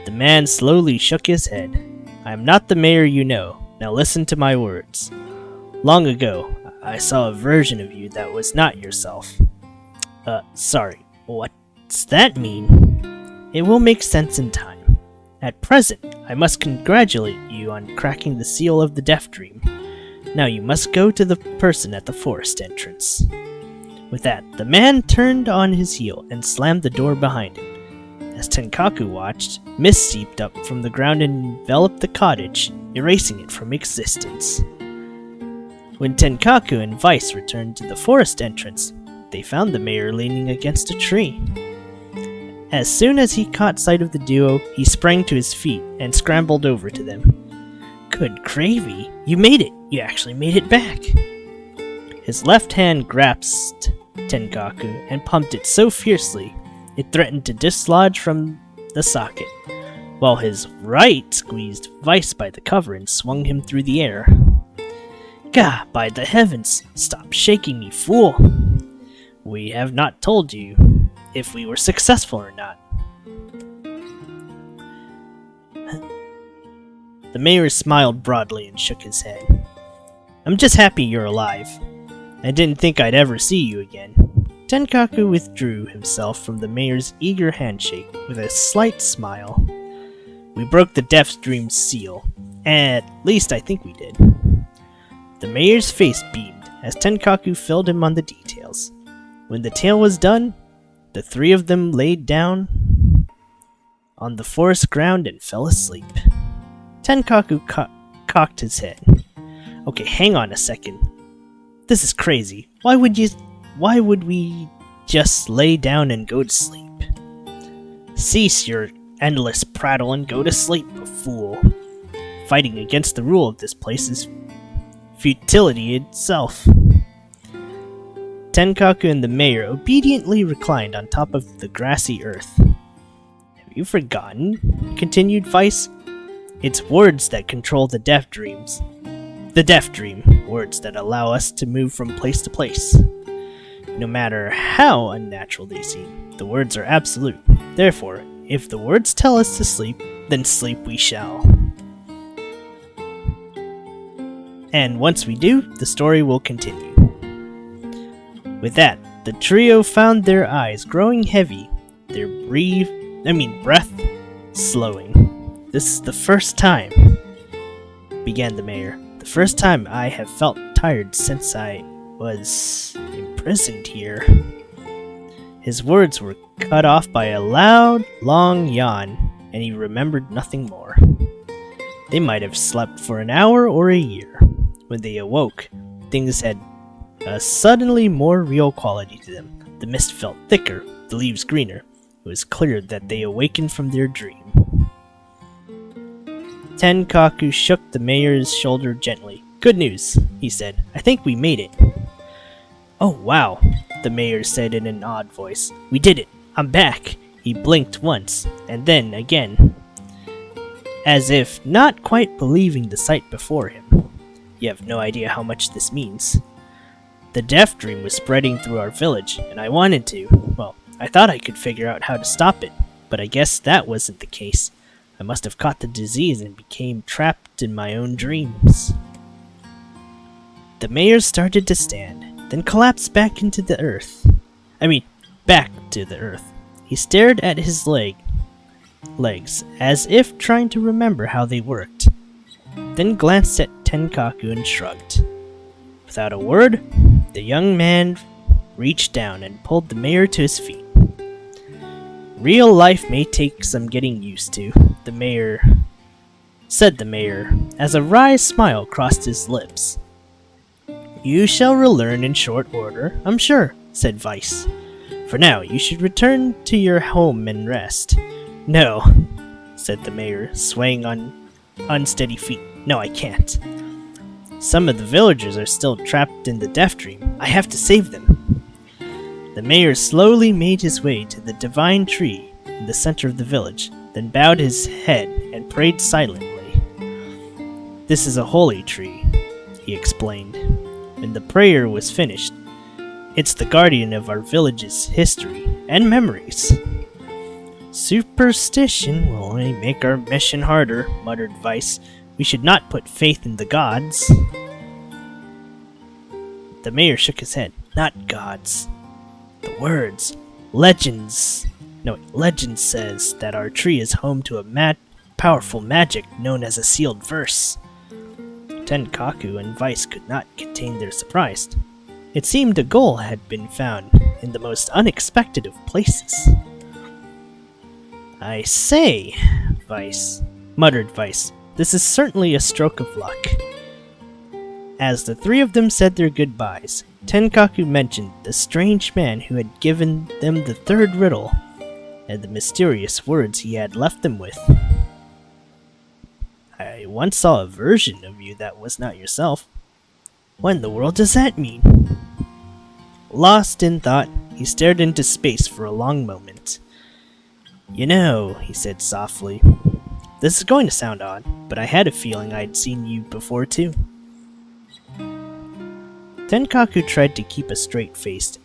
The man slowly shook his head. I am not the mayor you know. Now listen to my words. Long ago, I saw a version of you that was not yourself. Sorry, what's that mean? It will make sense in time. At present, I must congratulate you on cracking the seal of the Deaf Dream. Now you must go to the person at the forest entrance. With that, the man turned on his heel and slammed the door behind him. As Tenkaku watched, mist seeped up from the ground and enveloped the cottage, erasing it from existence. When Tenkaku and Vice returned to the forest entrance, they found the mayor leaning against a tree. As soon as he caught sight of the duo, he sprang to his feet and scrambled over to them. Good gravy, you made it! You actually made it back! His left hand grasped Tenkaku and pumped it so fiercely it threatened to dislodge from the socket, while his right squeezed Vice by the cover and swung him through the air. Gah, by the heavens, stop shaking me, fool! We have not told you if we were successful or not. The mayor smiled broadly and shook his head. I'm just happy you're alive. I didn't think I'd ever see you again. Tenkaku withdrew himself from the mayor's eager handshake with a slight smile. We broke the Deaf Dream's seal. At least I think we did. The mayor's face beamed as Tenkaku filled him on the details. When the tale was done, the three of them laid down on the forest ground and fell asleep. Tenkaku cocked his head. Okay, hang on a second. This is crazy. Why would we just lay down and go to sleep? Cease your endless prattle and go to sleep, fool. Fighting against the rule of this place is futility itself. Tenkaku and the mayor obediently reclined on top of the grassy earth. Have you forgotten? Continued Vice. It's words that control the Deaf Dreams. The Deaf Dream, words that allow us to move from place to place. No matter how unnatural they seem, the words are absolute. Therefore, if the words tell us to sleep, then sleep we shall. And once we do, the story will continue. With that, the trio found their eyes growing heavy, their breath slowing. This is the first time, began the mayor. The first time I have felt tired since I was imprisoned here. His words were cut off by a loud, long yawn, and he remembered nothing more. They might have slept for an hour or a year. When they awoke, things had a suddenly more real quality to them. The mist felt thicker, the leaves greener. It was clear that they awakened from their dream. Tenkaku shook the mayor's shoulder gently. Good news, he said. I think we made it. Oh wow, the mayor said in an odd voice. We did it. I'm back. He blinked once, and then again, as if not quite believing the sight before him. You have no idea how much this means. The Deaf Dream was spreading through our village, and I wanted to. Well, I thought I could figure out how to stop it, but I guess that wasn't the case. I must have caught the disease and became trapped in my own dreams. The mayor started to stand, then collapsed back into the earth. Back to the earth. He stared at his legs, as if trying to remember how they worked. Then glanced at Tenkaku and shrugged. Without a word, the young man reached down and pulled the mayor to his feet. Real life may take some getting used to, said the mayor, as a wry smile crossed his lips. You shall relearn in short order, I'm sure, said Vice. For now, you should return to your home and rest. No, said the mayor, swaying on unsteady feet. No, I can't. Some of the villagers are still trapped in the Deaf Dream. I have to save them. The mayor slowly made his way to the divine tree in the center of the village, then bowed his head and prayed silently. This is a holy tree, he explained. When the prayer was finished, it's the guardian of our village's history and memories. Superstition will only make our mission harder, muttered Vice. We should not put faith in the gods. The mayor shook his head. Not gods. The words. Legend says that our tree is home to a powerful magic known as a sealed verse. Tenkaku and Vice could not contain their surprise. It seemed a goal had been found in the most unexpected of places. I say, muttered Vice. This is certainly a stroke of luck. As the three of them said their goodbyes, Tenkaku mentioned the strange man who had given them the third riddle and the mysterious words he had left them with. I once saw a version of you that was not yourself. What in the world does that mean? Lost in thought, he stared into space for a long moment. You know, he said softly, this is going to sound odd, but I had a feeling I'd seen you before too. Tenkaku tried to keep a straight face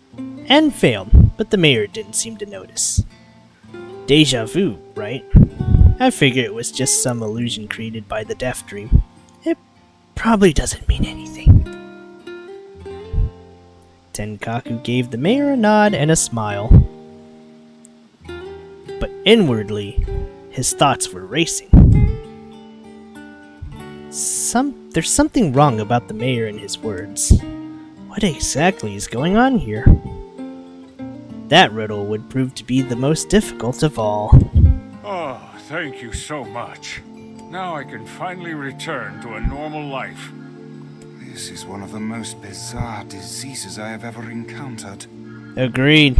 and failed, but the mayor didn't seem to notice. Deja vu, right? I figure it was just some illusion created by the Death Dream. It probably doesn't mean anything. Tenkaku gave the mayor a nod and a smile. But inwardly, his thoughts were racing. There's something wrong about the mayor and his words. What exactly is going on here? That riddle would prove to be the most difficult of all.
Oh, thank you so much. Now I can finally return to a normal life.
This is one of the most bizarre diseases I have ever encountered.
Agreed.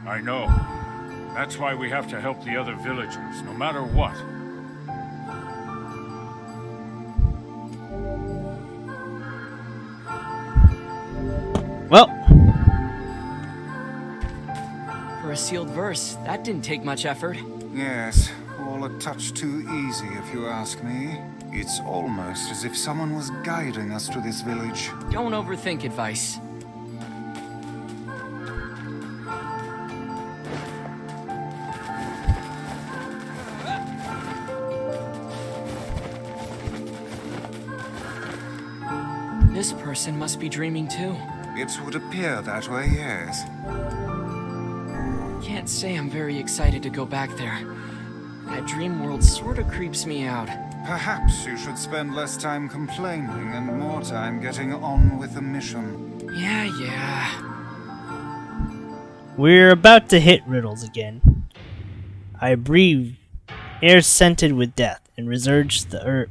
I know. That's why we have to help the other villagers, no matter what.
Well,
For a sealed verse, that didn't take much effort.
Yes, all a touch too easy if you ask me. It's almost as if someone was guiding us to this village.
Don't overthink advice. This person must be dreaming too.
It would appear that way, yes.
Can't say I'm very excited to go back there. That dream world sorta creeps me out.
Perhaps you should spend less time complaining and more time getting on with the mission.
Yeah.
we're about to hit riddles again. I breathe air scented with death and resist the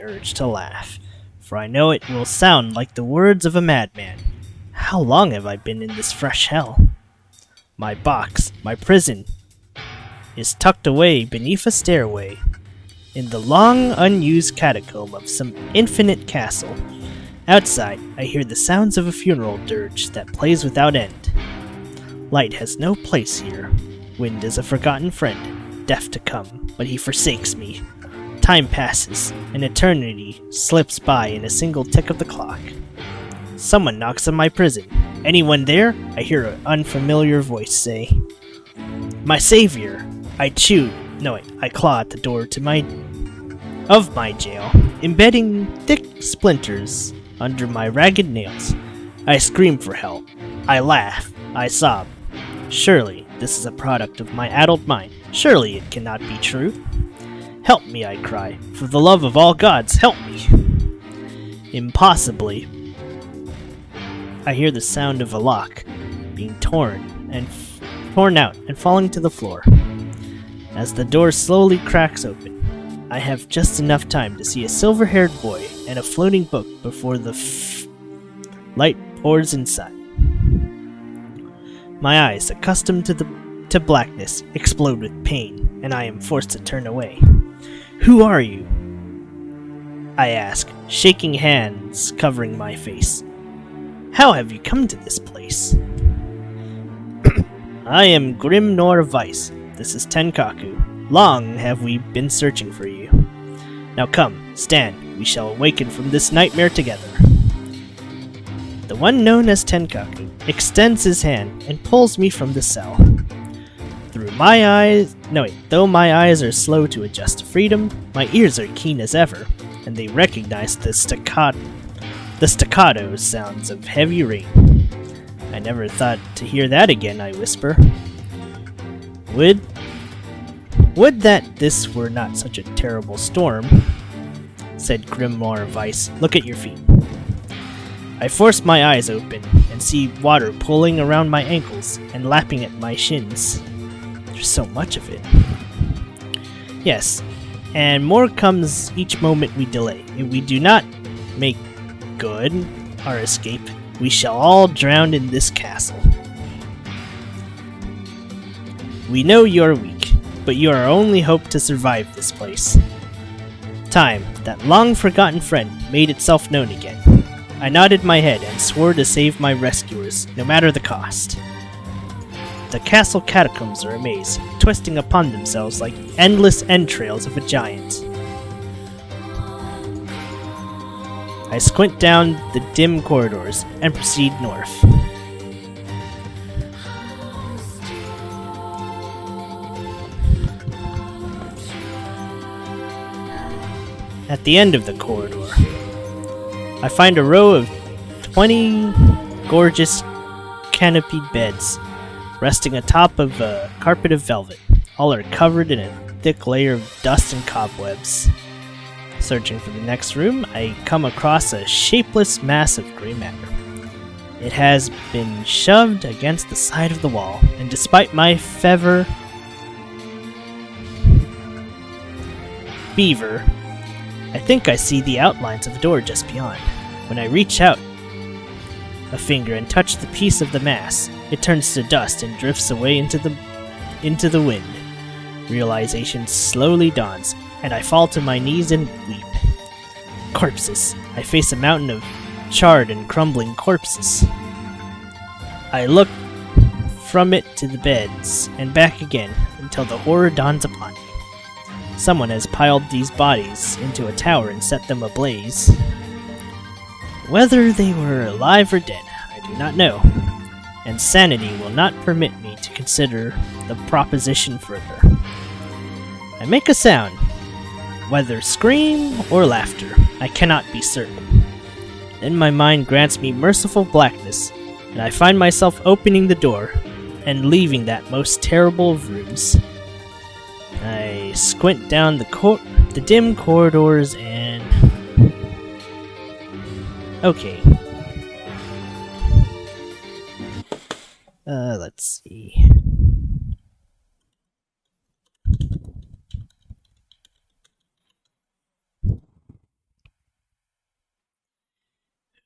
urge to laugh, for I know it will sound like the words of a madman. How long have I been in this fresh hell? My box, my prison, is tucked away beneath a stairway in the long unused catacomb of some infinite castle. Outside, I hear the sounds of a funeral dirge that plays without end. Light has no place here. Wind is a forgotten friend, deaf to come, but he forsakes me. Time passes, and eternity slips by in a single tick of the clock. Someone knocks on my prison. Anyone there? I hear an unfamiliar voice say. My savior! I claw at the door to my jail, embedding thick splinters under my ragged nails. I scream for help. I laugh. I sob. Surely this is a product of my addled mind. Surely it cannot be true. Help me, I cry. For the love of all gods, help me! Impossibly, I hear the sound of a lock being torn out and falling to the floor. As the door slowly cracks open, I have just enough time to see a silver-haired boy and a floating book before the light pours inside. My eyes, accustomed to blackness, explode with pain, and I am forced to turn away. Who are you? I ask, shaking hands covering my face. How have you come to this place? I am Grim Nor Vice. This is Tenkaku. Long have we been searching for you. Now come, stand. We shall awaken from this nightmare together. The one known as Tenkaku extends his hand and pulls me from the cell. Though my eyes are slow to adjust to freedom, my ears are keen as ever, and they recognize the staccato sounds of heavy rain. I never thought to hear that again, I whisper. Would that this were not such a terrible storm, said Grimoire Vice. Look at your feet. I force my eyes open and see water pulling around my ankles and lapping at my shins. There's so much of it. Yes, and more comes each moment we delay. If we do not make good our escape, we shall all drown in this castle. We know you are weak, but you are our only hope to survive this place. Time, that long-forgotten friend, made itself known again. I nodded my head and swore to save my rescuers, no matter the cost. The castle catacombs are a maze, twisting upon themselves like endless entrails of a giant. I squint down the dim corridors and proceed north. At the end of the corridor, I find a row of 20 gorgeous canopied beds resting atop of a carpet of velvet. All are covered in a thick layer of dust and cobwebs. Searching for the next room, I come across a shapeless mass of gray matter. It has been shoved against the side of the wall, and despite my beaver, I think I see the outlines of a door just beyond. When I reach out a finger and touch the piece of the mass, it turns to dust and drifts away into the wind. Realization slowly dawns, and I fall to my knees and weep. Corpses. I face a mountain of charred and crumbling corpses. I look from it to the beds, and back again, until the horror dawns upon me. Someone has piled these bodies into a tower and set them ablaze. Whether they were alive or dead, I do not know, and sanity will not permit me to consider the proposition further. I make a sound, whether scream or laughter, I cannot be certain. Then my mind grants me merciful blackness, and I find myself opening the door and leaving that most terrible of rooms. I squint down the dim corridors and... Okay. Let's see.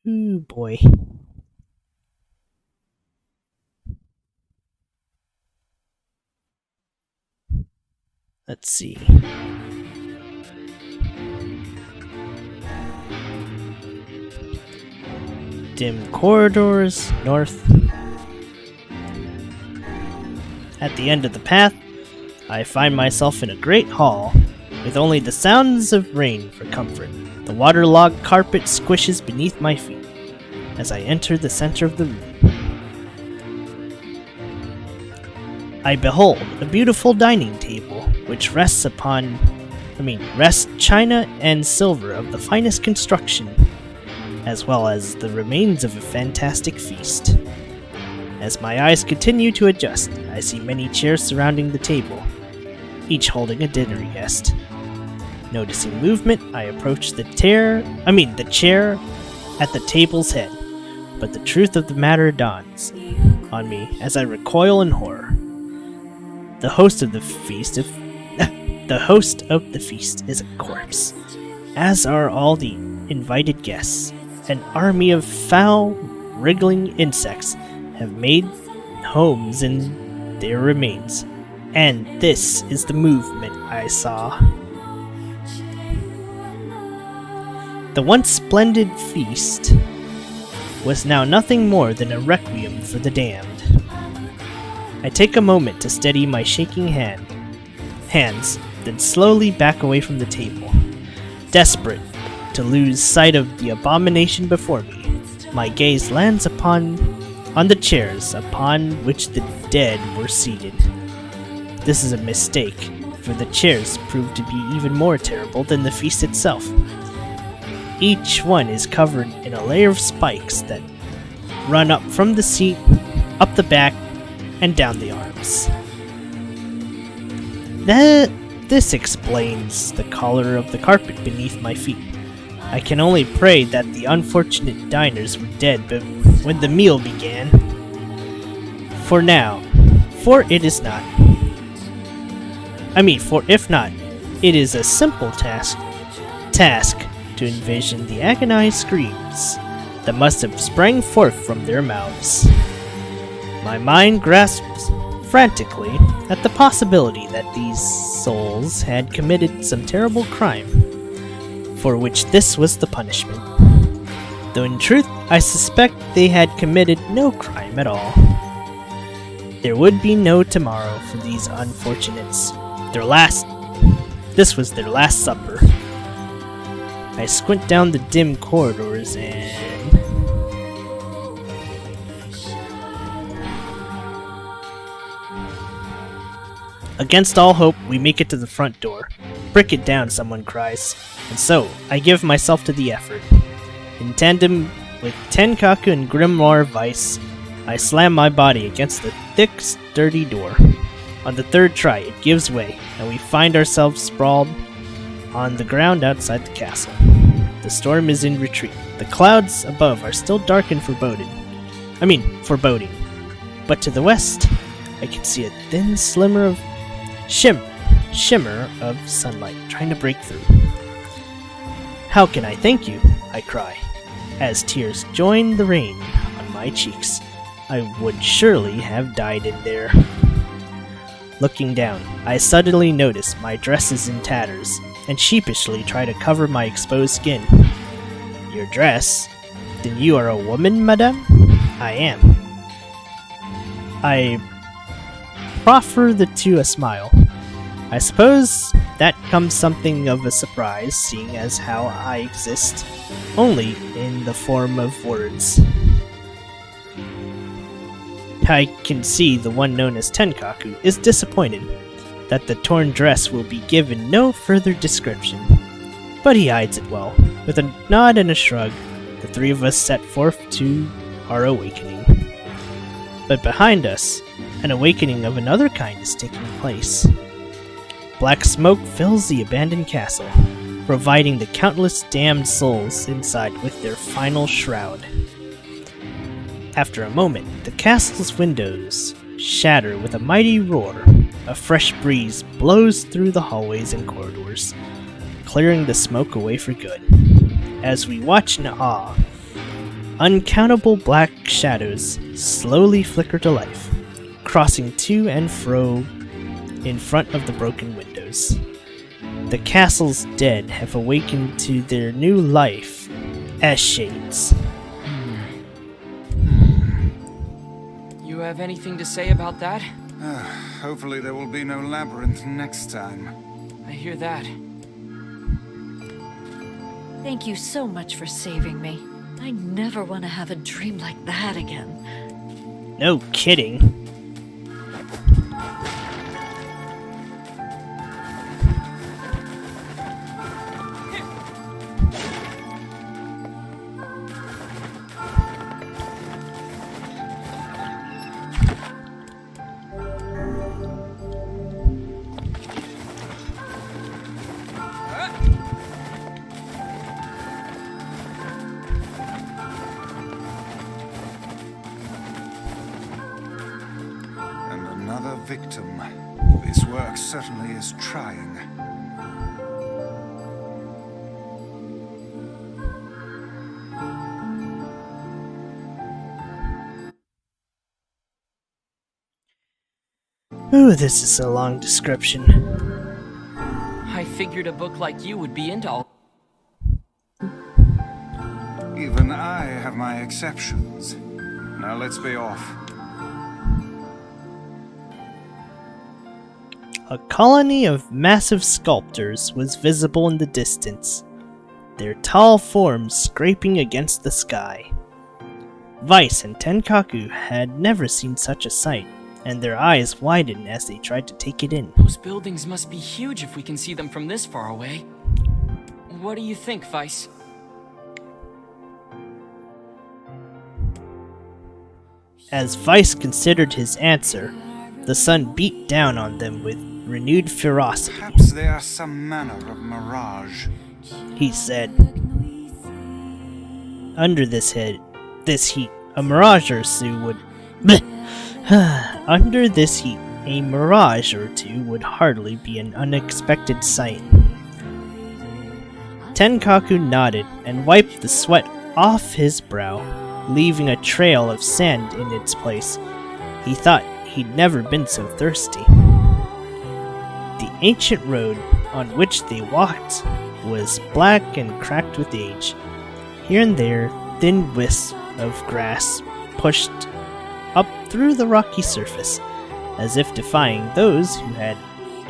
Ooh, boy. Let's see. Dim corridors, north. At the end of the path, I find myself in a great hall, with only the sounds of rain for comfort. The waterlogged carpet squishes beneath my feet as I enter the center of the room. I behold a beautiful dining table, which rests china and silver of the finest construction, as well as the remains of a fantastic feast. As my eyes continue to adjust, I see many chairs surrounding the table, each holding a dinner guest. Noticing movement, I approach the chair at the table's head, but the truth of the matter dawns on me as I recoil in horror. The host of the feast is a corpse, as are all the invited guests. An army of foul, wriggling insects have made homes in their remains, and this is the movement I saw. The once splendid feast was now nothing more than a requiem for the damned. I take a moment to steady my shaking hands, then slowly back away from the table. Desperate to lose sight of the abomination before me, my gaze lands on the chairs upon which the dead were seated. This is a mistake, for the chairs prove to be even more terrible than the feast itself. Each one is covered in a layer of spikes that run up from the seat, up the back, and down the arms. This explains the color of the carpet beneath my feet. I can only pray that the unfortunate diners were dead when the meal began. For if not, it is a simple task to envision the agonized screams that must have sprang forth from their mouths. My mind grasps frantically at the possibility that these souls had committed some terrible crime, for which this was the punishment, though in truth I suspect they had committed no crime at all. There would be no tomorrow for these unfortunates. This was their last supper. I squint down the dim corridors and... Against all hope, we make it to the front door. Brick it down, someone cries. And so, I give myself to the effort. In tandem with Tenkaku and Grimoire Vice, I slam my body against the thick, sturdy door. On the third try, it gives way, and we find ourselves sprawled on the ground outside the castle. The storm is in retreat. The clouds above are still dark and foreboding. But to the west, I can see a thin shimmer of sunlight trying to break through. How can I thank you? I cry, as tears join the rain on my cheeks. I would surely have died in there. Looking down, I suddenly notice my dress is in tatters, and sheepishly try to cover my exposed skin. Your dress? Then you are a woman, madame? I am. I proffer the two a smile. I suppose that comes something of a surprise, seeing as how I exist only in the form of words. I can see the one known as Tenkaku is disappointed that the torn dress will be given no further description, but he hides it well. With a nod and a shrug, the three of us set forth to our awakening. But behind us, an awakening of another kind is taking place. Black smoke fills the abandoned castle, providing the countless damned souls inside with their final shroud. After a moment, the castle's windows shatter with a mighty roar. A fresh breeze blows through the hallways and corridors, clearing the smoke away for good. As we watch in awe, uncountable black shadows slowly flicker to life, crossing to and fro in front of the broken windows. The castle's dead have awakened to their new life as shades.
You have anything to say about that?
Hopefully there will be no labyrinth next time.
I hear that.
Thank you so much for saving me. I never want to have a dream like that again.
No kidding.
Another victim. This work certainly is trying.
Ooh, this is a long description.
I figured a book like you would be into all...
Even I have my exceptions. Now let's be off.
A colony of massive sculptors was visible in the distance, their tall forms scraping against the sky. Vice and Tenkaku had never seen such a sight, and their eyes widened as they tried to take it in.
Those buildings must be huge if we can see them from this far away. What do you think, Vice?
As Vice considered his answer, the sun beat down on them with renewed ferocity.
Perhaps they are some manner of mirage,
he said. Under this heat, a mirage or two would... Under this heat, a mirage or two would hardly be an unexpected sight. Tenkaku nodded and wiped the sweat off his brow, leaving a trail of sand in its place. He thought he'd never been so thirsty. The ancient road on which they walked was black and cracked with age. Here and there, thin wisps of grass pushed up through the rocky surface, as if defying those who had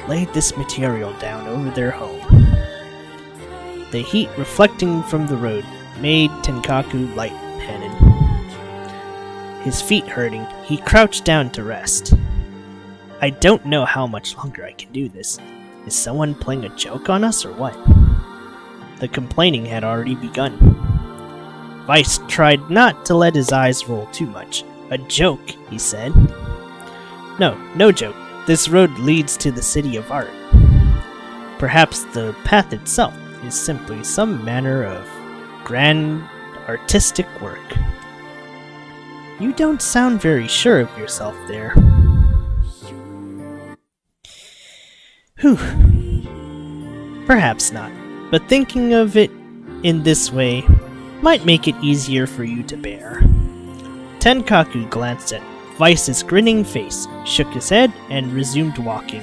laid this material down over their home. The heat reflecting from the road made Tenkaku lightheaded. His feet hurting, he crouched down to rest. I don't know how much longer I can do this. Is someone playing a joke on us or what? The complaining had already begun. Vice tried not to let his eyes roll too much. A joke, he said. No joke. This road leads to the city of art. Perhaps the path itself is simply some manner of grand artistic work. You don't sound very sure of yourself there. Whew. Perhaps not, but thinking of it in this way might make it easier for you to bear. Tenkaku glanced at Vice's grinning face, shook his head, and resumed walking.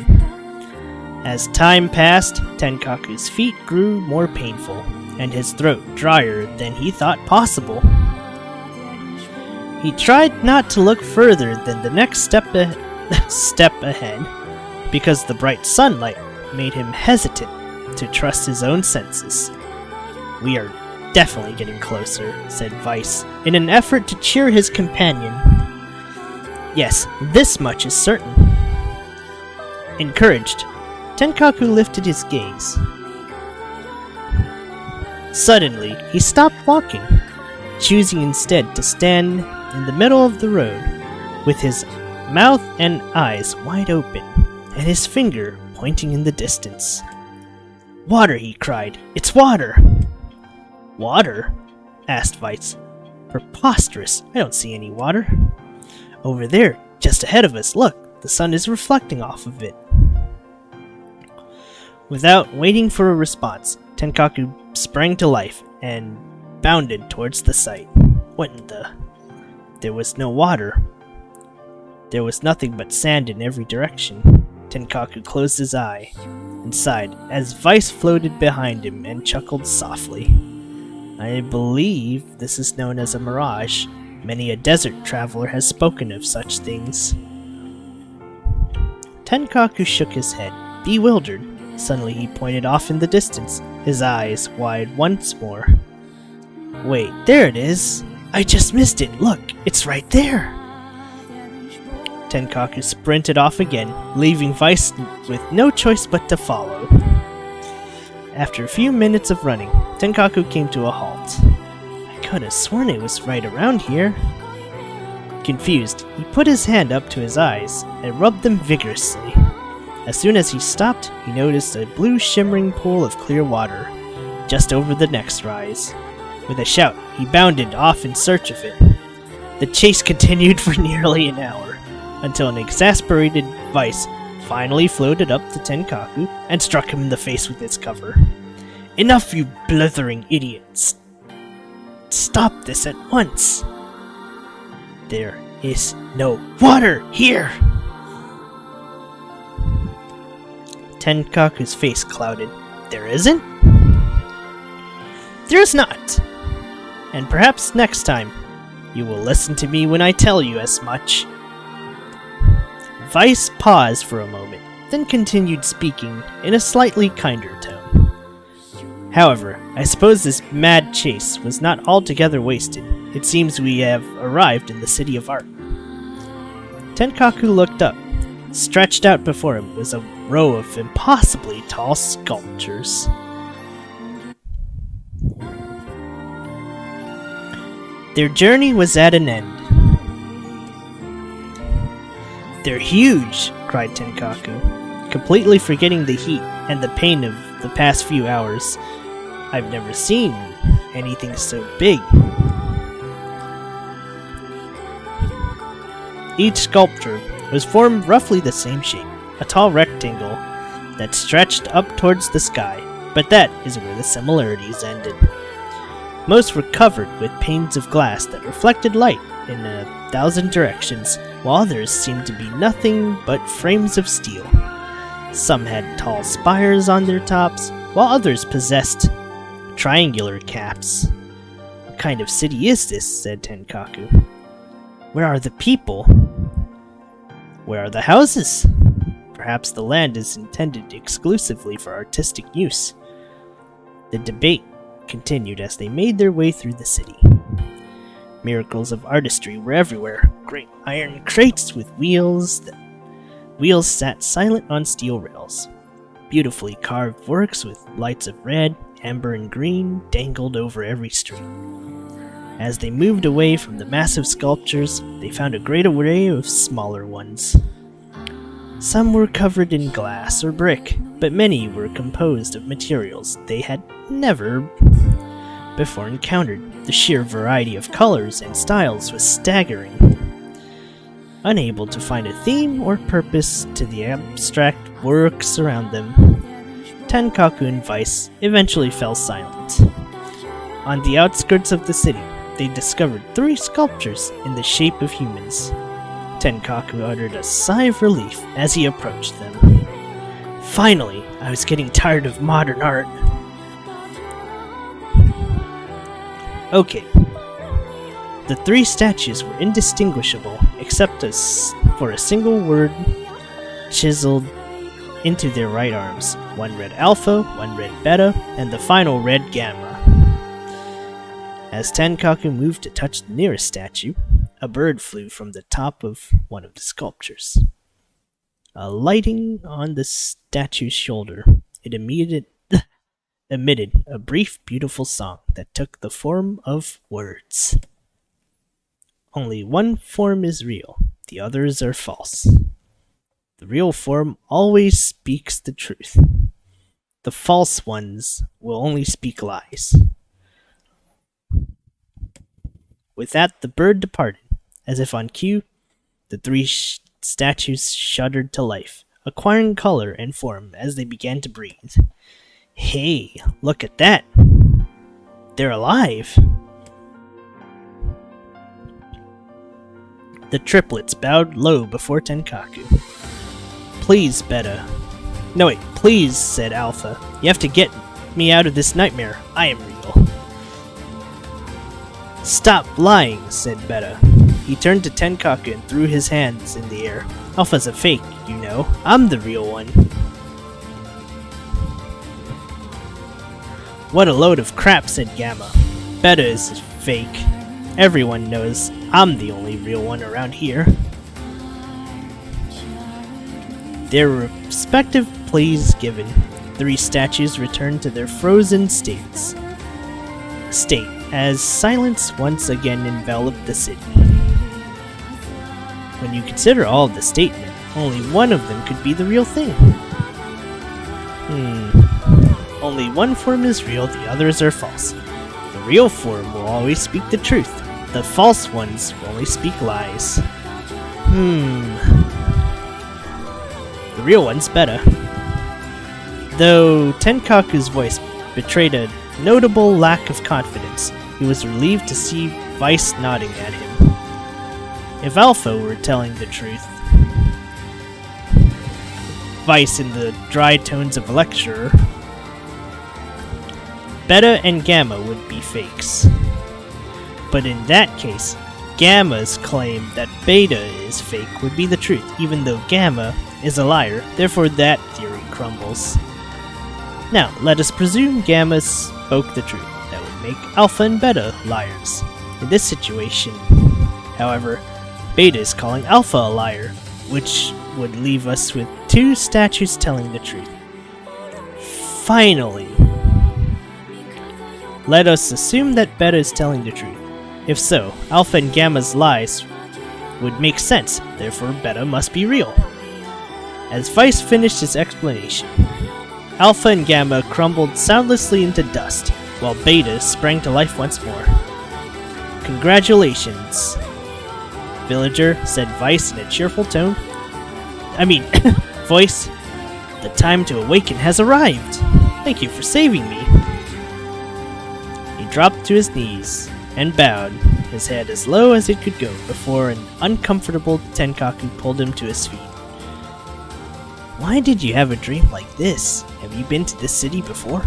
As time passed, Tenkaku's feet grew more painful, and his throat drier than he thought possible. He tried not to look further than the next step ahead, because the bright sunlight made him hesitant to trust his own senses. We are definitely getting closer, said Vice, in an effort to cheer his companion. Yes, this much is certain. Encouraged, Tenkaku lifted his gaze. Suddenly, he stopped walking, choosing instead to stand in the middle of the road, with his mouth and eyes wide open, and his finger pointing in the distance. Water, he cried. It's water! Water? Asked Vice. Preposterous. I don't see any water. Over there, just ahead of us, look, the sun is reflecting off of it. Without waiting for a response, Tenkaku sprang to life and bounded towards the sight. What in the... There was no water. There was nothing but sand in every direction. Tenkaku closed his eye and sighed as Vice floated behind him and chuckled softly. I believe this is known as a mirage. Many a desert traveler has spoken of such things. Tenkaku shook his head, bewildered. Suddenly he pointed off in the distance, his eyes wide once more. Wait, there it is! I just missed it! Look, it's right there! Tenkaku sprinted off again, leaving Vice with no choice but to follow. After a few minutes of running, Tenkaku came to a halt. I could have sworn it was right around here. Confused, he put his hand up to his eyes and rubbed them vigorously. As soon as he stopped, he noticed a blue shimmering pool of clear water just over the next rise. With a shout, he bounded off in search of it. The chase continued for nearly an hour, until an exasperated Vice finally floated up to Tenkaku and struck him in the face with its cover. Enough, you blithering idiots! Stop this at once! There is no water here! Tenkaku's face clouded. There isn't? There's not! And perhaps next time, you will listen to me when I tell you as much. Vice paused for a moment, then continued speaking in a slightly kinder tone. However, I suppose this mad chase was not altogether wasted. It seems we have arrived in the City of Art. Tenkaku looked up. Stretched out before him was a row of impossibly tall sculptures. Their journey was at an end. They're huge, cried Tenkaku, completely forgetting the heat and the pain of the past few hours. I've never seen anything so big. Each sculpture was formed roughly the same shape, a tall rectangle that stretched up towards the sky, but that is where the similarities ended. Most were covered with panes of glass that reflected light in 1,000 directions, while others seemed to be nothing but frames of steel. Some had tall spires on their tops, while others possessed triangular caps. What kind of city is this? Said Tenkaku. Where are the people? Where are the houses? Perhaps the land is intended exclusively for artistic use. The debate continued as they made their way through the city. Miracles of artistry were everywhere. Great iron crates with wheels sat silent on steel rails. Beautifully carved works with lights of red, amber, and green dangled over every street. As they moved away from the massive sculptures, they found a great array of smaller ones. Some were covered in glass or brick, but many were composed of materials they had never before encountered. The sheer variety of colors and styles was staggering. Unable to find a theme or purpose to the abstract works around them, Tenkaku and Vice eventually fell silent. On the outskirts of the city, they discovered 3 sculptures in the shape of humans. Tenkaku uttered a sigh of relief as he approached them. Finally, I was getting tired of modern art. Okay. The 3 statues were indistinguishable except for a single word chiseled into their right arms. One read Alpha, one read Beta, and the final read Gamma. As Tenkaku moved to touch the nearest statue, a bird flew from the top of one of the sculptures. Alighting on the statue's shoulder, it emitted a brief, beautiful song that took the form of words. Only one form is real, the others are false. The real form always speaks the truth. The false ones will only speak lies. With that, the bird departed. As if on cue, the 3 statues shuddered to life, acquiring color and form as they began to breathe. Hey, look at that! They're alive! The triplets bowed low before Tenkaku. Please, Beta. No wait, please, said Alpha. You have to get me out of this nightmare. I am real. Stop lying, said Beta. He turned to Tenkaku and threw his hands in the air. Alpha's a fake, you know. I'm the real one. What a load of crap, said Gamma. Beta is fake. Everyone knows I'm the only real one around here. Their respective pleas given, 3 statues returned to their frozen state as silence once again enveloped the city. When you consider all of the statement, only one of them could be the real thing. Only one form is real, the others are false. The real form will always speak the truth. The false ones will only speak lies. The real one's Beta. Though Tenkaku's voice betrayed a notable lack of confidence, he was relieved to see Vice nodding at him. If Alpha were telling the truth, Vice in the dry tones of a lecturer, Beta and Gamma would be fakes. But in that case, Gamma's claim that Beta is fake would be the truth, even though Gamma is a liar, therefore that theory crumbles. Now, let us presume Gamma spoke the truth. That would make Alpha and Beta liars. In this situation, however, Beta is calling Alpha a liar, which would leave us with 2 statues telling the truth. Finally, let us assume that Beta is telling the truth. If so, Alpha and Gamma's lies would make sense, therefore Beta must be real. As Vice finished his explanation, Alpha and Gamma crumbled soundlessly into dust, while Beta sprang to life once more. Congratulations, villager, said Vice in a cheerful tone. Voice. The time to awaken has arrived. Thank you for saving me. He dropped to his knees and bowed, his head as low as it could go before an uncomfortable Tenkaku pulled him to his feet. Why did you have a dream like this? Have you been to this city before?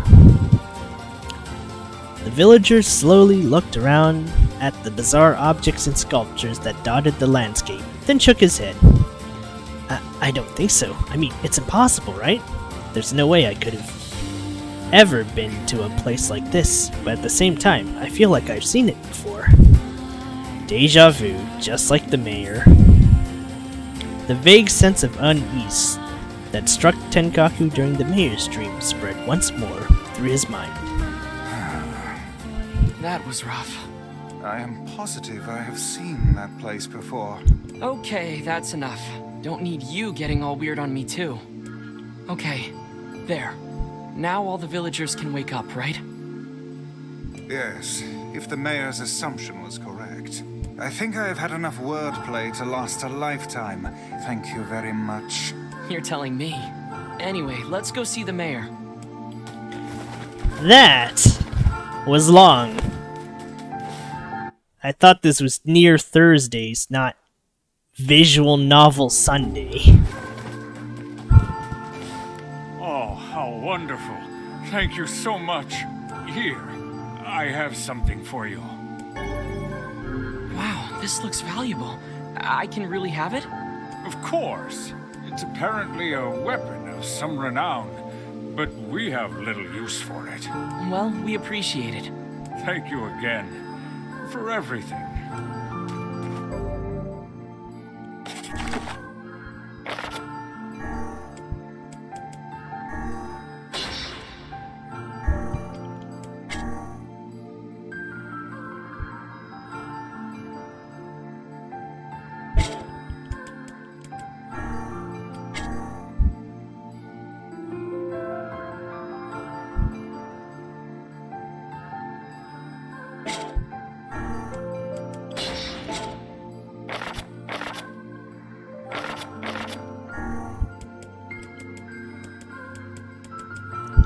The villager slowly looked around at the bizarre objects and sculptures that dotted the landscape, then shook his head. I don't think so. I mean, it's impossible, right? There's no way I could have ever been to a place like this, but at the same time, I feel like I've seen it before. Deja vu, just like the mayor. The vague sense of unease that struck Tenkaku during the mayor's dream spread once more through his mind.
That was rough.
I am positive I have seen that place before.
Okay, that's enough. Don't need you getting all weird on me too. Okay, there. Now all the villagers can wake up, right?
Yes, if the mayor's assumption was correct. I think I have had enough wordplay to last a lifetime. Thank you very much.
You're telling me. Anyway, let's go see the mayor.
That was long. I thought this was Nier Thursdays, not Visual Novel Sunday.
Oh, how wonderful. Thank you so much. Here, I have something for you.
Wow, this looks valuable. I can really have it?
Of course. It's apparently a weapon of some renown, but we have little use for it.
Well, we appreciate it.
Thank you again for everything.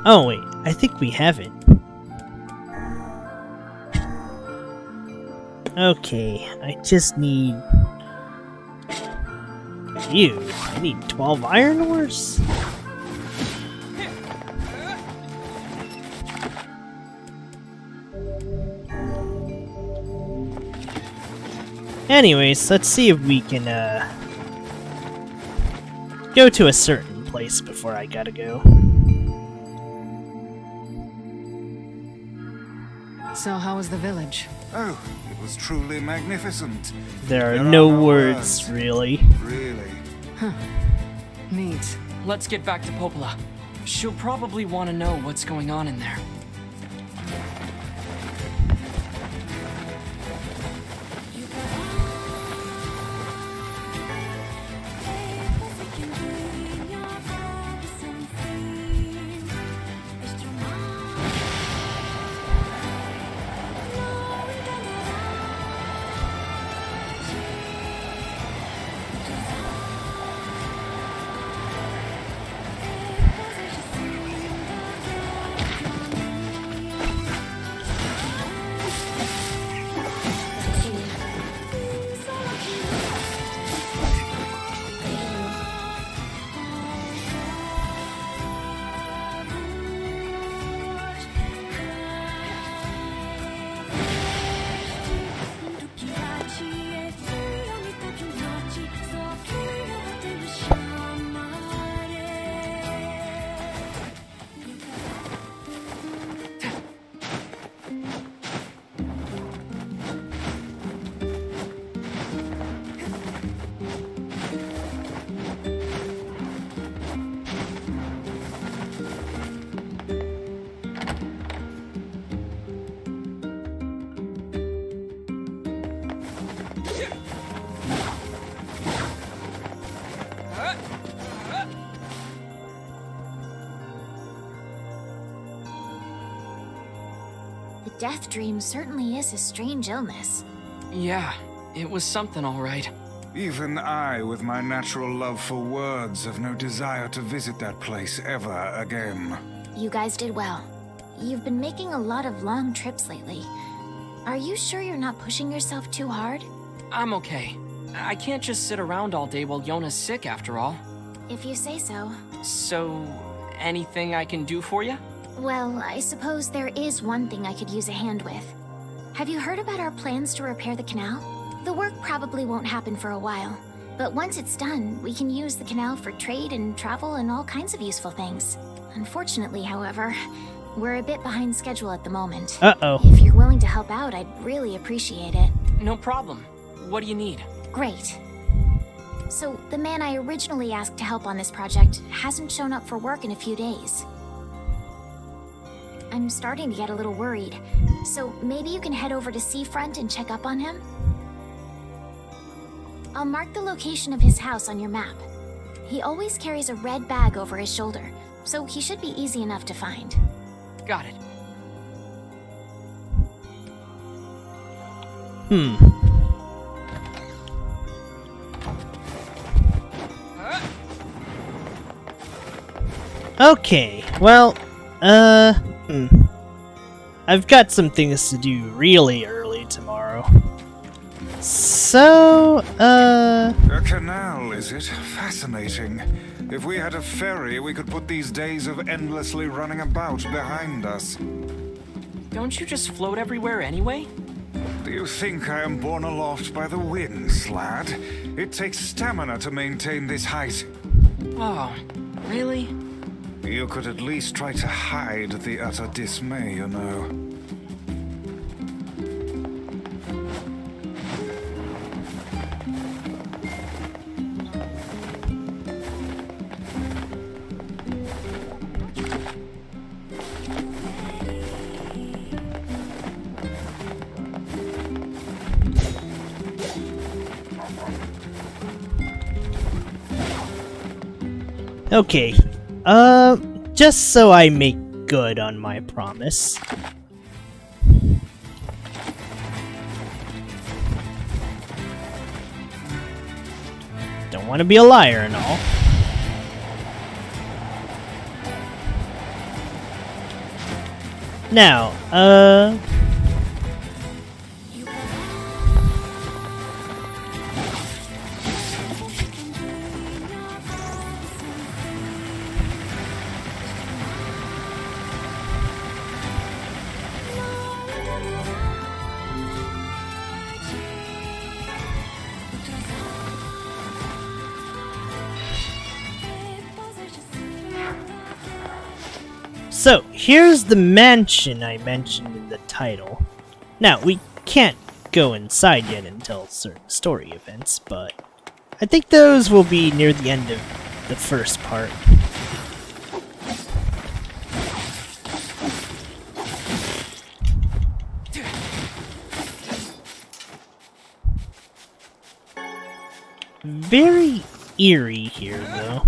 Oh wait, I think we have it. Okay, I just need you. I need 12 iron ores? Anyways, let's see if we can go to a certain place before I gotta go.
So how was the village?
Oh, it was truly magnificent.
There are no words, really.
Really?
Huh. Neat.
Let's get back to Popola. She'll probably want to know what's going on in there.
The death dream certainly is a strange illness.
Yeah, it was something all right.
Even I, with my natural love for words, have no desire to visit that place ever again.
You guys did well. You've been making a lot of long trips lately. Are you sure you're not pushing yourself too hard?
I'm okay. I can't just sit around all day while Yona's sick after all.
If you say so.
So, anything I can do for you?
Well, I suppose there is one thing I could use a hand with. Have you heard about our plans to repair the canal? The work probably won't happen for a while, But once it's done, we can use the canal for trade and travel and all kinds of useful things. Unfortunately, however, we're a bit behind schedule at the moment.
Uh-oh.
If you're willing to help out, I'd really appreciate it.
No problem. What do you need?
Great. So, the man I originally asked to help on this project hasn't shown up for work in a few days. I'm starting to get a little worried, so maybe you can head over to Seafront and check up on him? I'll mark the location of his house on your map. He always carries a red bag over his shoulder, so he should be easy enough to find.
Got it.
Okay, well, I've got some things to do really early tomorrow. So,
A canal, is it? Fascinating. If we had a ferry, we could put these days of endlessly running about behind us.
Don't you just float everywhere anyway?
Do you think I am borne aloft by the winds, lad? It takes stamina to maintain this height.
Oh, really?
You could at least try to hide the utter dismay, you know.
okay, just so I make good on my promise. Don't want to be a liar and all. Now, so, here's the mansion I mentioned in the title. Now, we can't go inside yet until certain story events, but I think those will be near the end of the first part. Very eerie here, though.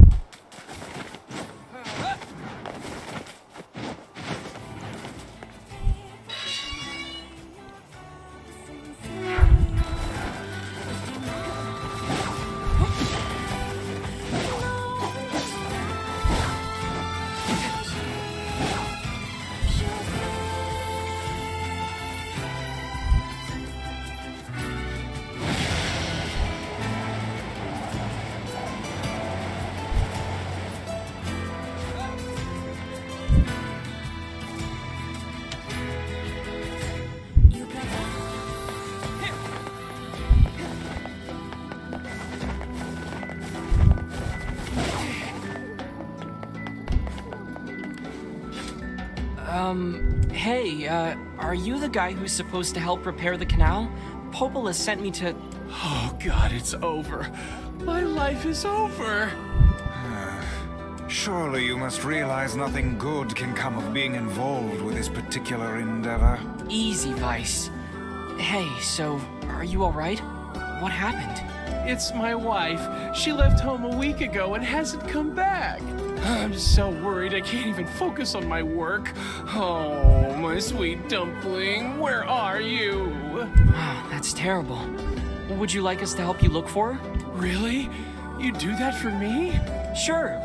Hey, are you the guy who's supposed to help repair the canal? Popol has sent me to...
Oh god, it's over. My life is over.
Surely you must realize nothing good can come of being involved with this particular endeavor.
Easy, Vice. Hey, so, are you alright? What happened?
It's my wife. She left home a week ago and hasn't come back. I'm so worried I can't even focus on my work. Oh, my sweet dumpling, where are you?
Oh, that's terrible. Would you like us to help you look for her?
Really? You do that for me?
Sure.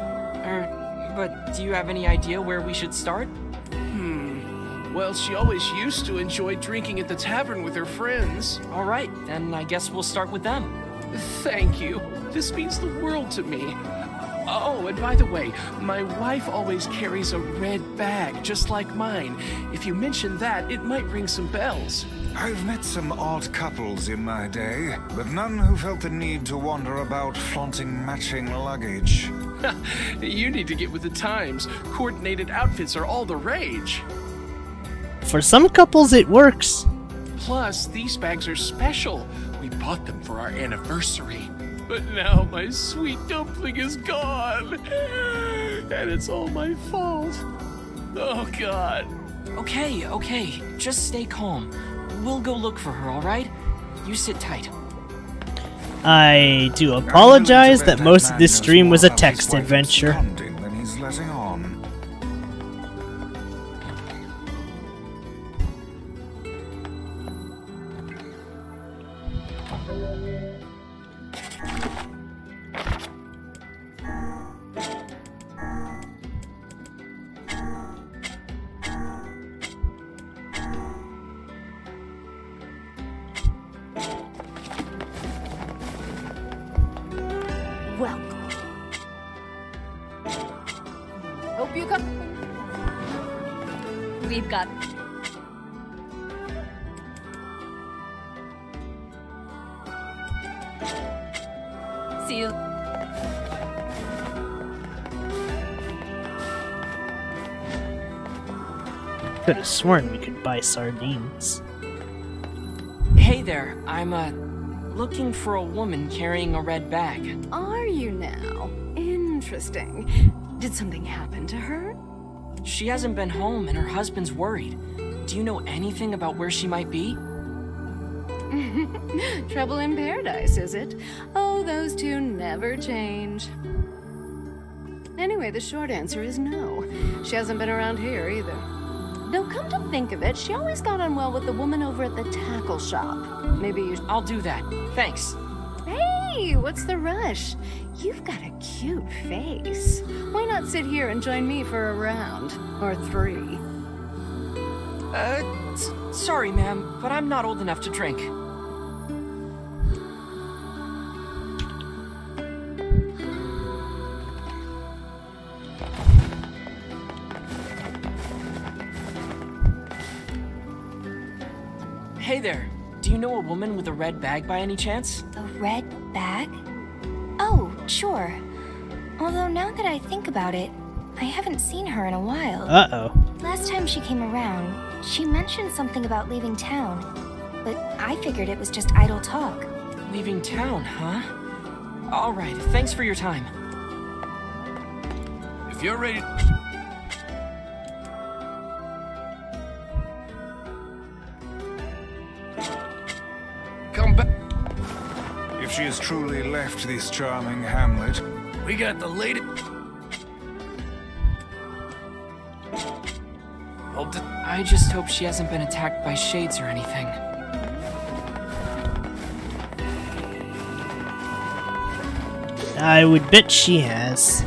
But do you have any idea where we should start?
Well, she always used to enjoy drinking at the tavern with her friends.
Alright, then I guess we'll start with them.
Thank you. This means the world to me.
Oh, and by the way, my wife always carries a red bag, just like mine. If you mention that, it might ring some bells.
I've met some odd couples in my day, but none who felt the need to wander about flaunting matching luggage.
You need to get with the times. Coordinated outfits are all the rage.
For some couples, it works.
Plus, these bags are special. We bought them for our anniversary. But now my sweet dumpling is gone. And it's all my fault. Oh, God.
Okay. Just stay calm. We'll go look for her, alright? You sit tight.
I do apologize that most of this stream was a text adventure.
When he's letting on.
Well. Hope you come.
We've got... See you.
Could have sworn we could buy sardines.
Hey there, I'm, looking for a woman carrying a red bag.
Are you now? Interesting. Did something happen to her?
She hasn't been home and her husband's worried. Do you know anything about where she might be?
Trouble in paradise, is it? Oh, those two never change. Anyway, the short answer is no. She hasn't been around here either. Though, come to think of it, she always got on well with the woman over at the tackle shop. Maybe you...
I'll do that. Thanks.
Hey, what's the rush? You've got a cute face. Why not sit here and join me for a round? Or 3?
Sorry, ma'am, but I'm not old enough to drink. Hey there, do you know a woman with a red bag by any chance?
A red bag? Oh, sure. Although now that I think about it, I haven't seen her in a while.
Uh-oh.
Last time she came around, she mentioned something about leaving town, but I figured it was just idle talk.
Leaving town, huh? Alright, thanks for your time.
If you're ready...
Come back. If she has truly left this charming hamlet.
We got the latest...
I just hope she hasn't been attacked by shades or anything.
I would bet she has.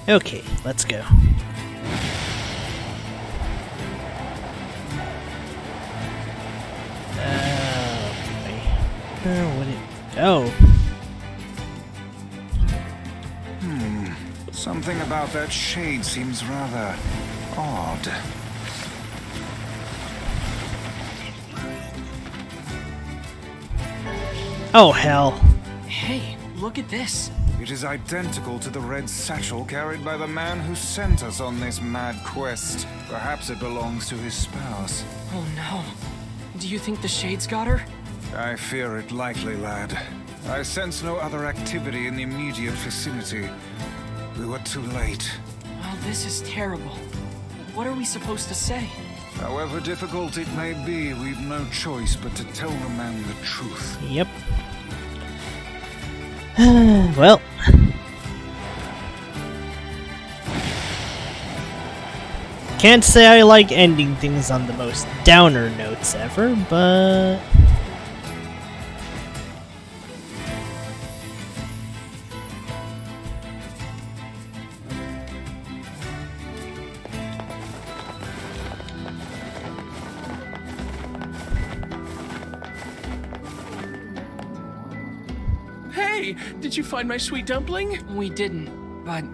Okay, let's go.
Something about that shade seems rather odd.
Oh, hell.
Hey, look at this.
It is identical to the red satchel carried by the man who sent us on this mad quest. Perhaps it belongs to his spouse.
Oh no. Do you think the Shades got her?
I fear it likely, lad. I sense no other activity in the immediate vicinity. We were too late.
Well, this is terrible. What are we supposed to say?
However difficult it may be, we've no choice but to tell the man the truth.
Yep. Well. Can't say I like ending things on the most downer notes ever, but...
Hey, did you find my sweet dumpling?
We didn't, but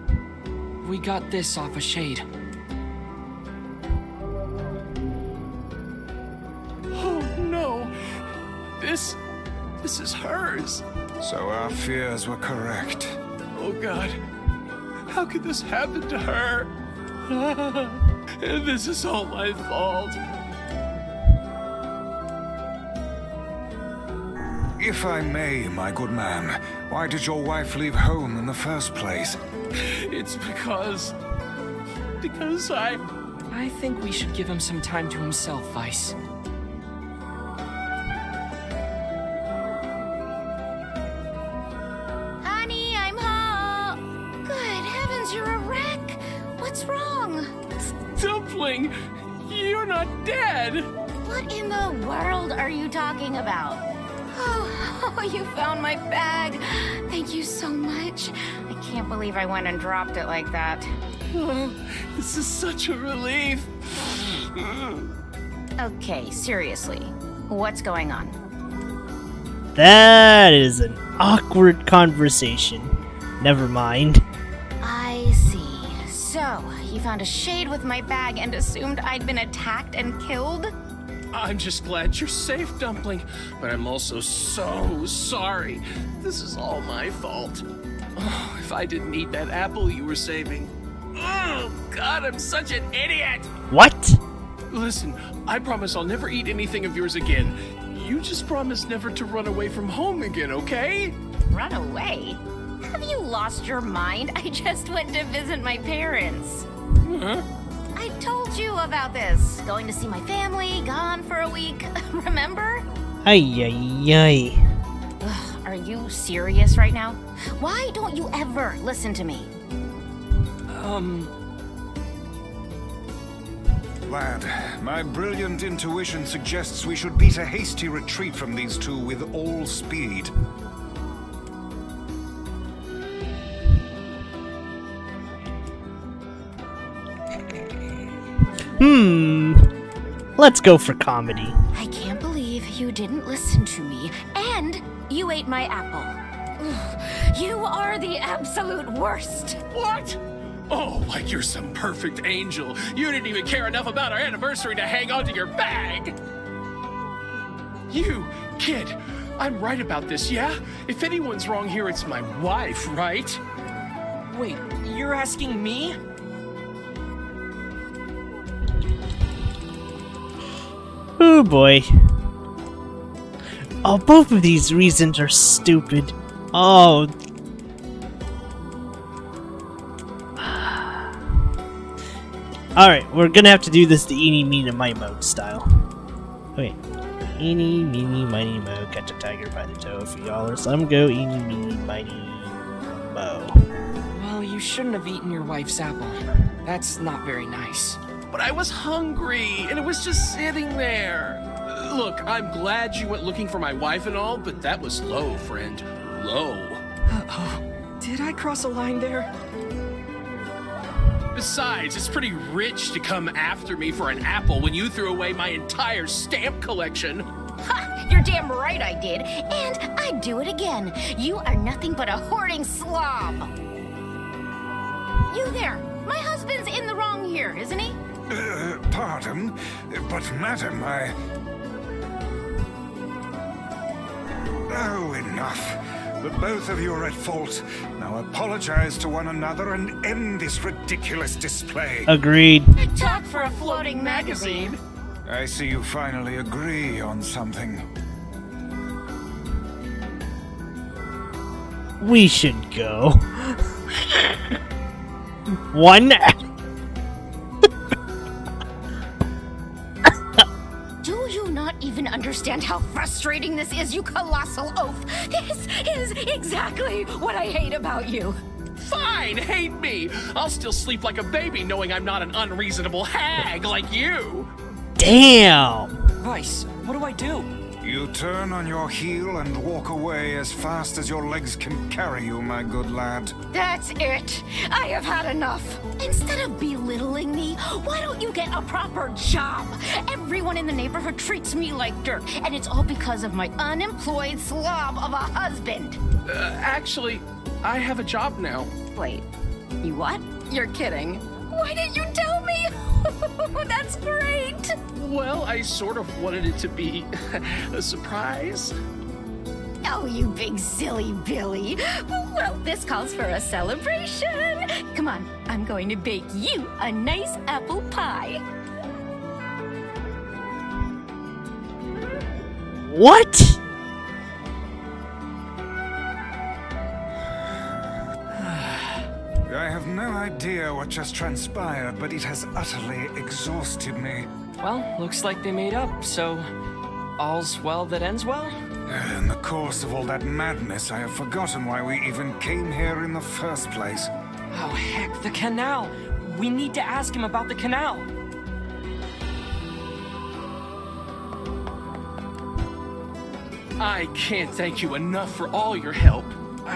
we got this off a Shade.
Oh no. This is hers.
So our fears were correct.
Oh God. How could this happen to her? This is all my fault.
If I may, my good man, why did your wife leave home in the first place?
It's because
I think we should give him some time to himself, Vice.
Honey, I'm home. Good heavens, you're a wreck. What's wrong?
Dumpling, you're not dead.
What in the world are you talking about? Oh, you found my bag. Thank you so much. I can't believe I went and dropped it like that.
Oh, this is such a relief.
Okay, seriously, what's going on?
That is an awkward conversation. Never mind.
I see. So, you found a Shade with my bag and assumed I'd been attacked and killed?
I'm just glad you're safe, Dumpling, but I'm also so sorry. This is all my fault. Oh, if I didn't eat that apple you were saving. Oh, God, I'm such an idiot!
What?
Listen, I promise I'll never eat anything of yours again. You just promise never to run away from home again, okay?
Run away? Have you lost your mind? I just went to visit my parents.
Huh?
I told you about this. Going to see my family, gone for a week. Remember?
Ay.
Ugh, are you serious right now? Why don't you ever listen to me?
Lad, my brilliant intuition suggests we should beat a hasty retreat from these two with all speed.
Let's go for comedy.
I can't believe you didn't listen to me, and you ate my apple. Ugh, you are the absolute worst.
What? Oh, like you're some perfect angel. You didn't even care enough about our anniversary to hang on to your bag. You, kid, I'm right about this, yeah? If anyone's wrong here, it's my wife, right?
Wait, you're asking me?
Oh boy. Oh, both of these reasons are stupid. Oh. Alright, we're gonna have to do this the eeny, meeny, miny, mo style. Okay. Eeny, meeny, miny, mo. Catch a tiger by the toe. $3. Let him go. Eeny, meeny, miny, mo.
Well, you shouldn't have eaten your wife's apple. That's not very nice.
But I was hungry, and it was just sitting there. Look, I'm glad you went looking for my wife and all, but that was low, friend. Low.
Uh-oh. Did I cross a line there?
Besides, it's pretty rich to come after me for an apple when you threw away my entire stamp collection.
Ha! You're damn right I did, and I'd do it again. You are nothing but a hoarding slob. You there. My husband's in the wrong here, isn't he?
Pardon, but madam, Oh, enough. The both of you are at fault. Now apologize to one another and end this ridiculous display.
Agreed.
Talk for a floating magazine.
I see you finally agree on something.
We should go. One.
Do you not even understand how frustrating this is, you colossal oaf? This is exactly what I hate about you.
Fine, hate me. I'll still sleep like a baby knowing I'm not an unreasonable hag like you.
Damn.
Vice, what do I do?
You turn on your heel and walk away as fast as your legs can carry you, my good lad.
That's it. I have had enough. Instead of belittling me, why don't you get a proper job? Everyone in the neighborhood treats me like dirt, and it's all because of my unemployed slob of a husband.
Actually, I have a job now.
Wait, you what? You're kidding. Why didn't you tell me? That's great.
Well, I sort of wanted it to be a surprise.
Oh, you big silly Billy. Well, this calls for a celebration. Come on, I'm going to bake you a nice apple pie.
What?
I have no idea what just transpired, but it has utterly exhausted me.
Well, looks like they made up, so all's well that ends well?
In the course of all that madness, I have forgotten why we even came here in the first place.
Oh, heck, the canal! We need to ask him about the canal!
I can't thank you enough for all your help.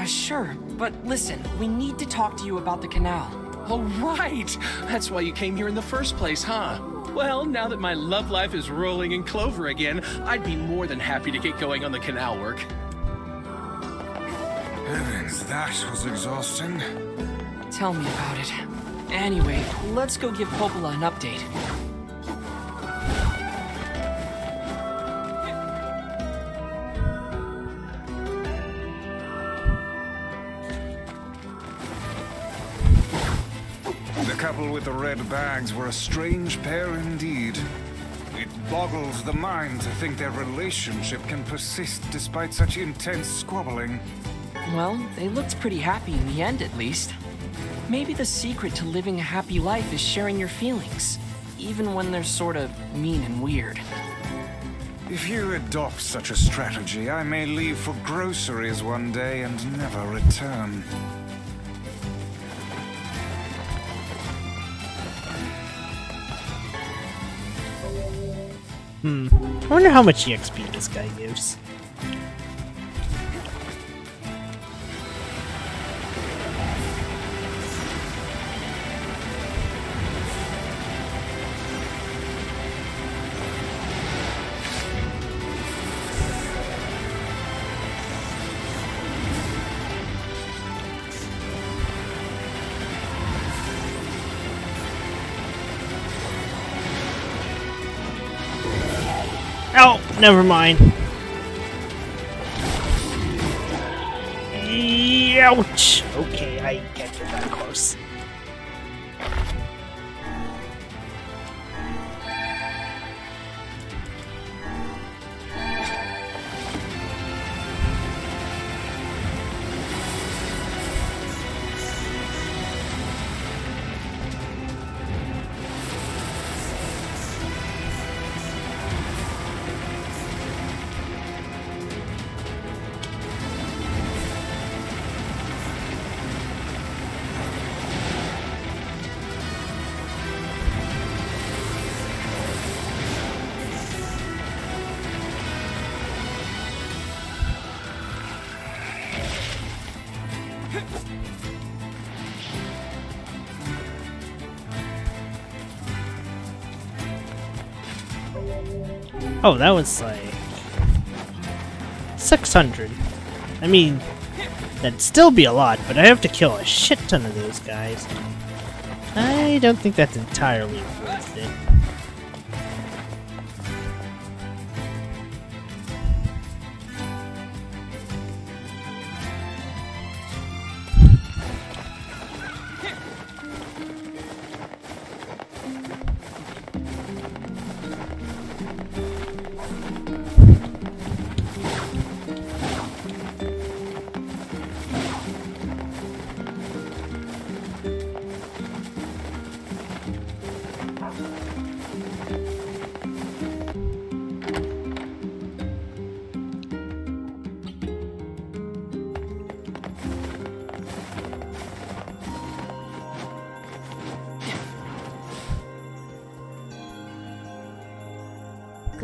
Sure, but listen, we need to talk to you about the canal.
Oh, right! That's why you came here in the first place, huh? Well, now that my love life is rolling in clover again, I'd be more than happy to get going on the canal work.
Heavens, that was exhausting.
Tell me about it. Anyway, let's go give Popola an update.
The couple with the red bags were a strange pair indeed. It boggles the mind to think their relationship can persist despite such intense squabbling.
Well, they looked pretty happy in the end, at least. Maybe the secret to living a happy life is sharing your feelings, even when they're sort of mean and weird.
If you adopt such a strategy, I may leave for groceries one day and never return.
I wonder how much EXP this guy gives. Oh, never mind. Ouch! Okay, I can't get that close. Oh, that was like 600. I mean, that'd still be a lot, but I have to kill a shit ton of those guys. I don't think that's entirely worth it.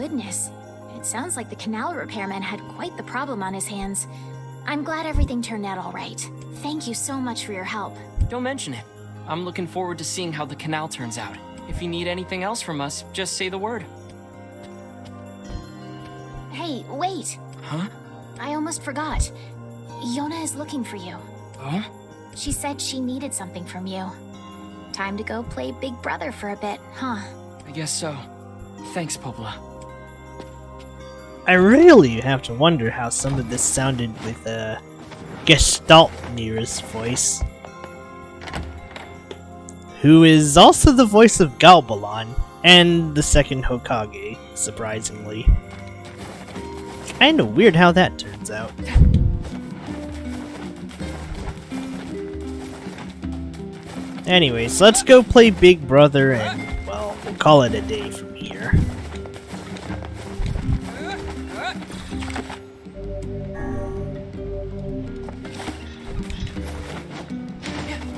goodness. It sounds like the canal repairman had quite the problem on his hands. I'm glad everything turned out all right. Thank you so much for your help.
Don't mention it. I'm looking forward to seeing how the canal turns out. If you need anything else from us, just say the word.
Hey, wait!
Huh?
I almost forgot. Yona is looking for you.
Huh?
She said she needed something from you. Time to go play Big Brother for a bit, huh?
I guess so. Thanks, Popola.
I really have to wonder how some of this sounded with Gestalt Nier's voice, who is also the voice of Galbalon and the second Hokage, surprisingly. Kinda weird how that turns out. Anyways, let's go play Big Brother and, well, we'll call it a day from here.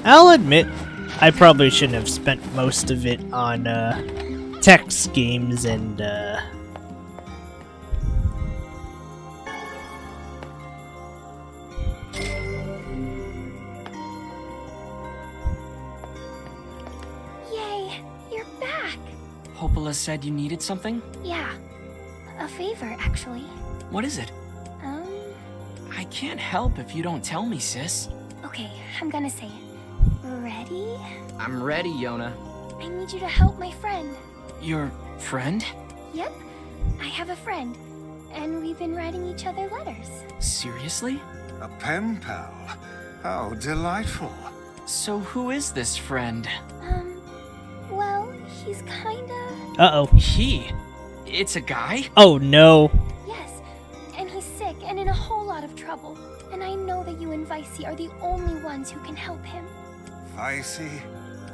I'll admit, I probably shouldn't have spent most of it on text games and
Yay, you're back!
Popola said you needed something?
Yeah, a favor, actually.
What is it? I can't help if you don't tell me, sis.
Okay, I'm gonna say it. Ready?
I'm ready, Yona.
I need you to help my friend.
Your friend?
Yep, I have a friend, and we've been writing each other letters.
Seriously?
A pen pal? How delightful.
So who is this friend?
Well, he's kinda...
Uh-oh.
He? It's a guy?
Oh no.
Yes, and he's sick and in a whole lot of trouble. And I know that you and Vicey are the only ones who can help him.
Vicey?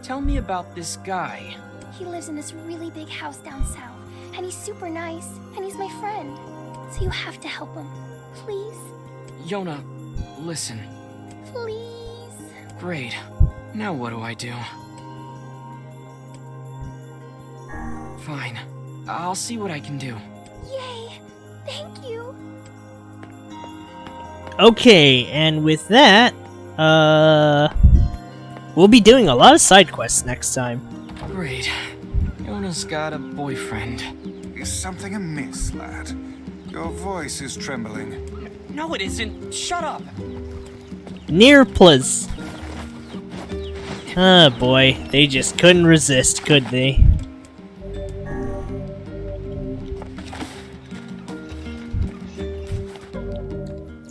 Tell me about this guy.
He lives in this really big house down south, and he's super nice, and he's my friend. So you have to help him. Please?
Yona, listen.
Please?
Great. Now what do I do? Fine. I'll see what I can do.
Yay! Thank you!
Okay, and with that, we'll be doing a lot of side quests next time.
Great. Yona's got a boyfriend.
Is something amiss, lad? Your voice is trembling.
No, it isn't. Shut up!
Nier Plus. Ah, boy. They just couldn't resist, could they?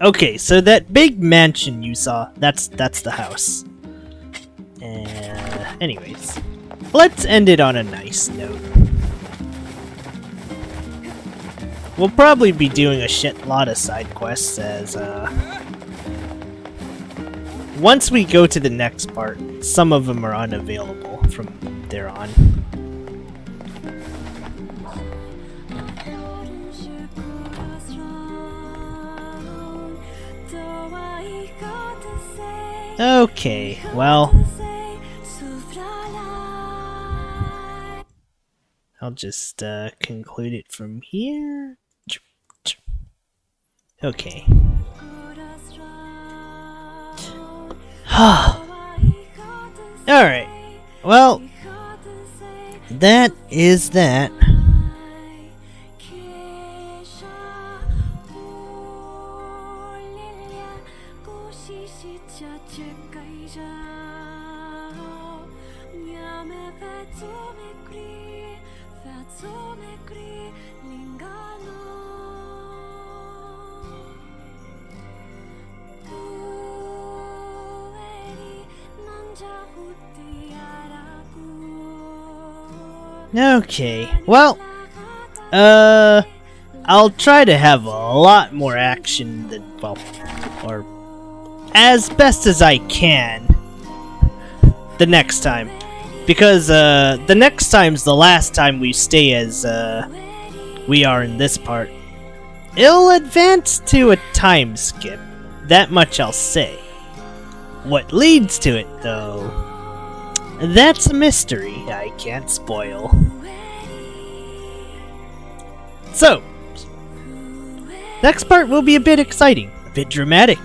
Okay, so that big mansion you saw, that's the house. Anyways, let's end it on a nice note. We'll probably be doing a lot of side quests as, once we go to the next part, some of them are unavailable from there on. Okay, well, I'll just conclude it from here. Okay. Alright, well, that is that. Okay, well, I'll try to have a lot more action than, well, or as best as I can the next time. Because, the next time's the last time we stay as, we are in this part. It'll advance to a time skip, that much I'll say. What leads to it, though, that's a mystery I can't spoil. So, next part will be a bit exciting, a bit dramatic.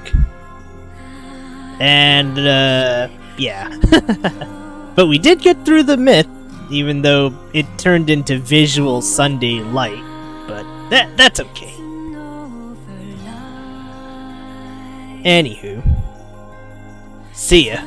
And, yeah. But we did get through the myth, even though it turned into visual Sunday light. But that's okay. Anywho, see ya.